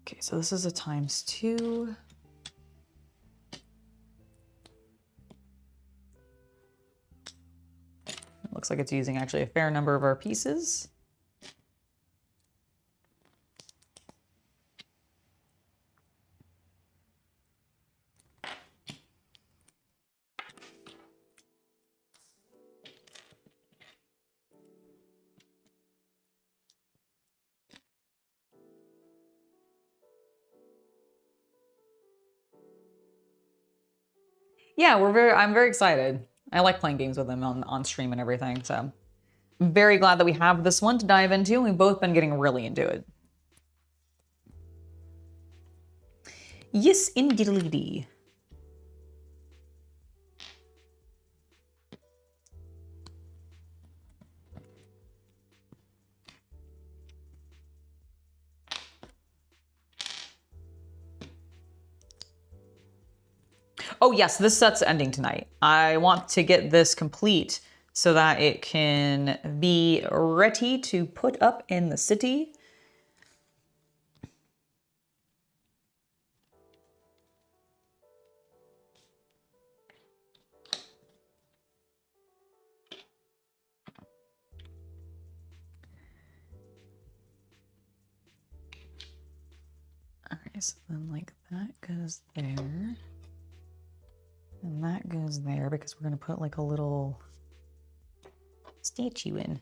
Okay, so this is a ×2. It looks like it's using actually a fair number of our pieces. Yeah, I'm very excited. I like playing games with him on stream and everything, so I'm very glad that we have this one to dive into, and we've both been getting really into it. Yes, indeed. Oh yes, this set's ending tonight. I want to get this complete so that it can be ready to put up in the city. All right, so then like that goes there. And that goes there because we're gonna put like a little statue in.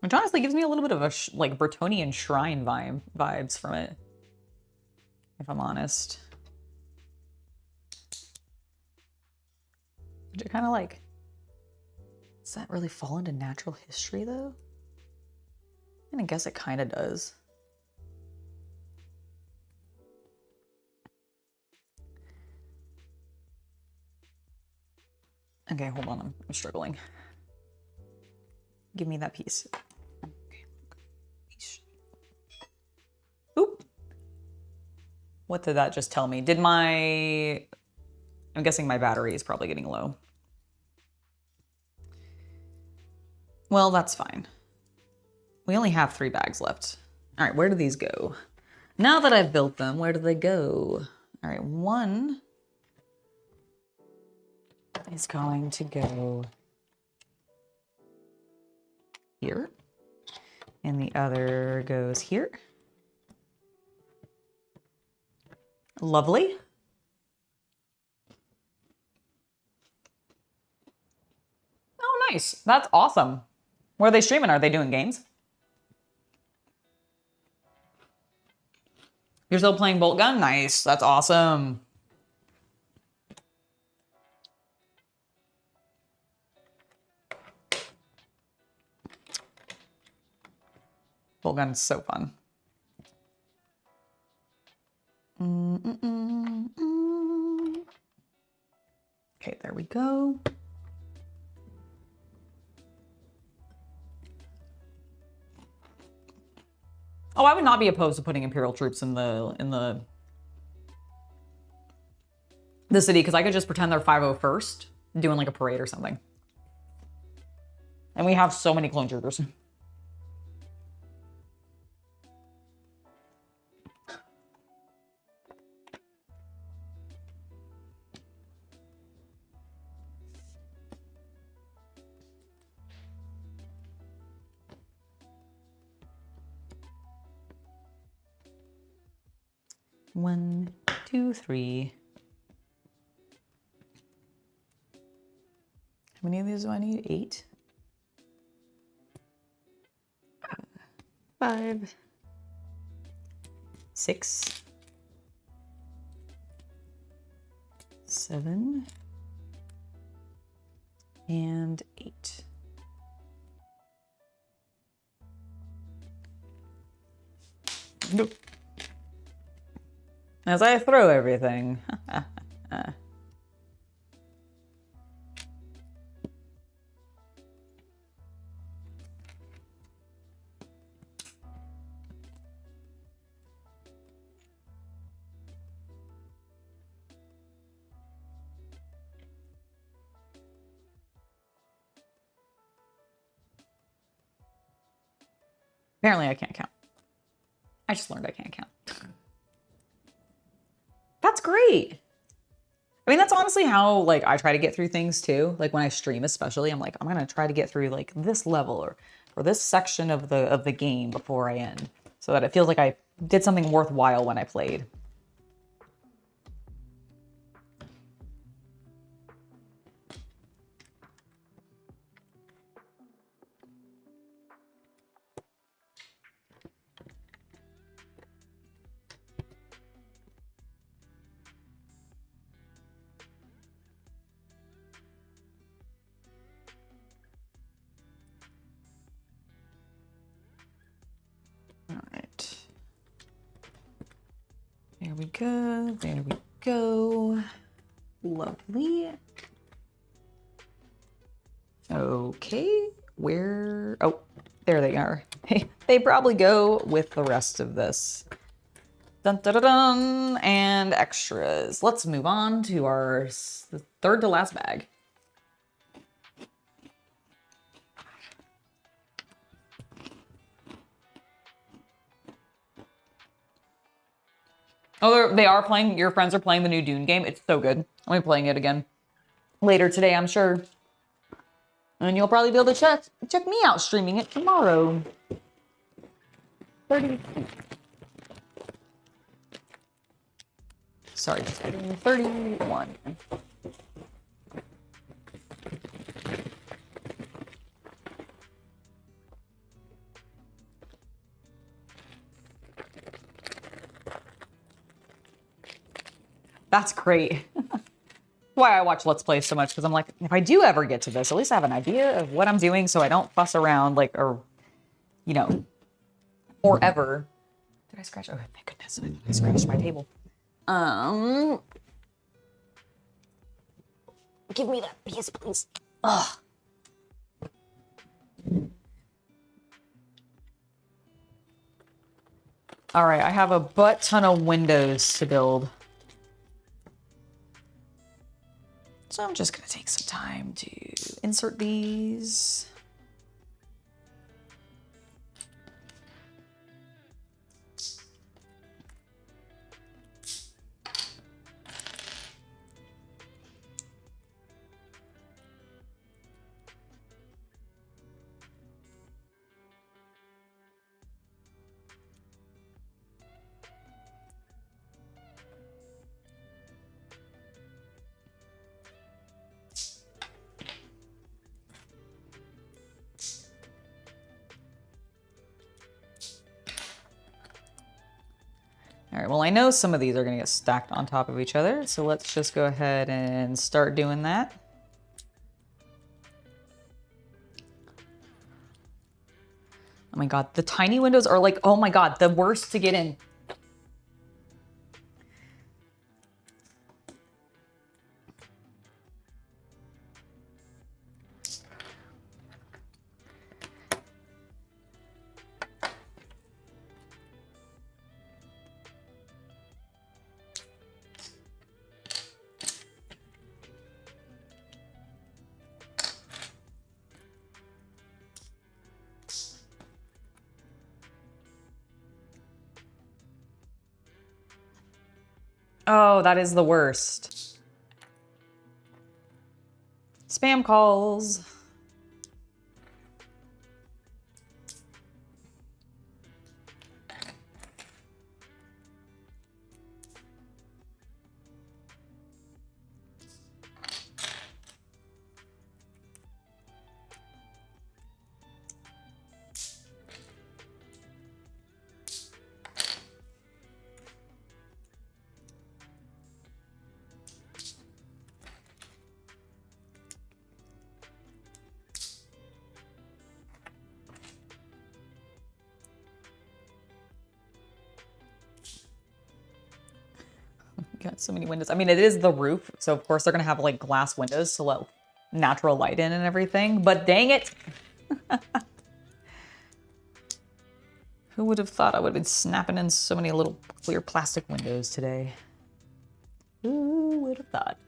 Which honestly gives me a little bit of a like Bretonian shrine vibes from it, if I'm honest. Which I kind of like. Does that really fall into natural history though? And I guess it kind of does. Okay, hold on, I'm struggling. Give me that piece. Okay. Oop. What did that just tell me? Did my... I'm guessing my battery is probably getting low. Well, that's fine. We only have 3 bags left. All right, where do these go? Now that I've built them, where do they go? All right, one is going to go here, and the other goes here. Lovely. Oh, nice. That's awesome. Where are they streaming? Are they doing games? You're still playing Bolt Gun? Nice. That's awesome. Bolt Gun is so fun. Okay, there we go. Oh, I would not be opposed to putting Imperial troops in the city, because I could just pretend they're 501st, doing like a parade or something. And we have so many clone troopers. 1, 2, 3. How many of these do I need? 8. 5, 6, 7, and 8. Nope. As I throw everything. Apparently I can't count. I just learned I can't count. That's great. I mean, that's honestly how like I try to get through things too. Like when I stream especially, I'm like, I'm gonna try to get through like this level or this section of the game before I end. So that it feels like I did something worthwhile when I played. All right. There we go. There we go. Lovely. Okay. Where? Oh, there they are. They probably go with the rest of this. Dun, dun, dun, dun, and extras. Let's move on to our third to last bag. Oh, they are playing, your friends are playing the new Dune game. It's so good. I'll be playing it again later today, I'm sure. And you'll probably be able to check me out streaming it tomorrow. 30. Sorry, 31. That's great. Why I watch Let's Play so much, because I'm like, if I do ever get to this, at least I have an idea of what I'm doing so I don't fuss around like, or, you know, forever. Did I scratch? Oh, thank goodness. I scratched my table. Give me that piece, please. Ugh. All right, I have a butt ton of windows to build. So I'm just gonna take some time to insert these. All right, well, I know some of these are gonna get stacked on top of each other, so let's just go ahead and start doing that. Oh my God, the tiny windows are like, oh my God, the worst to get in. Oh, that is the worst. Spam calls. got so many windows. I mean, it is the roof, so of course they're gonna have like glass windows to let natural light in and everything, but dang it. Who would have thought I would have been snapping in so many little clear plastic windows today? Who would have thought?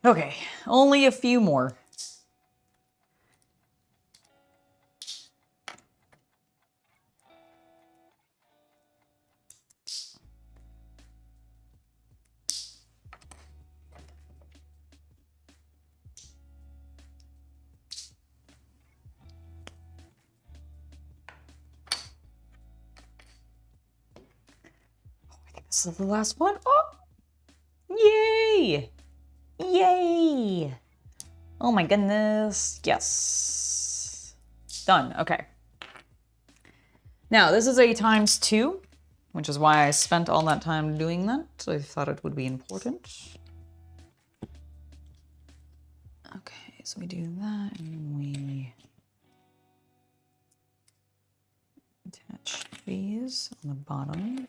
Okay, only a few more. This is the last one. Oh, yay! Yay! Oh my goodness. Yes. Done. Okay. Now, this is a ×2, which is why I spent all that time doing that. I thought it would be important. Okay, so we do that and we attach these on the bottom.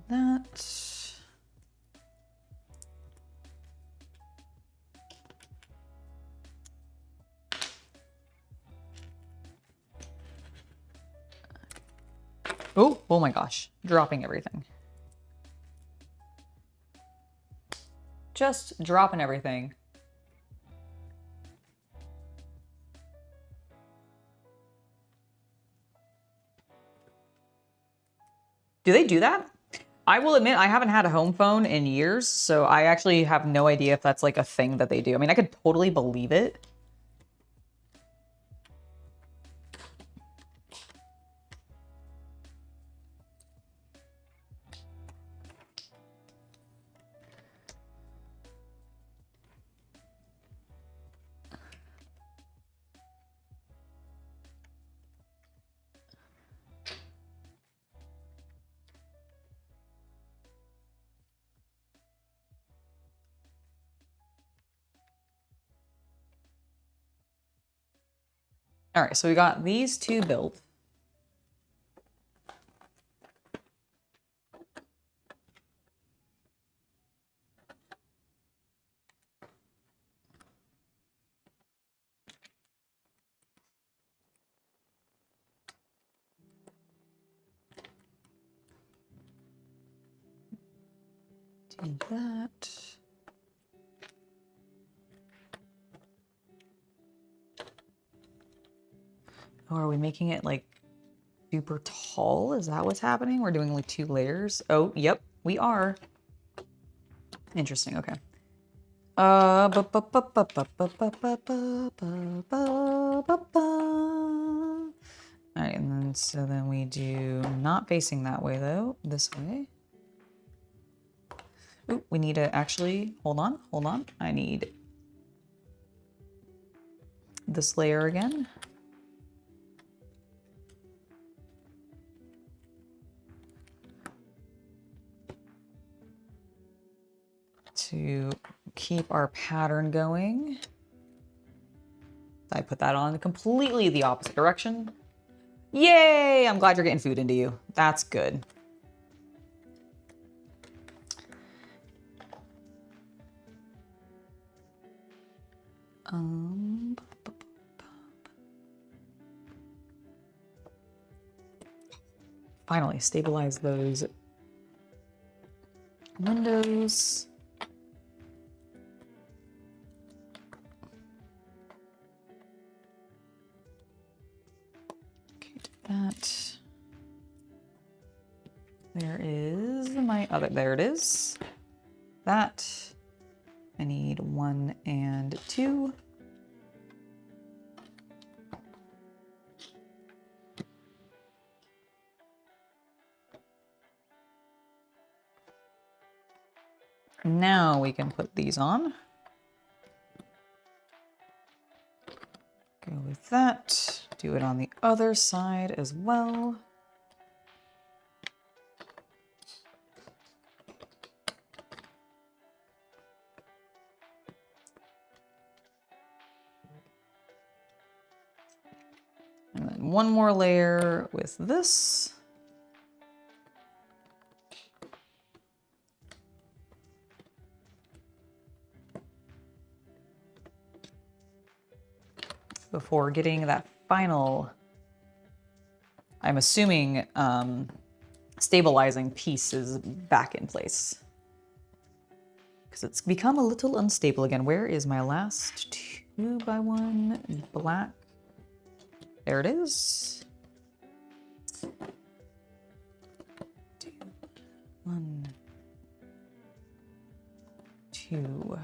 That. Oh my gosh, dropping everything. Just dropping everything. Do they do that? I will admit I haven't had a home phone in years, so I actually have no idea if that's like a thing that they do. I mean, I could totally believe it. All right, so we got these two built. Do that. Oh, are we making it like super tall? Is that what's happening? We're doing like 2 layers. Oh, yep, we are. Interesting, okay. All right, and then so then we do not facing that way though, this way. Ooh, we need to actually, hold on. I need this layer again. to keep our pattern going. I put that on completely the opposite direction. Yay! I'm glad you're getting food into you. That's good. Finally, stabilize those windows. Okay, that. There is my other, there it is. That. I need 1 and 2. Now we can put these on. Go with that. Do it on the other side as well. And then one more layer with this. Before getting that final, I'm assuming, stabilizing pieces back in place. Because it's become a little unstable again. Where is my last 2x1 black? There it is. 2, 1, 2.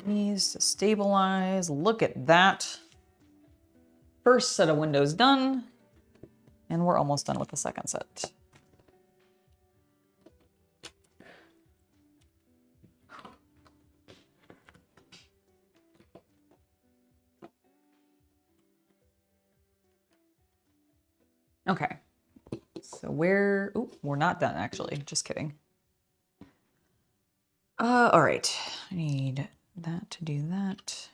These to stabilize. Look at that. First set of windows done. And we're almost done with the second set. Okay. So we're not done actually. Just kidding. All right. I need that to do that.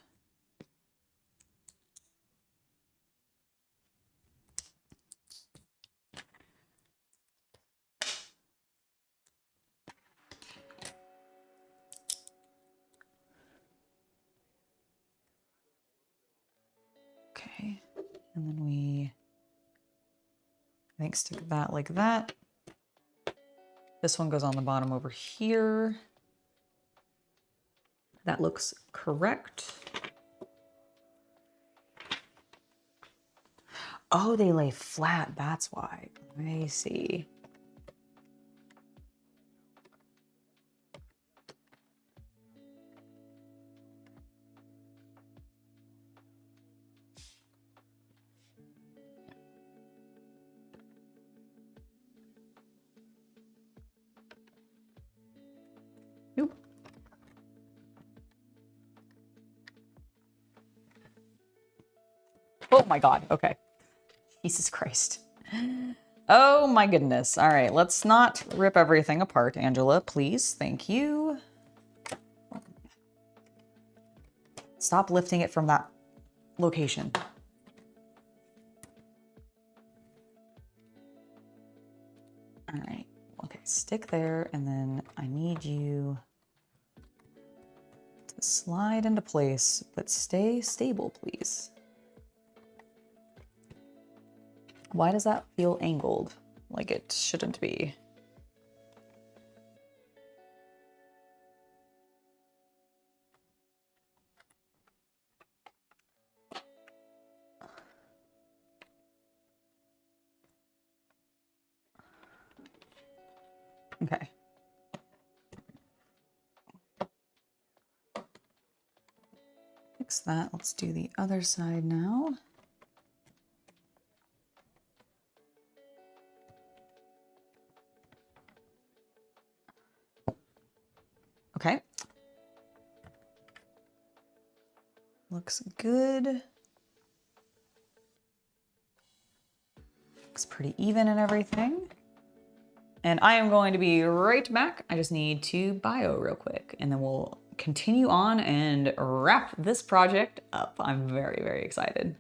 Okay. And then we, I think, stick that like that. This one goes on the bottom over here. That looks correct. Oh, they lay flat, that's why. I see. Nope. Oh my God, okay. Jesus Christ. Oh my goodness. All right, let's not rip everything apart, Angela, please. Thank you. Stop lifting it from that location. All right, okay, stick there, and then I need you to slide into place, but stay stable, please. Why does that feel angled? Like it shouldn't be. Okay. Fix that. Let's do the other side now. Okay. Looks good. looks pretty even and everything. And I am going to be right back. I just need to bio real quick, and then we'll continue on and wrap this project up. I'm very, very excited.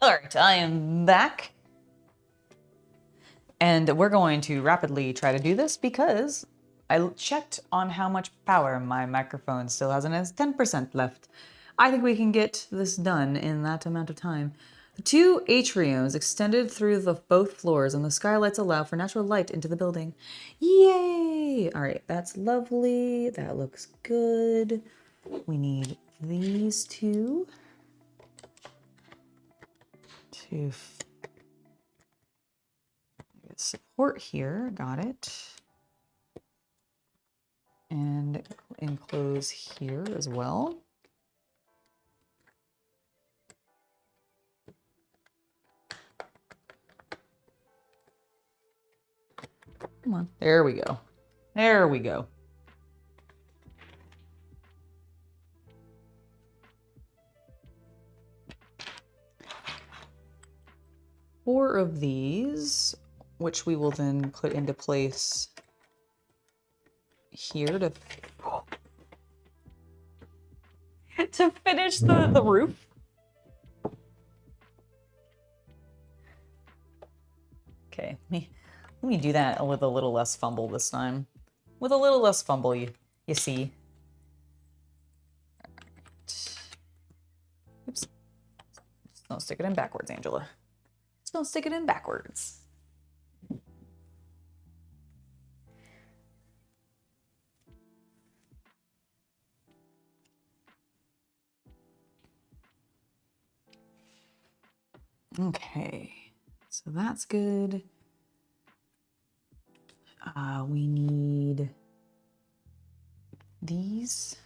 All right, I am back. And we're going to rapidly try to do this because I checked on how much power my microphone still has, and it has 10% left. I think we can get this done in that amount of time. The two atriums extended through both floors, and the skylights allow for natural light into the building. Yay! All right, that's lovely. That looks good. We need these two to support here. Got it. And enclose here as well. Come on. There we go. There we go. Four of these, which we will then put into place here to finish the roof. Okay, let me do that with a little less fumble this time. With a little less fumble, you see. Right. Oops. Just don't stick it in backwards, Angela. Just don't stick it in backwards. Okay, so that's good. We need these.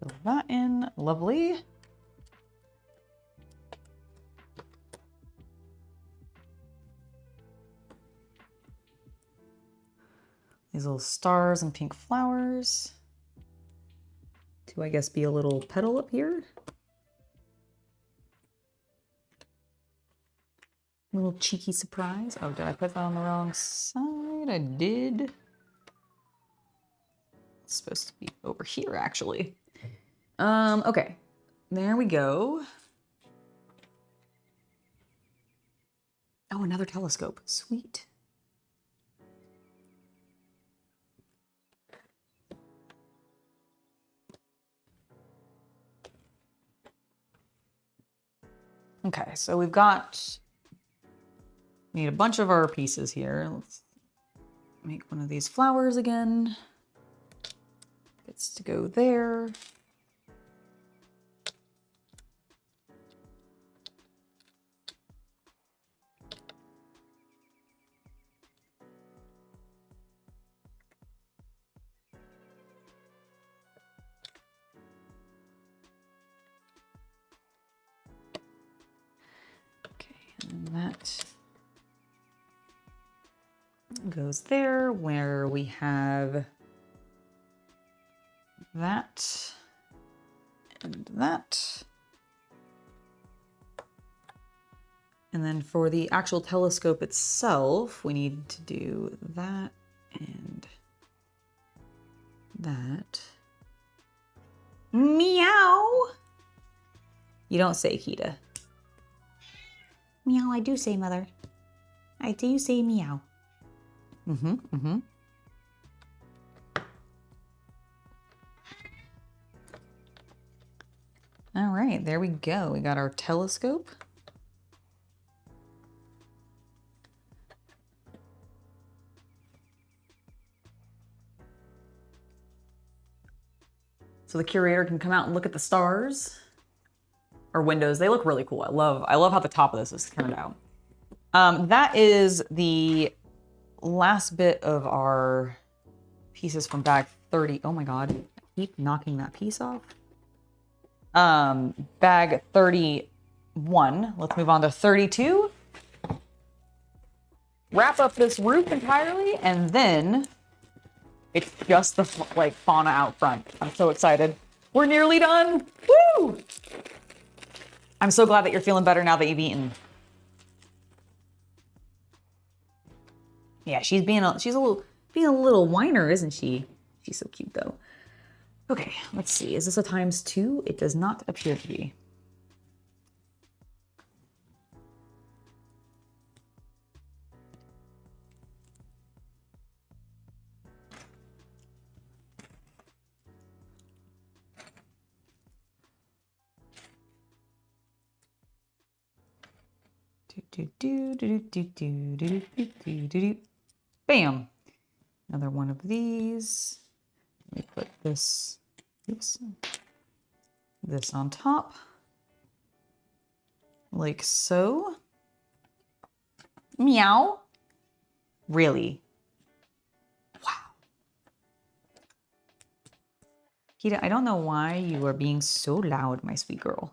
Fill that in, lovely. These little stars and pink flowers. To, I guess, be a little petal up here. Little cheeky surprise. Oh, did I put that on the wrong side? I did. It's supposed to be over here, actually. Okay. There we go. Oh, another telescope. Sweet. Okay, so we need a bunch of our pieces here. Let's make one of these flowers again. Gets to go there. And that goes there, where we have that and that. And then for the actual telescope itself, we need to do that and that. Meow! You don't say, Kita. Meow, I do say, Mother. I do say meow. All right, there we go. We got our telescope. So the curator can come out and look at the stars or windows. They look really cool. I love how the top of this is turned out. That is the last bit of our pieces from bag 30. Oh my God, I keep knocking that piece off. Bag 31. Let's move on to 32. Wrap up this roof entirely, and then it's just the fauna out front. I'm so excited. We're nearly done. Woo! I'm so glad that you're feeling better now that you've eaten. Yeah, she's being a little whiner, isn't she? She's so cute though. Okay, let's see. Is this a ×2? It does not appear to be. Bam! Another one of these. Let me put this, this on top, like so. Meow. Really? Wow. Kita, I don't know why you are being so loud, my sweet girl.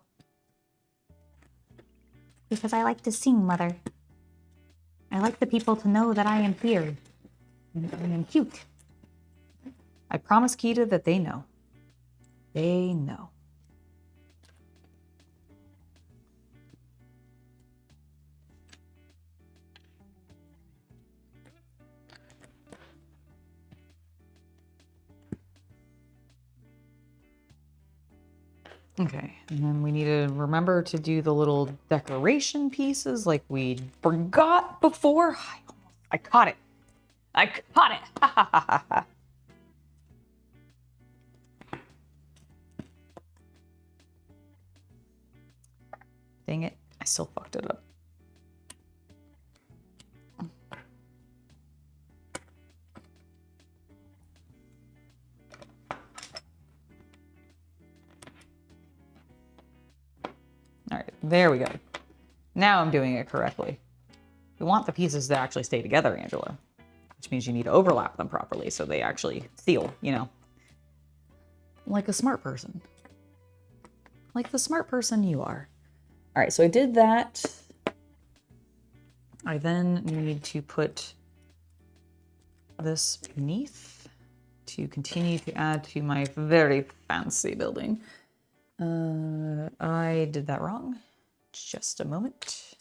Because I like to sing, Mother. I like the people to know that I am here. And I am cute. I promise Kita that they know. They know. Okay, and then we need to remember to do the little decoration pieces like we forgot before. I caught it. I caught it. Ha ha ha ha ha. Dang it, I still fucked it up. All right, there we go. Now I'm doing it correctly. We want the pieces to actually stay together, Angela, which means you need to overlap them properly so they actually seal, you know, like a smart person. Like the smart person you are. All right, so I did that. I then need to put this beneath to continue to add to my very fancy building. I did that wrong. Just a moment.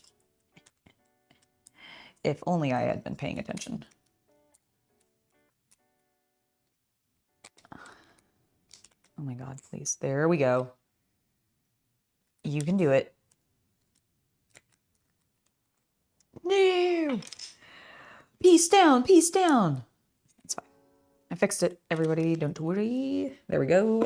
If only I had been paying attention. Oh my God, please. There we go. You can do it. No! Peace down, peace down. It's fine. I fixed it, everybody. Don't worry. There we go.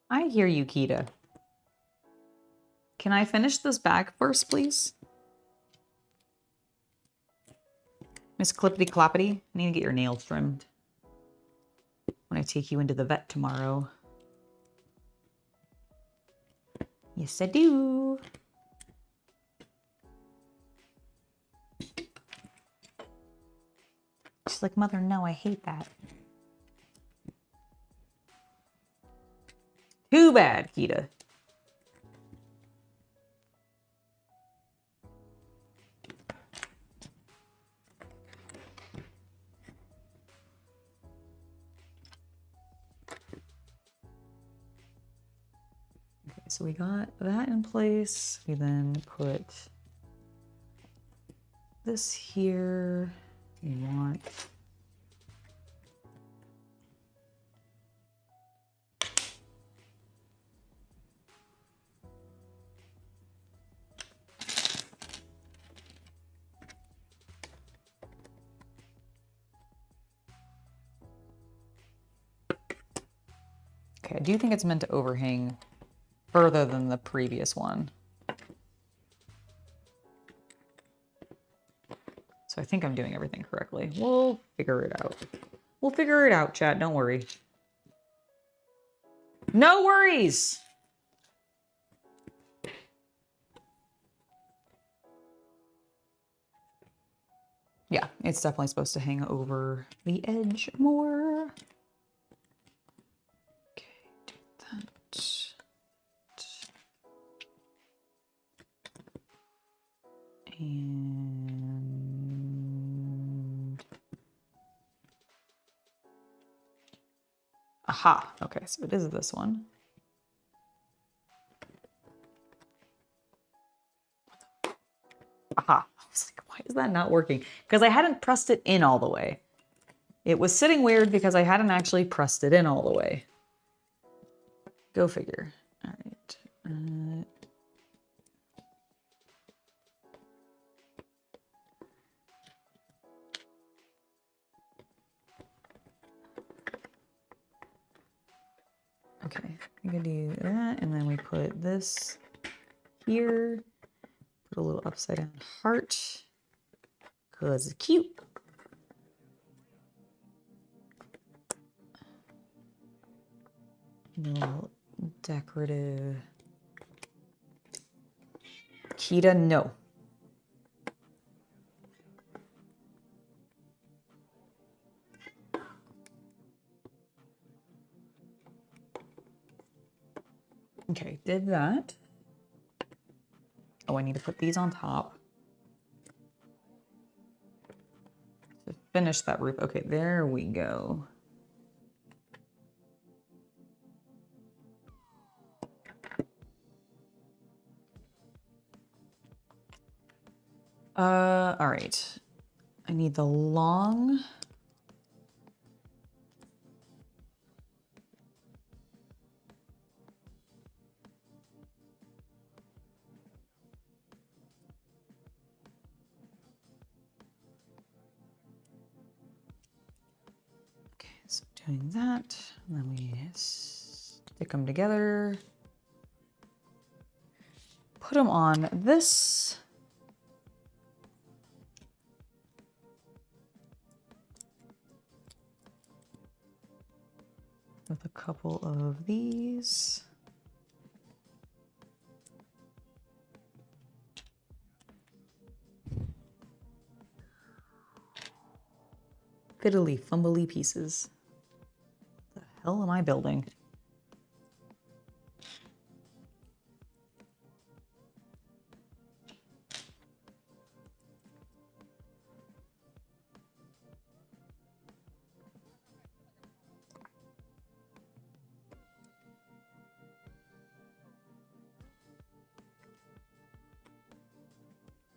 I hear you, Kita. Can I finish this bag first, please? Miss Clippity Cloppity, I need to get your nails trimmed when I take you into the vet tomorrow. Yes, I do. She's like, Mother, no, I hate that. Too bad, Kita. Okay, so we got that in place. We then put this here. We want okay, I do think it's meant to overhang further than the previous one. So I think I'm doing everything correctly. We'll figure it out. We'll figure it out, chat. Don't worry. No worries! Yeah, it's definitely supposed to hang over the edge more. Okay, do that. And aha, okay, so it is this one. Aha, I was like, why is that not working? Because I hadn't pressed it in all the way. It was sitting weird because I hadn't actually pressed it in all the way. Go figure. All right. Okay, I'm gonna do that, and then we put this here. Put a little upside down heart, cause it's cute. No decorative. Kita, no. Okay, did that. Oh, I need to put these on top to finish that roof. Okay, there we go. All right. I need the long. Okay, so doing that, and then we stick them together. put them on this. With a couple of these. Fiddly, fumbly pieces. What the hell am I building?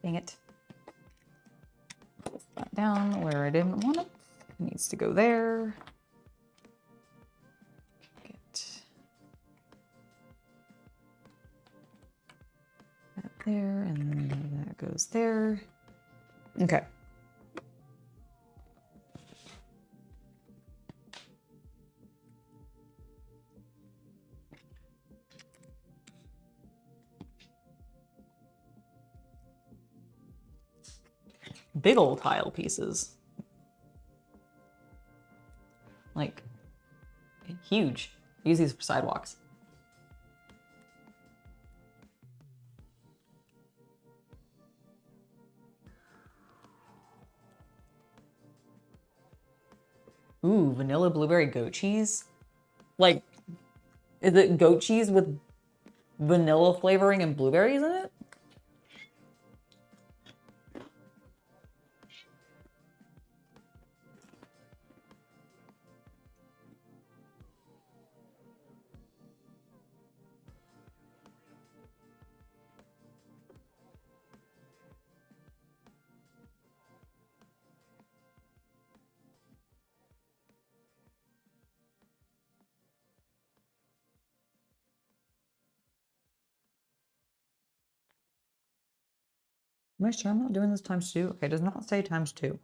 Dang it. Put that down where I didn't want it. It needs to go there. Get that there, and then that goes there. Okay. Big old tile pieces. Like, huge. Use these for sidewalks. Ooh, vanilla blueberry goat cheese? Like, is it goat cheese with vanilla flavoring and blueberries in it? Am I sure I'm not doing this times 2? Okay, it does not say times 2.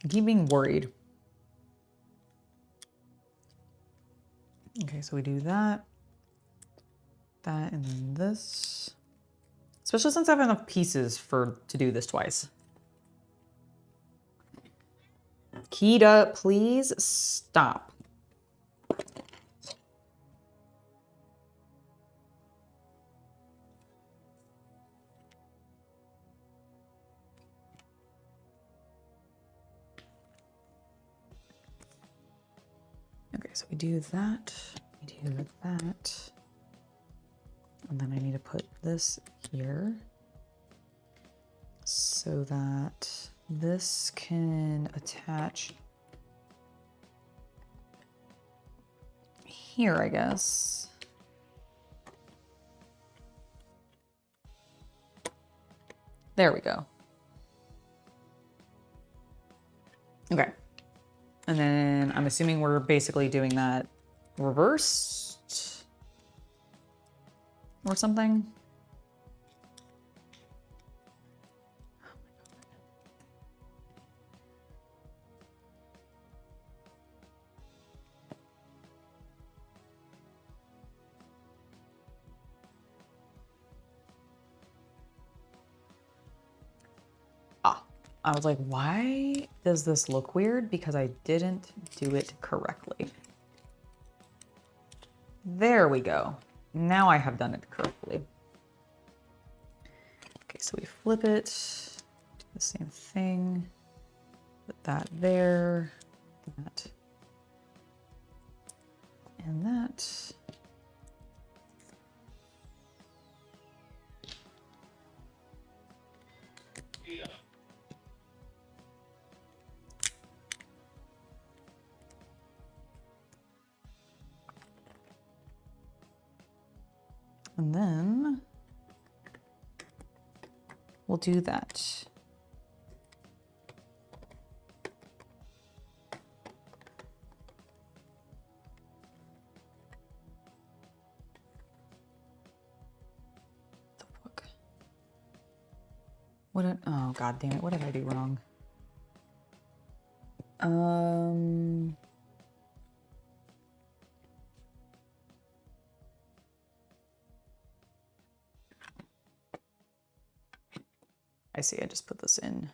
I keep being worried. Okay, so we do that, and then this. Especially since I have enough pieces to do this twice. Kita, please stop. Okay, so we do that, we do that. And then I need to put this here so that this can attach here, I guess. There we go. Okay. And then I'm assuming we're basically doing that reversed or something. I was like, why does this look weird? Because I didn't do it correctly. There we go. Now I have done it correctly. Okay, so we flip it, do the same thing, put that there, that, and that. And then we'll do that. The fuck? Oh god damn it, what did I do wrong? I see, I just put this in,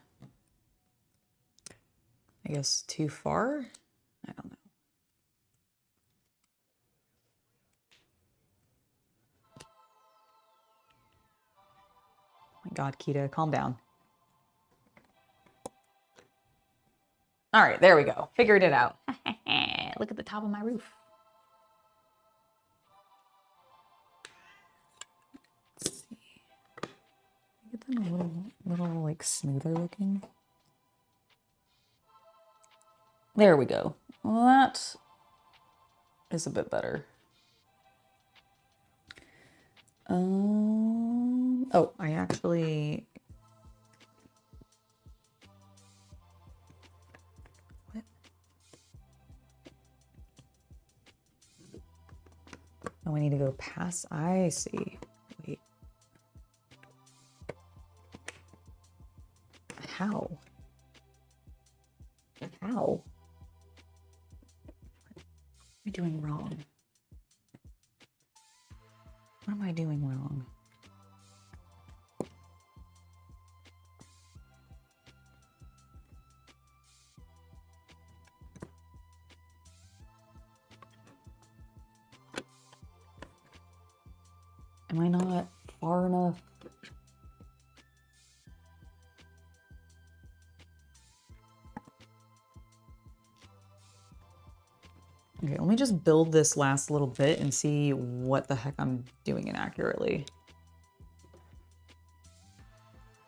I guess, too far? I don't know. Oh my God, Kita, calm down. All right, there we go. Figured it out. Look at the top of my roof. Let's see. Get them a little like smoother looking. There we go. Well, that is a bit better. Oh, I actually. What? Oh, I need to go past. I see. Wait. How? How? What am I doing wrong? What am I doing wrong? Am I not far enough? Okay, let me just build this last little bit and see what the heck I'm doing inaccurately.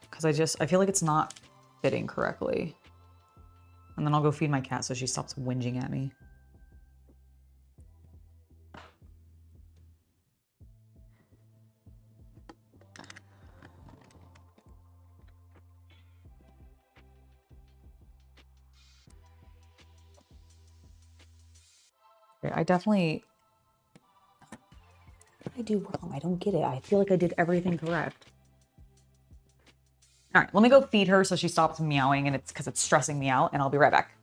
Because I feel like it's not fitting correctly. And then I'll go feed my cat so she stops whinging at me. Okay, I definitely... What did I do wrong? I don't get it. I feel like I did everything correct. All right, let me go feed her so she stops meowing, and it's because it's stressing me out, and I'll be right back.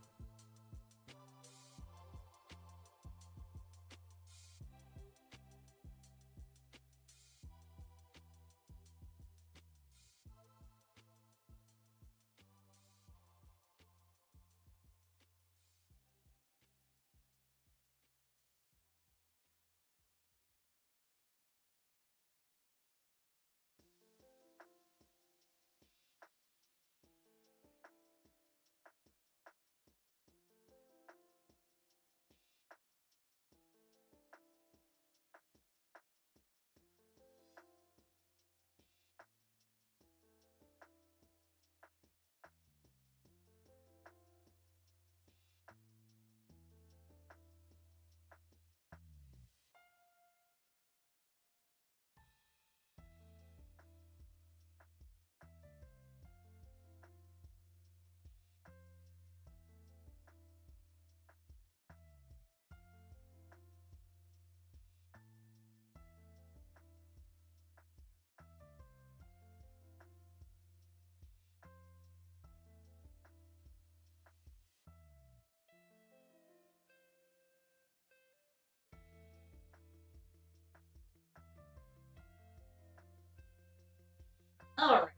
All right,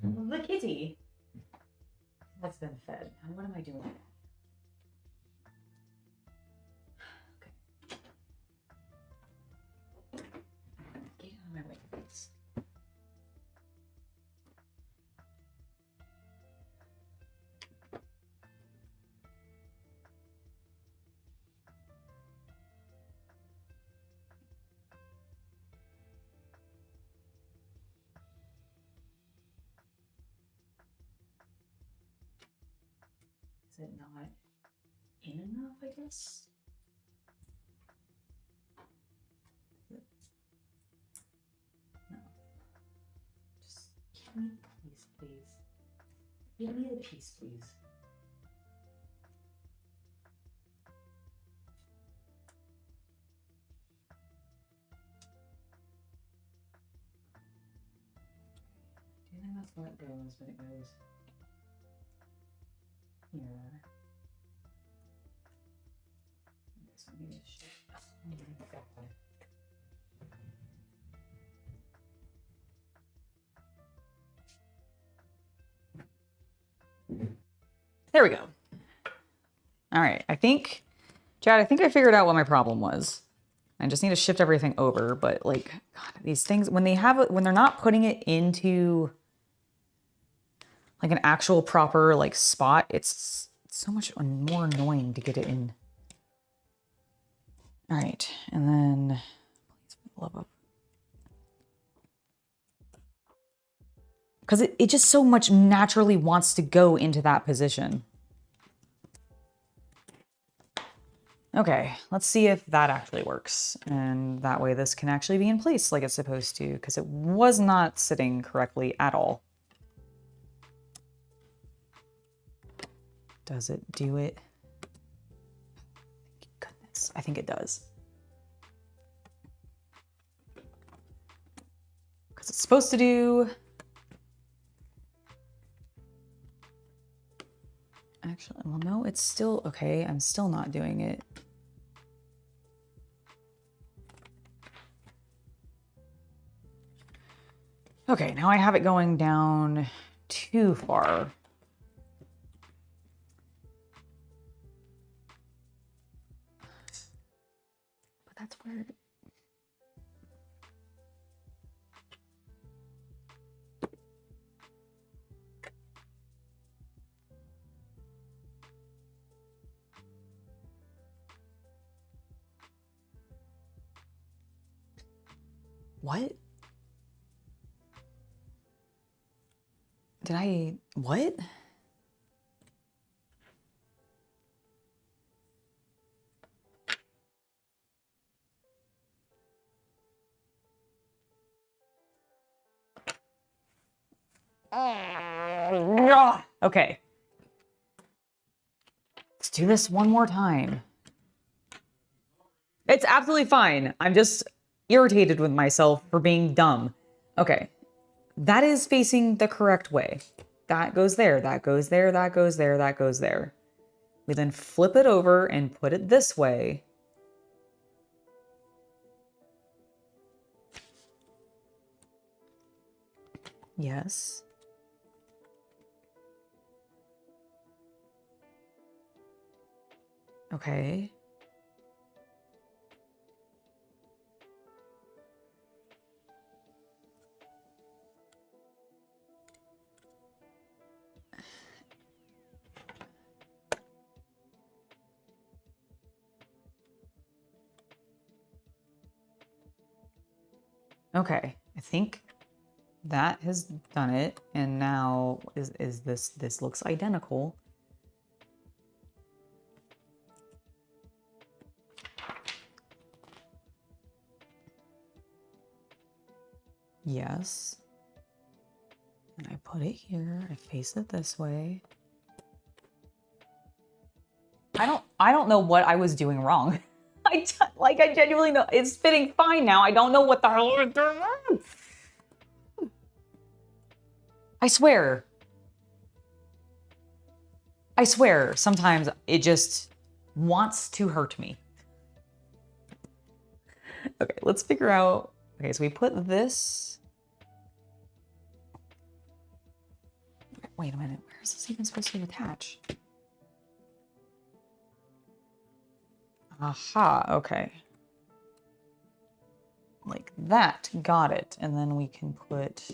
the kitty has been fed. And what am I doing? Okay. Get out of my way, please. Is it not in enough, I guess? No. Just give me the piece, please. Give me the piece, please. Do you think that's where it goes when it goes here? Okay, so maybe it should. Oh my God. There we go. All right, Chad, I think I figured out what my problem was. I just need to shift everything over, but like, God, these things, when they're not putting it into like an actual proper like spot, it's so much more annoying to get it in. All right, and then, please, for the love of, because it just so much naturally wants to go into that position. Okay, let's see if that actually works. And that way this can actually be in place like it's supposed to, because it was not sitting correctly at all. Does it do it? Thank goodness, I think it does. Because it's supposed to do... Actually, well, no, it's still, okay, I'm still not doing it. Okay, now I have it going down too far. But that's weird. What? Did I, what? Okay. Let's do this one more time. It's absolutely fine. I'm just irritated with myself for being dumb. Okay. That is facing the correct way. That goes there, that goes there, that goes there, that goes there. We then flip it over and put it this way. Yes. Okay. Okay, I think that has done it. And now is this looks identical. Yes. And I put it here, I face it this way. I don't know what I was doing wrong. I genuinely know it's fitting fine now. I don't know what the hell I was doing wrong. I swear. I swear, sometimes it just wants to hurt me. Okay, let's figure out. Okay, so we put this. Wait a minute, where is this even supposed to attach? Aha, okay. Like that, got it. And then we can put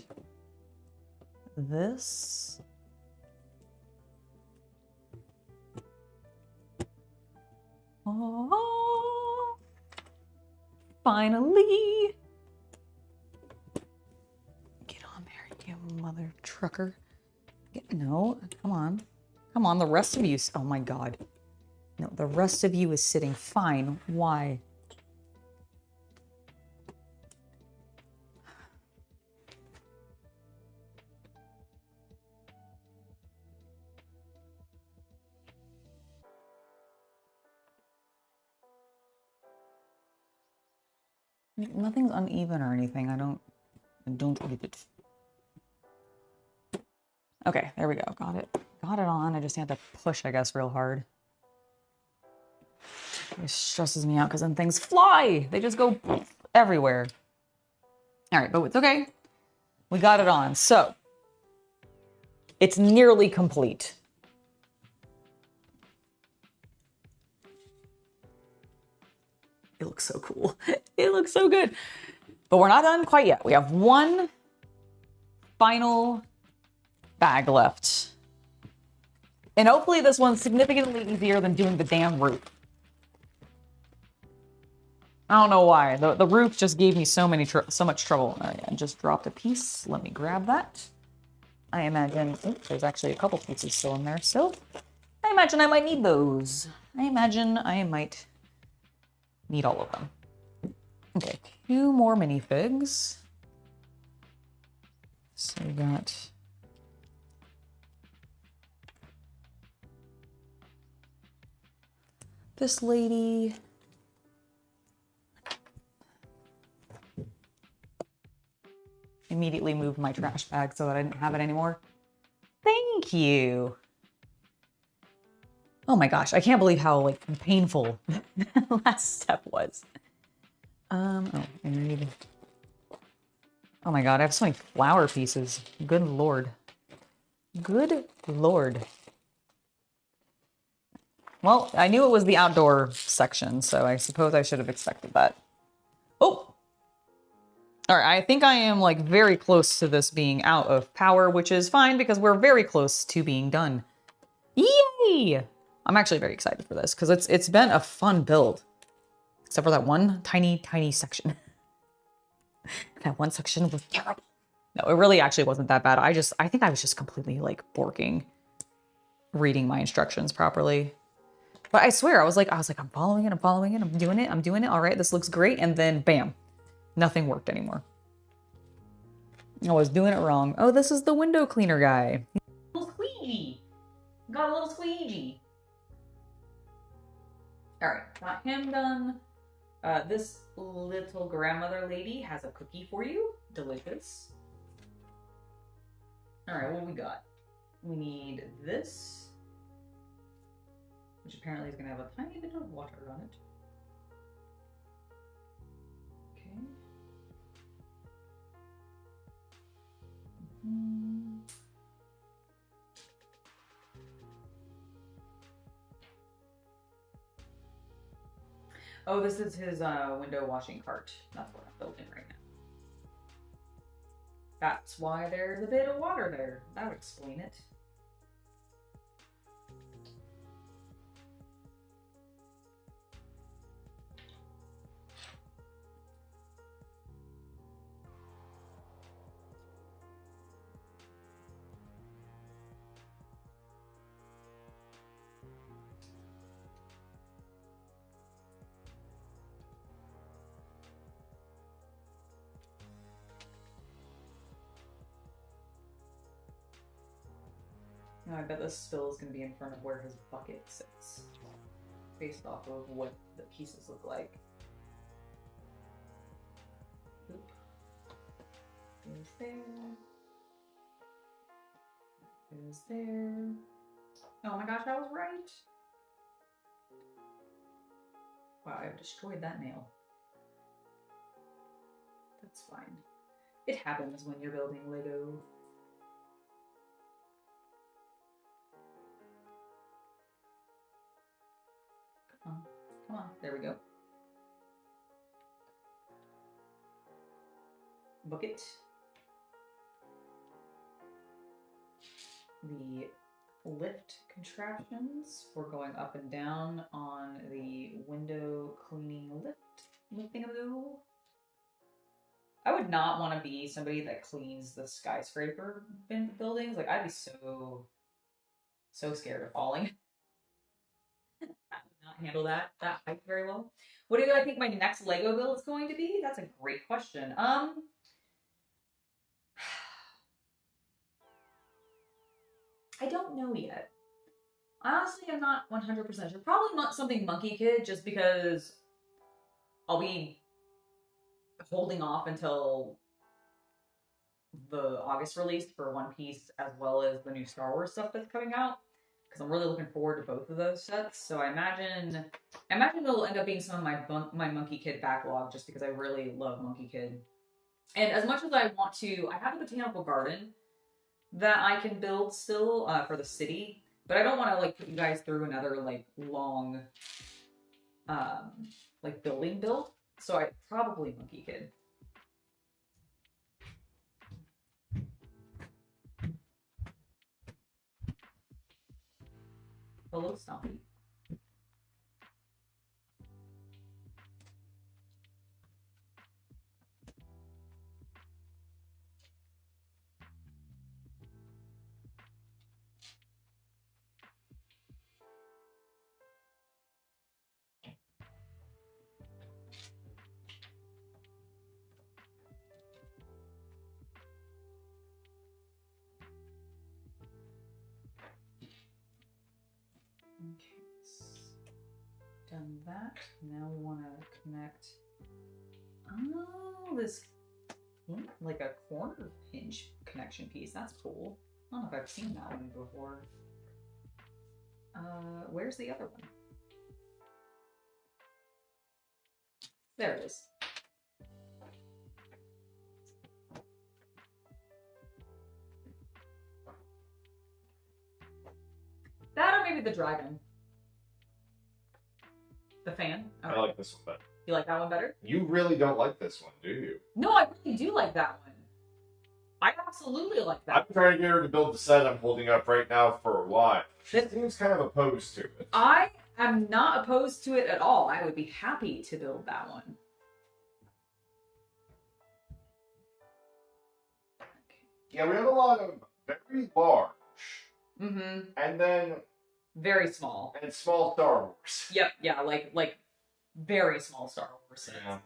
this. Oh, finally. Get on there, you mother trucker. No, come on. Come on, the rest of you. Oh my God. No, the rest of you is sitting fine. Why? Nothing's uneven or anything. I don't get it. Okay, there we go. Got it. Got it on. I just have to push, I guess, real hard. It stresses me out because then things fly. They just go everywhere. All right, but it's okay. We got it on. So it's nearly complete. It looks so cool. It looks so good. But we're not done quite yet. We have one final bag left. And hopefully this one's significantly easier than doing the damn roof. I don't know why. The roof just gave me so much trouble. Oh, yeah, I just dropped a piece. Let me grab that. I imagine, there's actually a couple pieces still in there. So I imagine I might need those. I imagine I might need all of them. Okay, 2 more minifigs. So we got this lady. Immediately moved my trash bag so that I didn't have it anymore. Thank you. Oh my gosh, I can't believe how like painful that last step was. Oh, I need. Oh my god, I have so many flower pieces. Good lord. Good lord. Well, I knew it was the outdoor section, so I suppose I should have expected that. Oh! All right, I think I am like very close to this being out of power, which is fine because we're very close to being done. Yay! I'm actually very excited for this because it's been a fun build. Except for that one tiny section. That one section was terrible. No, it really actually wasn't that bad. I think I was just completely like borking reading my instructions properly. But I swear, I was like, I'm following it, I'm doing it. All right, this looks great. And then bam, nothing worked anymore. I was doing it wrong. Oh, this is the window cleaner guy. Little squeegee. Got a little squeegee. All right, got him done. This little grandmother lady has a cookie for you. Delicious. All right, what we got? We need this, which apparently is going to have a tiny bit of water on it. Okay. Oh, this is his window washing cart. That's what I'm building right now. That's why there's a bit of water there. That would explain it. Now I bet this spill is going to be in front of where his bucket sits, based off of what the pieces look like. Oop. Goes there. Goes there. Oh my gosh, I was right. Wow, I've destroyed that nail. That's fine. It happens when you're building Lego. Come on, there we go. Bucket. The lift contraptions for going up and down on the window cleaning lifting of the. I would not want to be somebody that cleans the skyscraper buildings. Like, I'd be so scared of falling. I would not handle that height very well. What do I think my next Lego build is going to be? That's a great question. I don't know yet. Honestly, I'm not 100% sure. Probably not something Monkey Kid, just because I'll be holding off until the August release for One Piece, as well as the new Star Wars stuff that's coming out, because I'm really looking forward to both of those sets. So I imagine it'll end up being some of my Monkey Kid backlog, just because I really love Monkey Kid. And as much as I want to, I have a botanical garden that I can build still for the city, but I don't want to like put you guys through another like long like building build. So I probably Monkey Kid. Hello, Stompy. Okay, done that. Now we want to connect. Oh, this like a corner hinge connection piece. That's cool. I don't know if I've seen that one before. Where's the other one? There it is. That or maybe the dragon. The fan. I like this one better. You like that one better? You really don't like this one, do you? No, I really do like that one. I absolutely like that. I've been trying to get her to build the set I'm holding up right now for a while. She seems kind of opposed to it. I am not opposed to it at all. I would be happy to build that one. Yeah, we have a lot of very large. Mm-hmm. And then very small. And small Star Wars. Yep, yeah, like very small Star Wars sets. Yeah.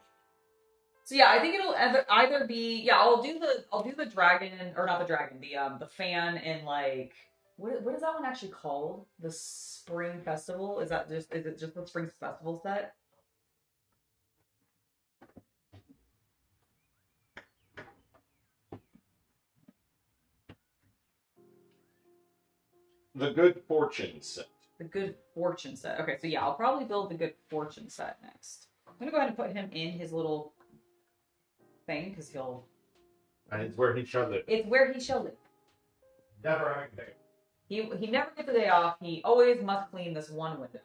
So yeah, I think it'll either be I'll do the dragon, or not the dragon, the fan, and like what is that one actually called? The Spring Festival? Is it just the Spring Festival set? The Good Fortune set. The Good Fortune set. Okay, so yeah, I'll probably build the Good Fortune set next. I'm gonna go ahead and put him in his little thing because he'll. And it's where he shall live. It's where he shall live. Never having a day. He never gets a day off. He always must clean this one window.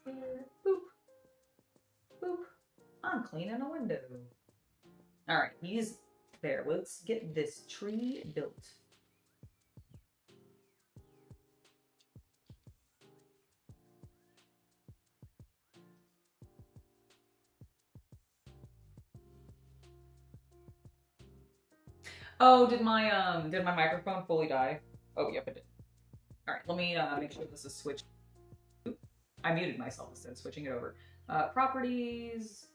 Boop. Boop. I'm cleaning a window. Alright, he's there. Let's get this tree built. Oh, did my microphone fully die? Oh, yep, it did. All right, let me make sure this is switched. Oop, I muted myself instead of switching it over. Properties.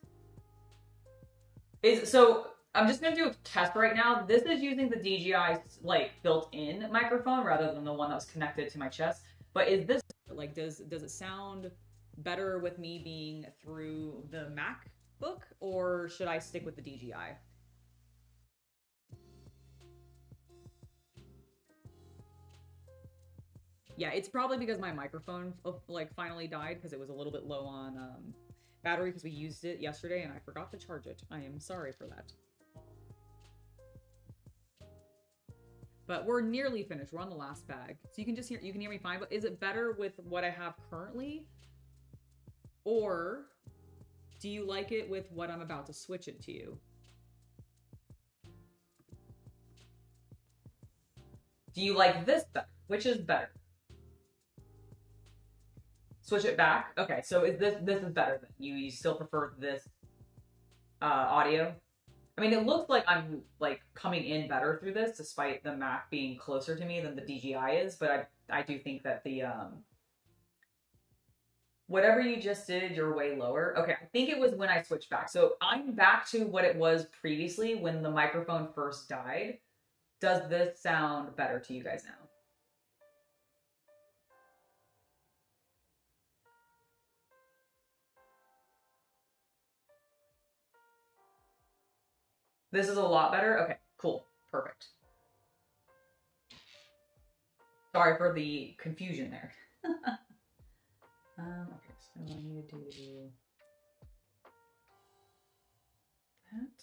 So I'm just gonna do a test right now. This is using the DJI like built-in microphone rather than the one that was connected to my chest. But is this like does it sound better with me being through the MacBook, or should I stick with the DJI? Yeah, it's probably because my microphone like finally died because it was a little bit low on battery because we used it yesterday and I forgot to charge it. I am sorry for that. But we're nearly finished. We're on the last bag. So you can hear me fine, but is it better with what I have currently? Or do you like it with what I'm about to switch it to you? Do you like this better? Which is better? Switch it back? Okay, so is this is better then? You still prefer this audio? I mean, it looks like I'm like coming in better through this, despite the Mac being closer to me than the DJI is, but I do think that the whatever you just did, you're way lower. Okay, I think it was when I switched back. So I'm back to what it was previously when the microphone first died. Does this sound better to you guys now? This is a lot better? Okay, cool. Perfect. Sorry for the confusion there. Okay, so I need to do that.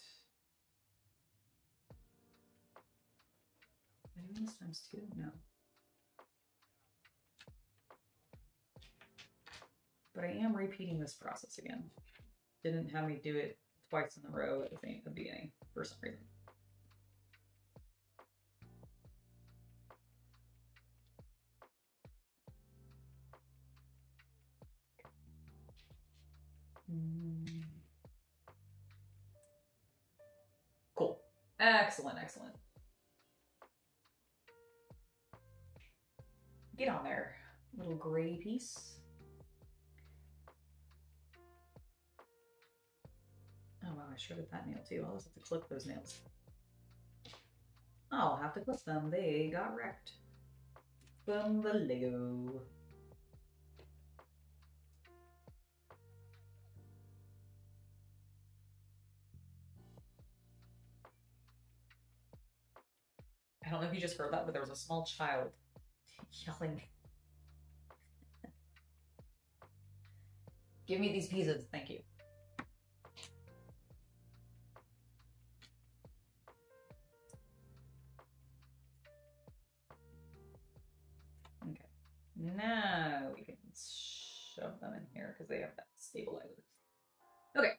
Am I doing this times 2? No. But I am repeating this process again. Didn't have me do it twice in a row at the beginning for some reason. Cool. Excellent, excellent. Get on there, little gray piece. Oh wow, I shredded that nail too. I'll just have to clip those nails. I'll have to clip them. They got wrecked from the Lego. I don't know if you just heard that, but there was a small child yelling. Give me these pieces, thank you. Okay, now we can shove them in here because they have that stabilizer. Okay.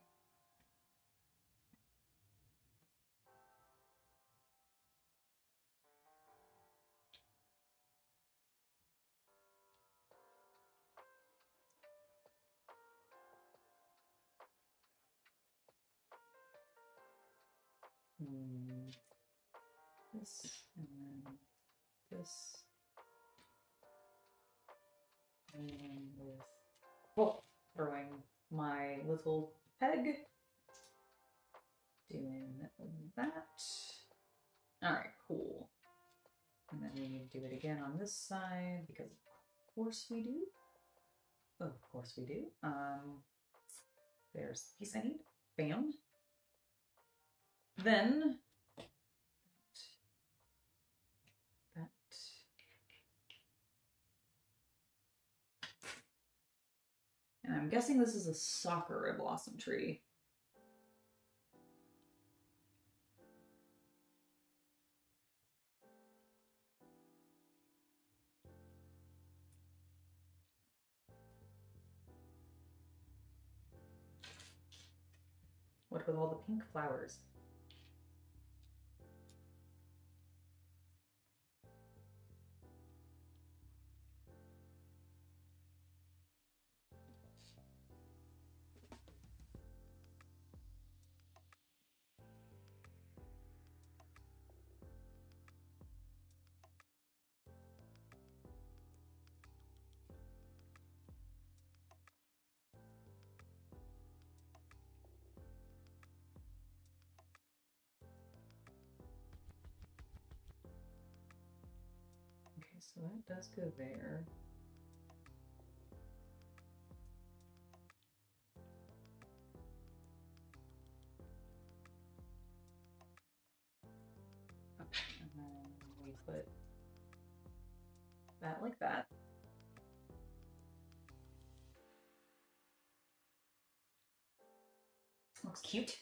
This and then this. And with throwing my little peg. Doing that. Alright, cool. And then we need to do it again on this side because of course we do. Of course we do. There's the piece I need. Bam. Then that. And I'm guessing this is a sakura blossom tree. What with all the pink flowers? Okay, so that does go there. Okay, and then we put that like that. Looks cute.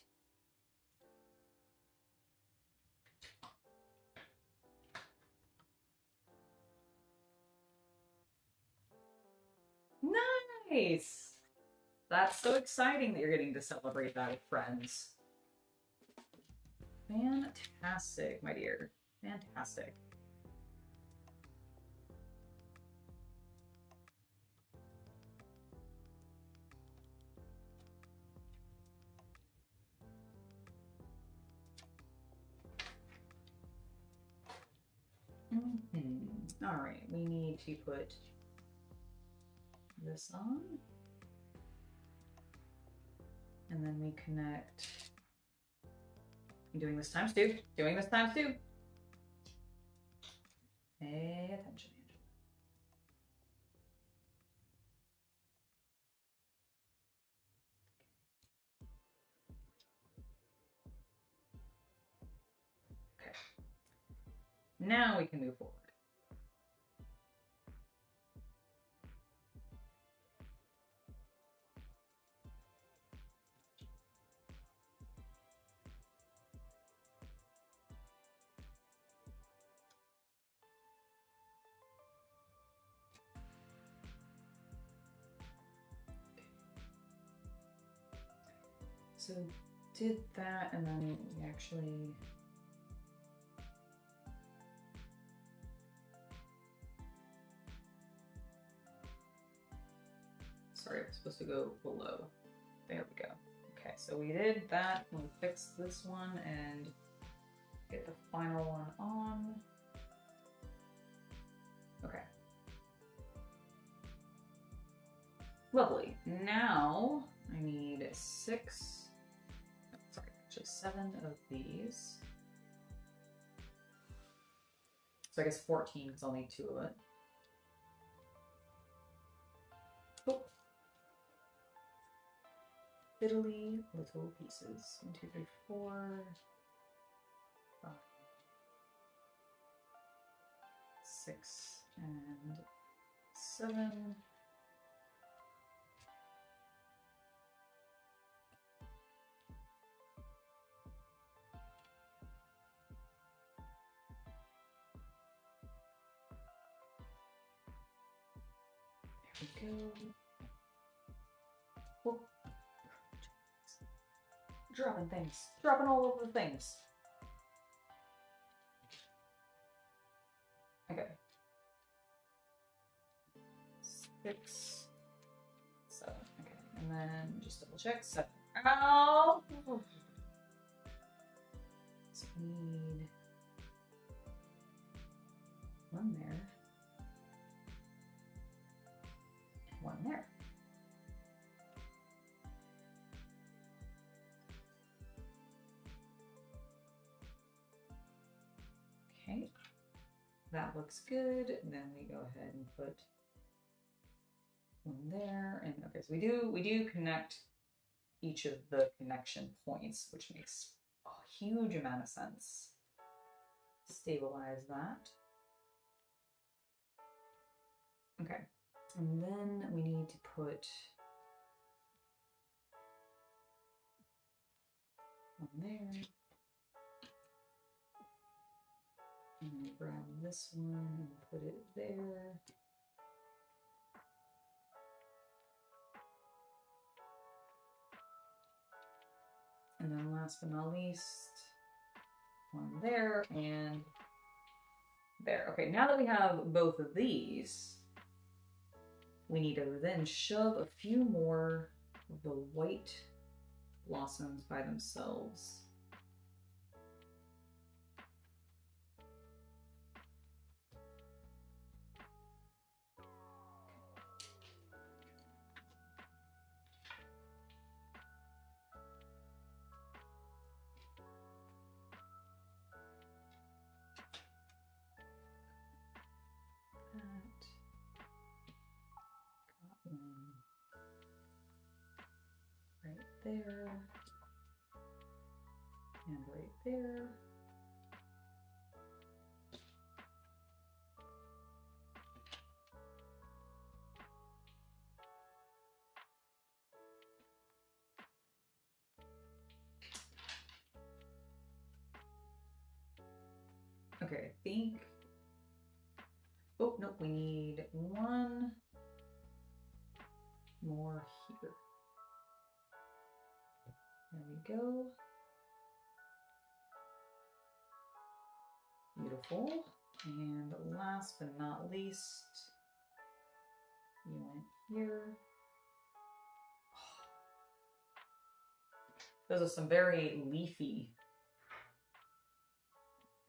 Nice! That's so exciting that you're getting to celebrate that with friends. Fantastic, my dear. Fantastic. All right, we need to put this on. And then we connect. I'm doing this times two. Doing this times two. Pay attention, Angela. Okay. Now we can move forward. So did that, and then we actually... Sorry, I'm supposed to go below. There we go. Okay, so we did that. We fixed this one and get the final one on. Okay. Lovely. Now I need 7 of these. So I guess 14 because I'll need 2 of it. Oh. Fiddly little pieces. 1, 2, 3, 4, 5, 6, and 7. There we go. Oh. Dropping things. Dropping all over the things. Okay. 6, 7. Okay. And then just double check. 7. Ow! So we need 1 there. And 1 there. Okay, that looks good. And then we go ahead and put 1 there. And okay, so we do connect each of the connection points, which makes a huge amount of sense. Stabilize that. Okay, and then we need to put 1 there. And then grab this one and put it there. And then last but not least, 1 there and there. Okay, now that we have both of these, we need to then shove a few more of the white blossoms by themselves. That. Got 1 right there. And right there. Okay, I think... Oh, no, we need 1 more here. There we go. Beautiful. And last but not least, you went here. Those are some very leafy,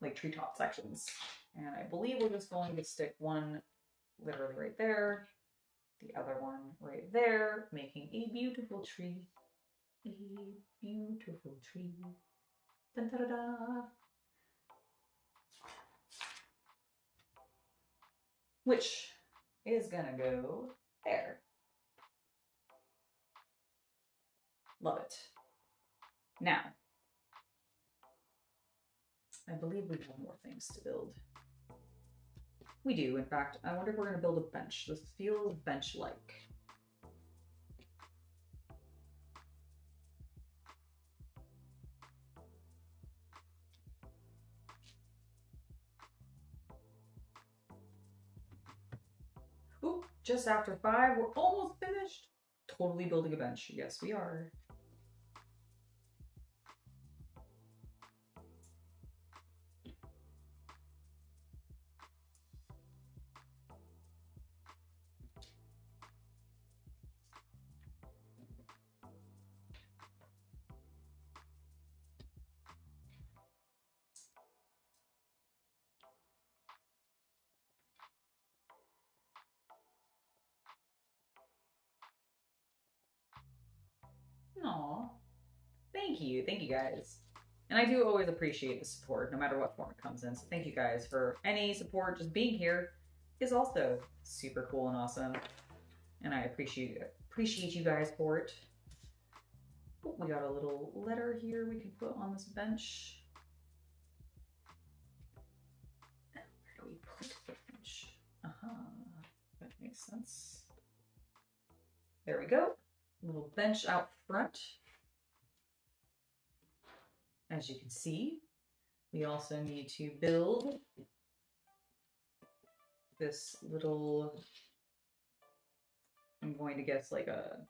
like treetop sections. And I believe we're just going to stick 1 literally right there, the other one right there, making a beautiful tree. A beautiful tree. Dun, da, da, da. Which is gonna go there. Love it. Now, I believe we have more things to build. We do, in fact. I wonder if we're going to build a bench. This feels bench-like. Ooh, just after 5, we're almost finished. Totally building a bench. Yes, we are. you. Thank you guys. And I do always appreciate the support, no matter what form it comes in. So thank you guys for any support. Just being here is also super cool and awesome. And I appreciate you guys for it. Oh, we got a little letter here we can put on this bench. Where do we put the bench? That makes sense. There we go. Little bench out front. As you can see, we also need to build this little, I'm going to guess like a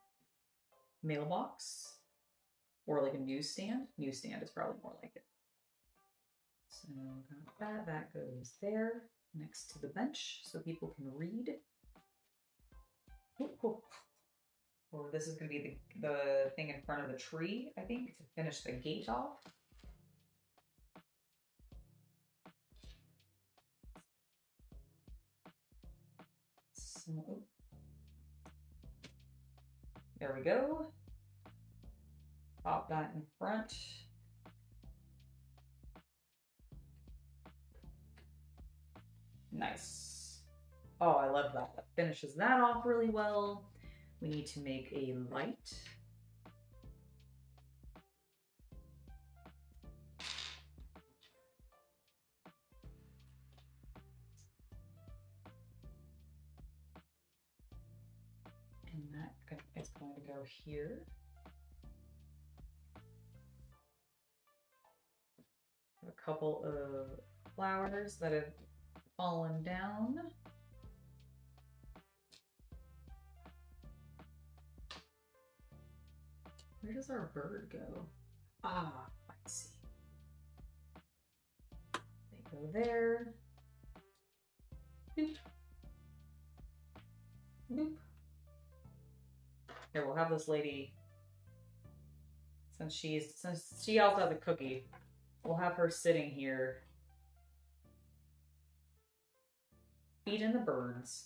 mailbox or like a newsstand. Newsstand is probably more like it. So got that goes there next to the bench so people can read. Or this is going to be the thing in front of the tree, I think, to finish the gate off. So, there we go. Pop that in front. Nice. Oh, I love that. That finishes that off really well. We need to make a light. And that is going to go here. A couple of flowers that have fallen down. Where does our bird go? Ah, I see. They go there. Boop. Boop. Here, we'll have this lady, since she also has a cookie, we'll have her sitting here feeding the birds.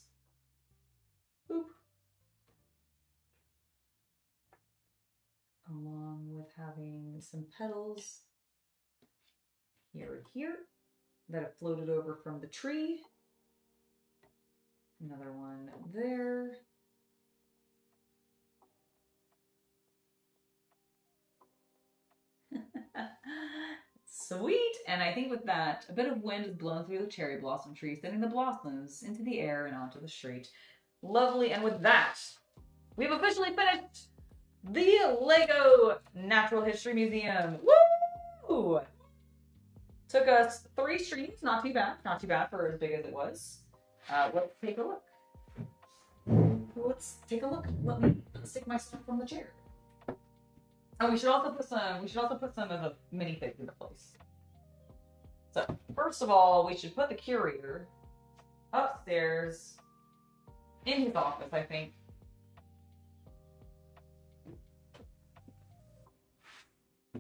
Boop. Along with having some petals here and here that have floated over from the tree. Another one there. Sweet! And I think with that, a bit of wind is blown through the cherry blossom tree, sending the blossoms into the air and onto the street. Lovely. And with that, we've officially finished the Lego Natural History Museum. Woo! Took us 3 streams, not too bad. Not too bad for as big as it was. Let's take a look. Let's take a look. Let me stick my stuff on the chair. Oh, we should also put some of the minifigs into place. So, first of all, we should put the curator upstairs in his office, I think.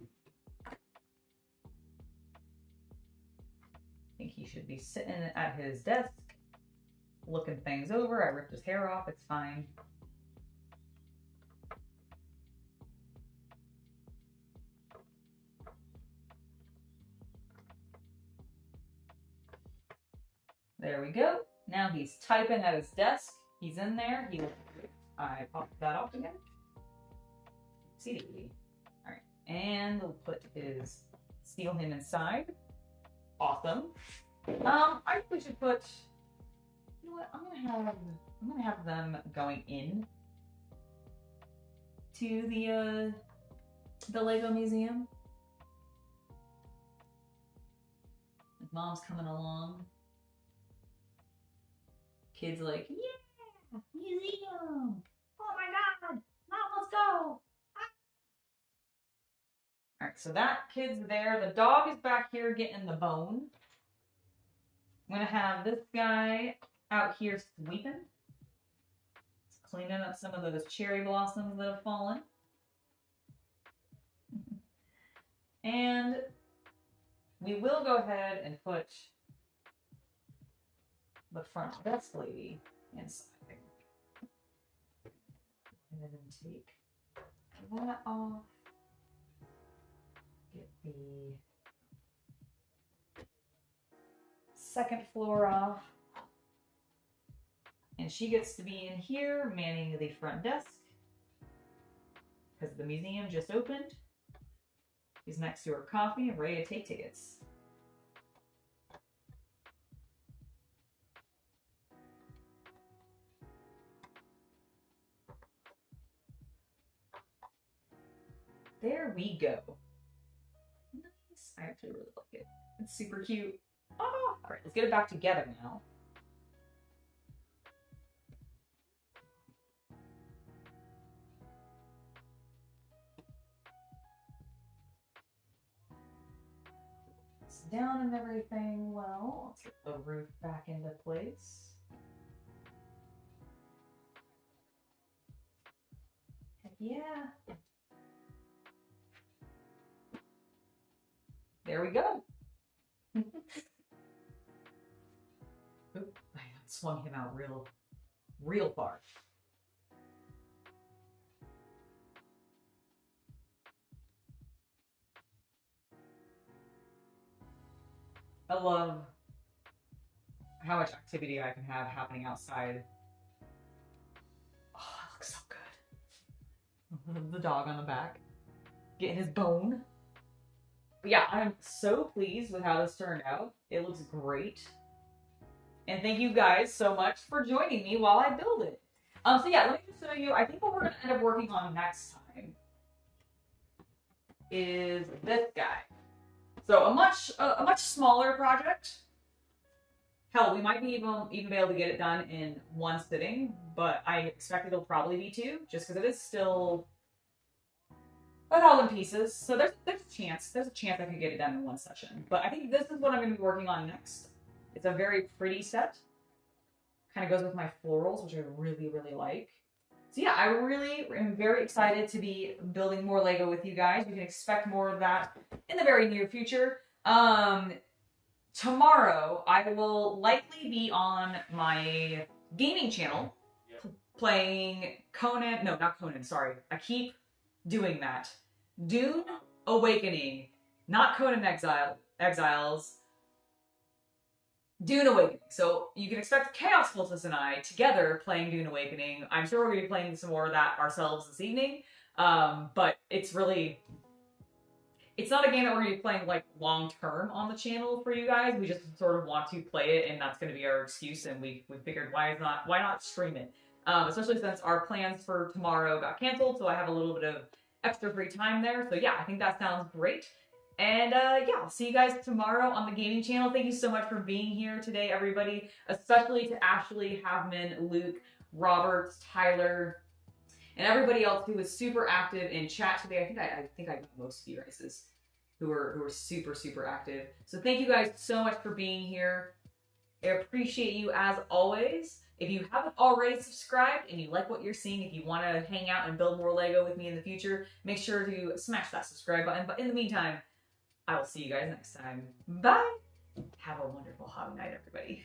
I think he should be sitting at his desk, looking things over. I ripped his hair off, it's fine. There we go. Now he's typing at his desk. He's in there. I popped that off again. CD. Alright. And we'll seal him inside. Awesome. I think we should put, you know what, I'm gonna have them going in to the Lego museum. His mom's coming along. Kids like, yeah, museum. Oh my god, Mom, let's go. All right, so that kid's there. The dog is back here getting the bone. I'm gonna have this guy out here sweeping. Just cleaning up some of those cherry blossoms that have fallen. And we will go ahead and put the front desk lady inside. And then take that off. the second floor off. And she gets to be in here manning the front desk because the museum just opened. She's next to her coffee and ready to take tickets. There we go. Nice. I actually really like it. It's super cute. Oh, all right, let's get it back together now. It's down and everything. Well, let's get the roof back into place. Heck yeah. There we go. Oop, I swung him out real far. I love how much activity I can have happening outside. Oh, that looks so good. The dog on the back, getting his bone. But yeah, I'm so pleased with how this turned out. It looks great. And thank you guys so much for joining me while I build it. So yeah, let me just show you, I think what we're gonna end up working on next time is this guy. So a much smaller project. Hell, we might be even be able to get it done in one sitting, but I expect it'll probably be two, just because it is still all in pieces. So there's a chance I could get it done in one session. But I think this is what I'm going to be working on next. It's a very pretty set. Kind of goes with my florals, which I really like. So yeah, I really am very excited to be building more Lego with you guys. You can expect more of that in the very near future. Tomorrow, I will likely be on my gaming channel playing Conan. No, not Conan, sorry. I keep doing that. Dune Awakening. Not Conan Exiles. Dune Awakening. So you can expect Chaos Cultist and I together playing Dune Awakening. I'm sure we're going to be playing some more of that ourselves this evening. But it's not a game that we're going to be playing like long term on the channel for you guys. We just sort of want to play it, and that's going to be our excuse. And we figured why not stream it? Especially since our plans for tomorrow got canceled, so I have a little bit of extra free time there. So yeah, I think that sounds great. And yeah, I'll see you guys tomorrow on the gaming channel. Thank you so much for being here today, everybody. Especially to Ashley, Havman, Luke, Robert, Tyler, and everybody else who was super active in chat today. I think I got most of you guys who were super active. So thank you guys so much for being here. I appreciate you as always. If you haven't already subscribed and you like what you're seeing, if you want to hang out and build more Lego with me in the future, make sure to smash that subscribe button. But in the meantime, I will see you guys next time. Bye! Have a wonderful hobby night, everybody.